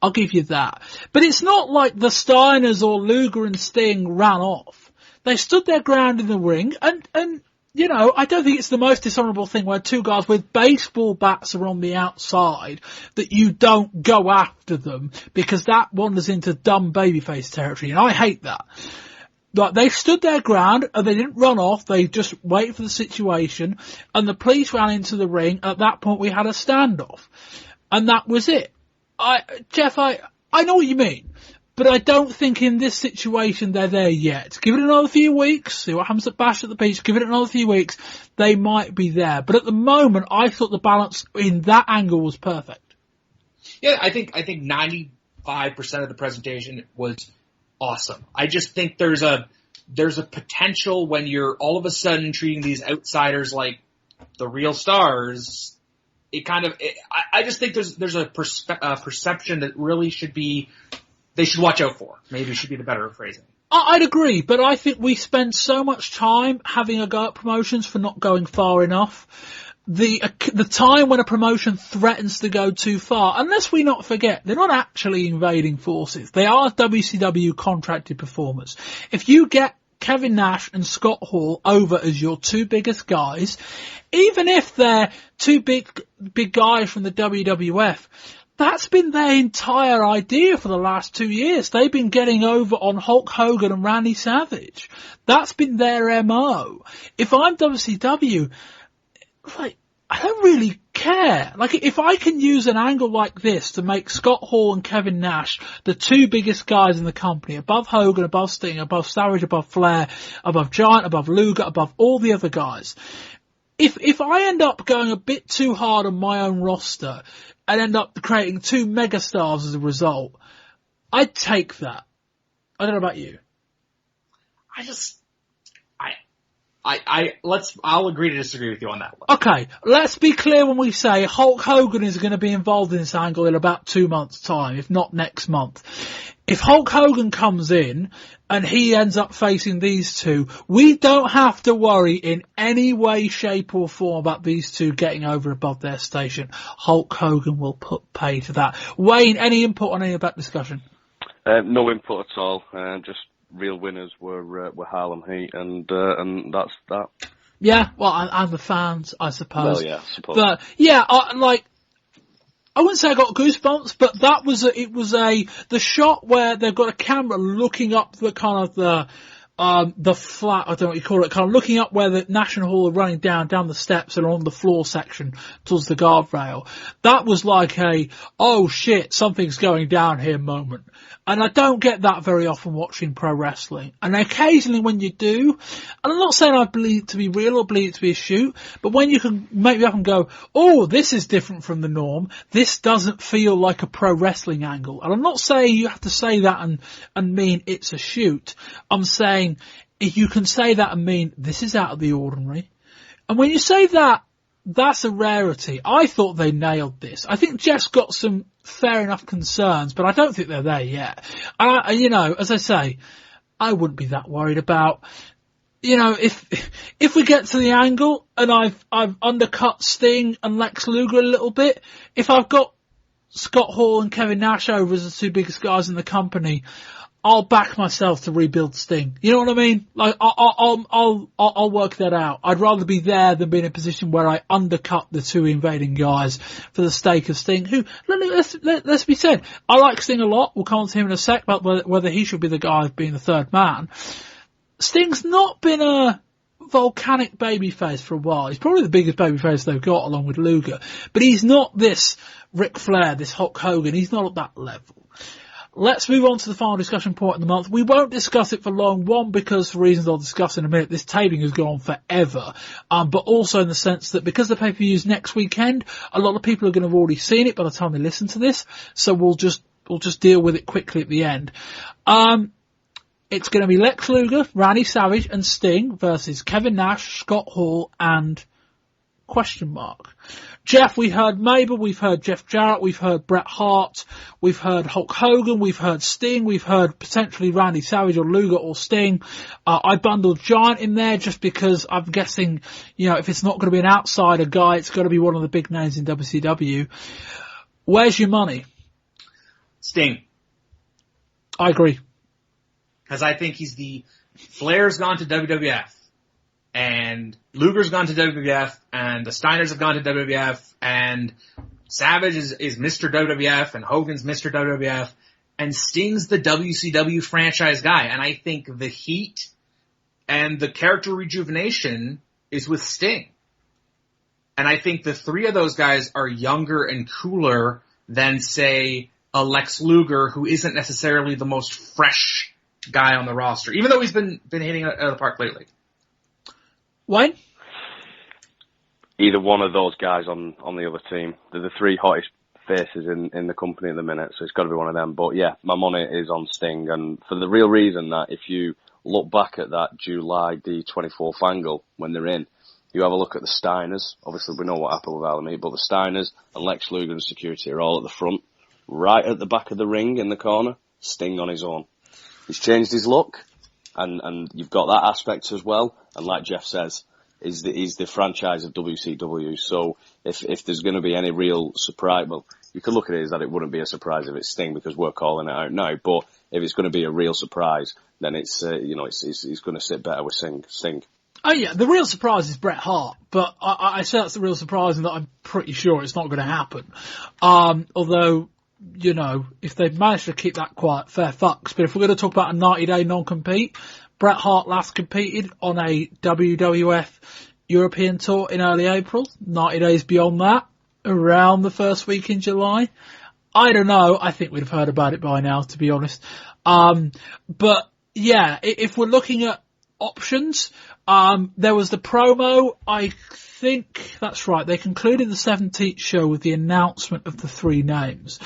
I'll give you that. But it's not like the Steiners or Luger and Sting ran off. They stood their ground in the ring, and I don't think it's the most dishonourable thing where 2 guys with baseball bats are on the outside that you don't go after them, because that wanders into dumb babyface territory, and I hate that. Like, they stood their ground and they didn't run off, they just waited for the situation, and the police ran into the ring. At that point we had a standoff. And that was it. Jeff, I know what you mean, but I don't think in this situation they're there yet. Give it another few weeks, see what happens at Bash at the Beach, give it another few weeks, they might be there. But at the moment, I thought the balance in that angle was perfect. Yeah, I think 95% of the presentation was awesome. I just think there's a potential when you're all of a sudden treating these outsiders like the real stars. I just think there's a perception that really they should watch out for. Maybe should be the better phrasing. I'd agree, but I think we spend so much time having a go at promotions for not going far enough. The time when a promotion threatens to go too far, unless we not forget, they're not actually invading forces. They are WCW contracted performers. If you get Kevin Nash and Scott Hall over as your 2 biggest guys, even if they're 2 big guys from the WWF, that's been their entire idea for the last 2 years. They've been getting over on Hulk Hogan and Randy Savage. That's been their MO. If I'm WCW, I don't really care. If I can use an angle like this to make Scott Hall and Kevin Nash the 2 biggest guys in the company, above Hogan, above Sting, above Savage, above Flair, above Giant, above Luger, above all the other guys, if I end up going a bit too hard on my own roster and end up creating 2 megastars as a result, I'd take that. I don't know about you. I'll agree to disagree with you on that one. Okay, let's be clear when we say Hulk Hogan is going to be involved in this angle in about 2 months' time, if not next month. If Hulk Hogan comes in and he ends up facing these two, we don't have to worry in any way, shape or form about these two getting over above their station. Hulk Hogan will put pay to that. Wayne, any input on any of that discussion? No input at all. Just real winners were Harlem Heat, and that's that. Yeah, well, and the fans, I suppose. Well, yeah, I suppose. But yeah, I wouldn't say I got goosebumps, but that was the shot where they've got a camera looking up the kind of the flat, I don't know what you call it, kind of looking up where the Nash and Hall are running down the steps and on the floor section towards the guardrail. That was like oh shit, something's going down here moment. And I don't get that very often watching pro wrestling. And occasionally when you do, and I'm not saying I believe it to be real or believe it to be a shoot, but when you can make me up and go, oh, this is different from the norm, this doesn't feel like a pro wrestling angle. And I'm not saying you have to say that and mean it's a shoot. I'm saying you can say that and mean this is out of the ordinary. And when you say that, that's a rarity. I thought they nailed this. I think Jeff's got some fair enough concerns, but I don't think they're there yet. And as I say, I wouldn't be that worried about, if we get to the angle and I've undercut Sting and Lex Luger a little bit, if I've got Scott Hall and Kevin Nash over as the 2 biggest guys in the company, I'll back myself to rebuild Sting. You know what I mean? Like, I'll work that out. I'd rather be there than be in a position where I undercut the 2 invading guys for the sake of Sting, who, let's be said, I like Sting a lot. We'll come on to him in a sec about whether he should be the guy being the 3rd man. Sting's not been a volcanic babyface for a while. He's probably the biggest babyface they've got along with Luger, but he's not this Ric Flair, this Hulk Hogan. He's not at that level. Let's move on to the final discussion point of the month. We won't discuss it for long, one, because for reasons I'll discuss in a minute, this taping has gone forever, but also in the sense that because the pay-per-view is next weekend, a lot of people are going to have already seen it by the time they listen to this, so we'll just deal with it quickly at the end. It's going to be Lex Luger, Randy Savage and Sting versus Kevin Nash, Scott Hall and ... Jeff, we heard Mabel, we've heard Jeff Jarrett, we've heard Bret Hart, we've heard Hulk Hogan, we've heard Sting, we've heard potentially Randy Savage or Luger or Sting. I bundled Giant in there just because I'm guessing, if it's not going to be an outsider guy, it's got to be one of the big names in WCW. Where's your money? Sting. I agree. Because I think Flair's gone to WWF. And Luger's gone to WWF, and the Steiners have gone to WWF, and Savage is Mr. WWF, and Hogan's Mr. WWF, and Sting's the WCW franchise guy. And I think the heat and the character rejuvenation is with Sting. And I think the 3 of those guys are younger and cooler than, say, a Lex Luger, who isn't necessarily the most fresh guy on the roster, even though he's been hitting it out of the park lately. Wayne? Either one of those guys on the other team. They're the 3 hottest faces in the company at the minute, so it's got to be one of them. But yeah, my money is on Sting, and for the real reason that if you look back at that July the 24th angle when they're in, you have a look at the Steiners. Obviously, we know what happened with Alan Mead, but the Steiners and Lex Luger and security are all at the front. Right at the back of the ring in the corner, Sting on his own. He's changed his look. And you've got that aspect as well. And like Jeff says, he's the franchise of WCW. So if there's going to be any real surprise, well, you could look at it as that it wouldn't be a surprise if it's Sting because we're calling it out now. But if it's going to be a real surprise, then it's going to sit better with Sting. Oh yeah, the real surprise is Bret Hart, but I say that's the real surprise and that I'm pretty sure it's not going to happen. Although, if they've managed to keep that quiet, fair fucks. But if we're going to talk about a 90-day non-compete, Bret Hart last competed on a WWF European tour in early April. 90 days beyond that, around the first week in July. I don't know. I think we'd have heard about it by now, to be honest. But yeah, if we're looking at options, There was the promo. I think that's right. They concluded the 17th show with the announcement of the 3 names.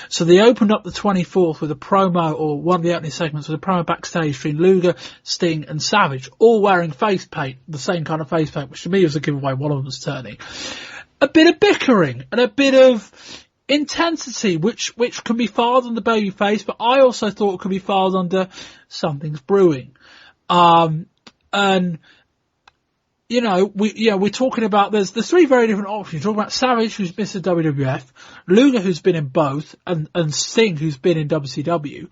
So they opened up the 24th with a promo, or one of the opening segments with a promo backstage between Luger, Sting and Savage, all wearing face paint, the same kind of face paint, which to me was a giveaway one of them was turning. A bit of bickering and a bit of intensity, which can be filed on the babyface, but I also thought it could be filed under something's brewing. And we're talking about there's 3 very different options. You're talking about Savage, who's Mr. WWF, Luger, who's been in both, and Sting, who's been in WCW.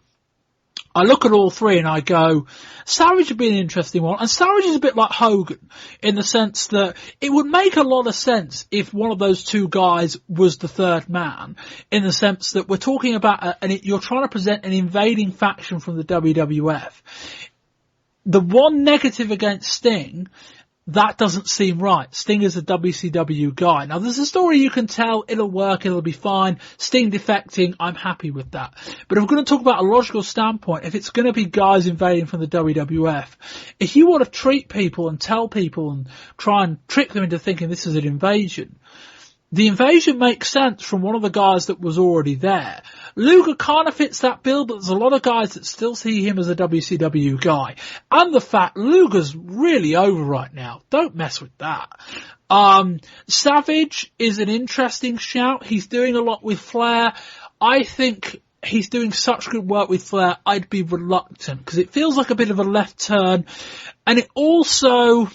I look at all 3 and I go, Savage would be an interesting one. And Savage is a bit like Hogan in the sense that it would make a lot of sense if one of those 2 guys was the 3rd man, in the sense that we're talking about, you're trying to present an invading faction from the WWF. The one negative against Sting, that doesn't seem right. Sting is a WCW guy. Now, there's a story you can tell. It'll work. It'll be fine. Sting defecting, I'm happy with that. But if we're going to talk about a logical standpoint, if it's going to be guys invading from the WWF, if you want to treat people and tell people and try and trick them into thinking this is an invasion, the invasion makes sense from one of the guys that was already there. Luger kind of fits that bill, but there's a lot of guys that still see him as a WCW guy. And the fact Luger's really over right now. Don't mess with that. Savage is an interesting shout. He's doing a lot with Flair. I think he's doing such good work with Flair, I'd be reluctant, because it feels like a bit of a left turn. And it also...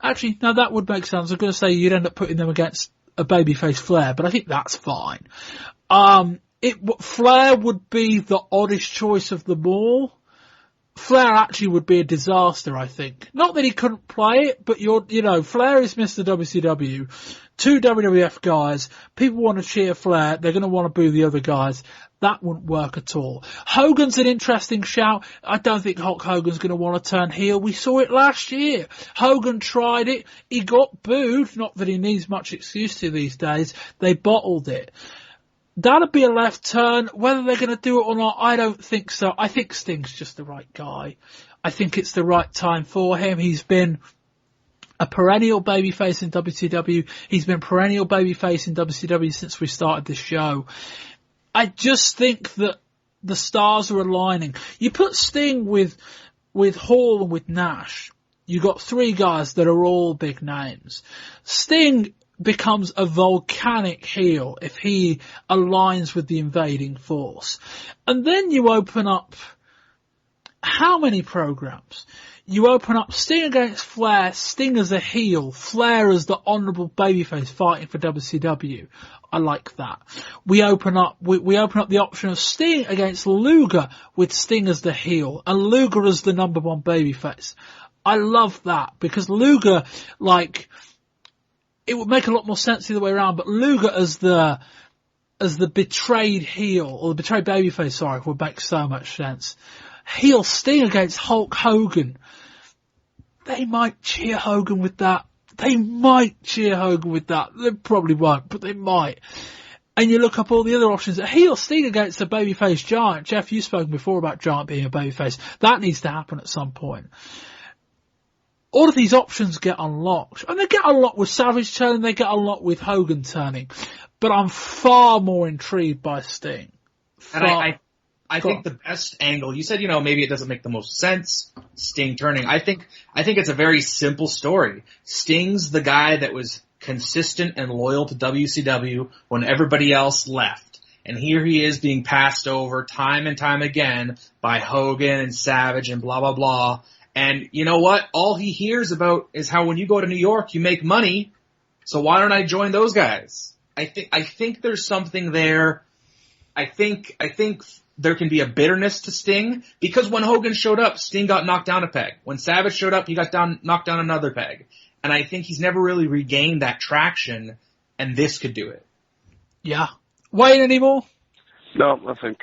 Actually, no, that would make sense. I was going to say you'd end up putting them against a babyface Flair, but I think that's fine. Flair would be the oddest choice of them all. Flair actually would be a disaster, I think. Not that he couldn't play it, but Flair is Mr. WCW. 2 WWF guys. People want to cheer Flair. They're going to want to boo the other guys. That wouldn't work at all. Hogan's an interesting shout. I don't think Hulk Hogan's going to want to turn heel. We saw it last year. Hogan tried it. He got booed. Not that he needs much excuse to these days. They bottled it. That'd be a left turn. Whether they're going to do it or not, I don't think so. I think Sting's just the right guy. I think it's the right time for him. He's been a perennial babyface in WCW. He's been perennial babyface in WCW since we started this show. I just think that the stars are aligning. You put Sting with Hall and with Nash. You got 3 guys that are all big names. Sting becomes a volcanic heel if he aligns with the invading force. And then you open up how many programs? You open up Sting against Flair, Sting as a heel, Flair as the honourable babyface fighting for WCW. I like that. We open up the option of Sting against Luger with Sting as the heel and Luger as the number 1 babyface. I love that because Luger, it would make a lot more sense the other way around, but Luger as the betrayed heel, or the betrayed babyface, would make so much sense. Heel Sting against Hulk Hogan. They might cheer Hogan with that. They probably won't, but they might. And you look up all the other options. A heel Sting against a babyface Giant. Jeff, you've spoken before about Giant being a babyface. That needs to happen at some point. All of these options get unlocked. And they get unlocked with Savage turning, they get unlocked with Hogan turning. But I'm far more intrigued by Sting. And I think the best angle, you said, maybe it doesn't make the most sense, Sting turning. I think it's a very simple story. Sting's the guy that was consistent and loyal to WCW when everybody else left. And here he is being passed over time and time again by Hogan and Savage and blah, blah, blah. And you know what? All he hears about is how when you go to New York, you make money. So why don't I join those guys? I think there's something there. I think there can be a bitterness to Sting because when Hogan showed up, Sting got knocked down a peg. When Savage showed up, he got knocked down another peg. And I think he's never really regained that traction, and this could do it. Yeah. Wayne, any more? No, I think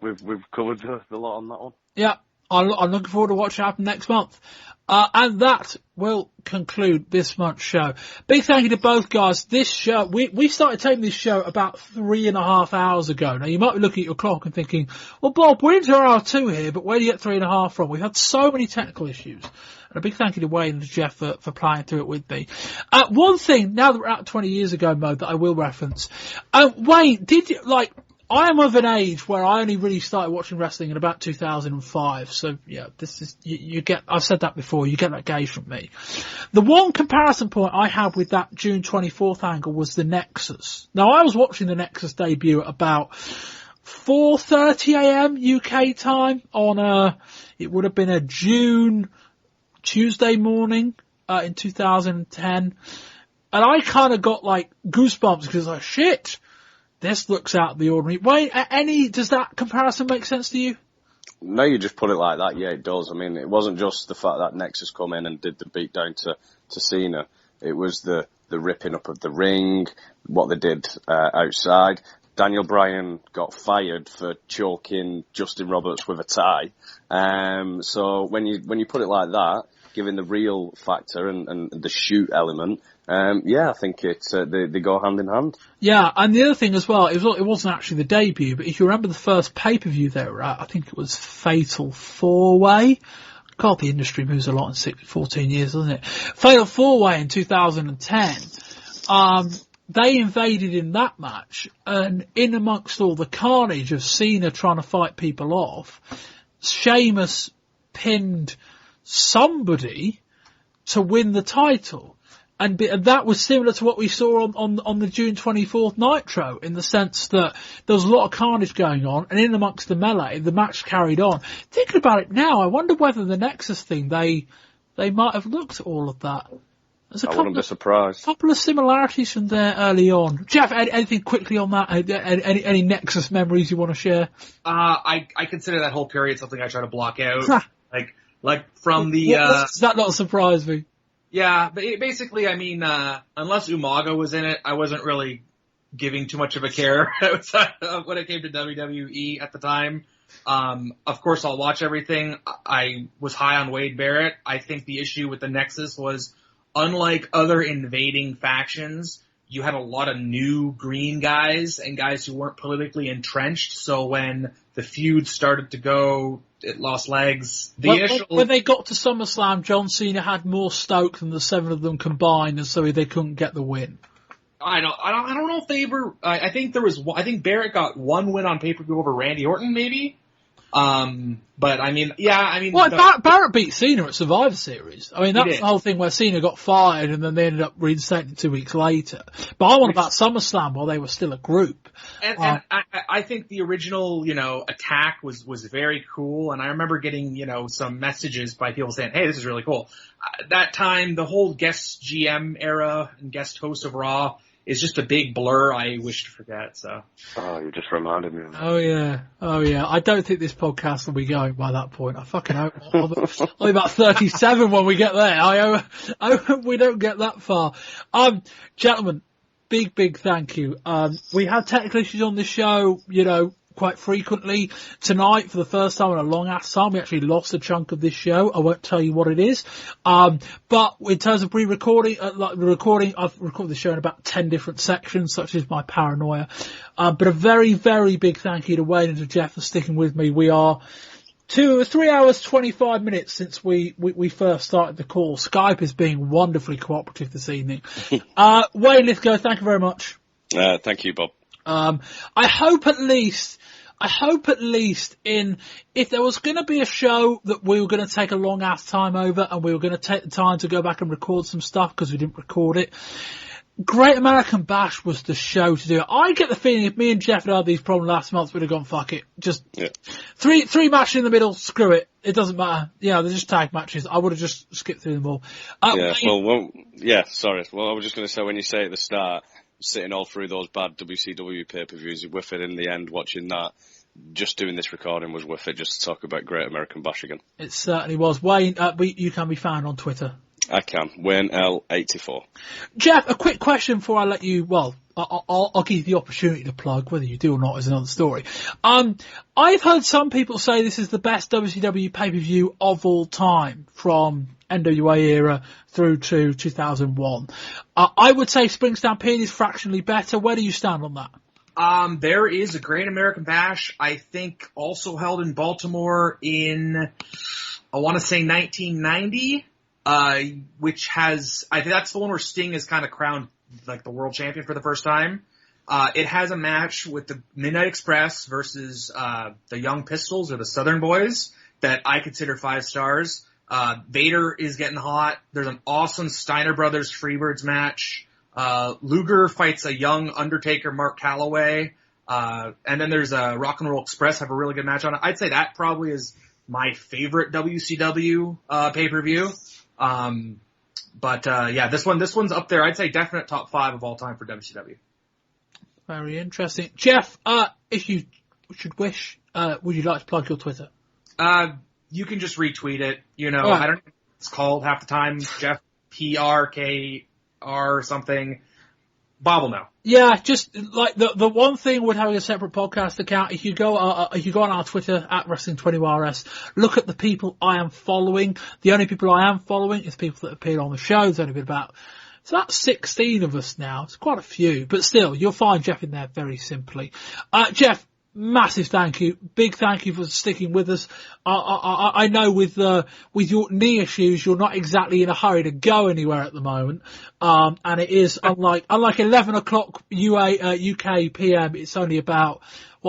we've covered the lot on that one. Yeah. I'm looking forward to what's happening next month. And that will conclude this month's show. Big thank you to both guys. This show, we started taping this show about 3.5 hours ago. Now, you might be looking at your clock and thinking, well, Bob, we're into hour 2 here, but where do you get 3.5 from? We've had so many technical issues. And a big thank you to Wayne and Jeff for playing through it with me. One thing, now that we're at 20 years ago mode, that I will reference. Wayne, did you, like, I am of an age where I only really started watching wrestling in about 2005. So yeah, this is, you get, I've said that before, you get that gauge from me. The one comparison point I had with that June 24th angle was the Nexus. Now I was watching the Nexus debut at about 4:30 a.m. UK time on it would have been a Tuesday morning, in 2010. And I kind of got like goosebumps because like, shit, this looks out of the ordinary. Wait, does that comparison make sense to you? No, you just put it like that. Yeah, it does. I mean, it wasn't just the fact that Nexus come in and did the beat down to Cena. It was the ripping up of the ring, what they did outside. Daniel Bryan got fired for choking Justin Roberts with a tie. So when you put it like that, given the real factor and the shoot element, I think it's they go hand in hand. Yeah, and the other thing as well, it wasn't actually the debut, but if you remember the first pay-per-view they were at, I think it was Fatal 4-Way. God, the industry moves a lot in 14 years, doesn't it? Fatal 4-Way in 2010. They invaded in that match, and in amongst all the carnage of Cena trying to fight people off, Sheamus pinned somebody to win the title. And that was similar to what we saw on the June 24th Nitro, in the sense that there was a lot of carnage going on, and in amongst the melee, the match carried on. Thinking about it now, I wonder whether the Nexus thing, they might have looked at all of that. I wouldn't be surprised. A couple of similarities from there early on. Jeff, anything quickly on that? Any Nexus memories you want to share? I consider that whole period something I try to block out. like from the. Does that not surprise me? Yeah, but basically, I mean, unless Umaga was in it, I wasn't really giving too much of a care when it came to WWE at the time. Of course, I'll watch everything. I was high on Wade Barrett. I think the issue with the Nexus was, unlike other invading factions, you had a lot of new green guys and guys who weren't politically entrenched. So when the feud started to go, it lost legs. When they got to SummerSlam, John Cena had more stoke than the 7 of them combined, and so they couldn't get the win. I don't know if they ever. I think Barrett got one win on pay-per-view over Randy Orton, maybe. But I mean. Well, Barrett beat Cena at Survivor Series. I mean, that's the whole thing where Cena got fired and then they ended up reinstating 2 weeks later. But I want about SummerSlam while they were still a group. And I think the original, attack was very cool. And I remember getting, some messages by people saying, hey, this is really cool. That time, the whole guest GM era and guest host of Raw is just a big blur I wish to forget, so. Oh, you just reminded me of that. Oh yeah. I don't think this podcast will be going by that point. I fucking hope not. Only about 37 when we get there. I hope we don't get that far. Gentlemen, big thank you. We had technical issues on this show, quite frequently. Tonight, for the first time in a long ass time, we actually lost a chunk of this show. I won't tell you what it is. But in terms of re-recording, I've recorded the show in about 10 different sections, such as my paranoia. But a very, very big thank you to Wayne and to Jeff for sticking with me. We are 3 hours, 25 minutes since we first started the call. Skype is being wonderfully cooperative this evening. Wayne Lythgoe, thank you very much. Thank you, Bob. I hope at least if there was going to be a show that we were going to take a long ass time over and we were going to take the time to go back and record some stuff because we didn't record it, Great American Bash was the show to do it. I get the feeling if me and Jeff had these problems last month, we'd have gone, fuck it. Just three matches in the middle, screw it. It doesn't matter. They're just tag matches. I would have just skipped through them all. Sorry. Well, I was just going to say, when you say at the start, sitting all through those bad WCW pay-per-views, worth it in the end, watching that. Just doing this recording was worth it, just to talk about Great American Bash again. It certainly was. Wayne, you can be found on Twitter. I can. Wayne L84. Jeff, a quick question before I let you, I'll give you the opportunity to plug. Whether you do or not is another story. I've heard some people say this is the best WCW pay-per-view of all time, from NWA era through to 2001. I would say Spring Stampede is fractionally better. Where do you stand on that? There is a Great American Bash, I think, also held in Baltimore in, I want to say 1990. which has, I think that's the one where Sting is kind of crowned like the world champion for the first time. It has a match with the Midnight Express versus the Young Pistols or the Southern Boys that I consider 5 stars. Vader is getting hot. There's an awesome Steiner Brothers Freebirds match. Luger fights a young Undertaker, Mark Calloway. And then there's a Rock and Roll Express have a really good match on it. I'd say that probably is my favorite WCW pay-per-view. Yeah, this one's up there. I'd say definite top 5 of all time for WCW. Very interesting. Jeff, if you should wish, would you like to plug your Twitter? You can just retweet it. You know, right. I don't know what it's called half the time. Jeff PRKR or something. Bob will know. Yeah, just like the one thing with having a separate podcast account, if you go on our Twitter at Wrestling20RS, look at the people I am following. The only people I am following is people that appeared on the show. There's only been about 16 of us now. It's quite a few, but still, you'll find Jeff in there very simply. Jeff, massive thank you. Big thank you for sticking with us. I know with your knee issues, you're not exactly in a hurry to go anywhere at the moment. And it is unlike 11 o'clock UK PM, it's only about,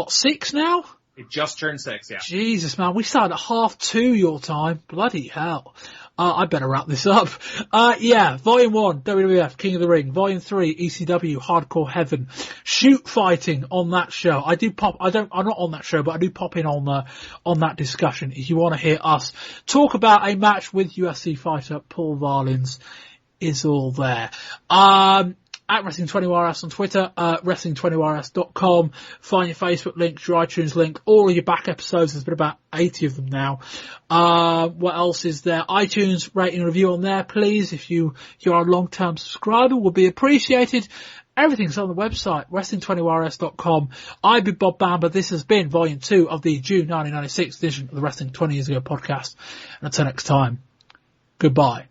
6 now? It just turned 6, yeah. Jesus, man, we started at 2:30 your time. Bloody hell. I better wrap this up. Volume 1, WWF, King of the Ring. Volume 3, ECW, Hardcore Heaven. Shoot fighting on that show. I'm not on that show, but I do pop in on that discussion. If you want to hear us talk about a match with UFC fighter Paul Varlins, is all there. At Wrestling20RS on Twitter, Wrestling20RS.com. Find your Facebook link, your iTunes link, all of your back episodes. There's been about 80 of them now. What else is there? iTunes rating and review on there, please. If you're a long-term subscriber, will be appreciated. Everything's on the website, Wrestling20RS.com. I've been Bob Bamber. This has been Volume 2 of the June 1996 edition of the Wrestling 20 Years Ago podcast. And until next time, goodbye.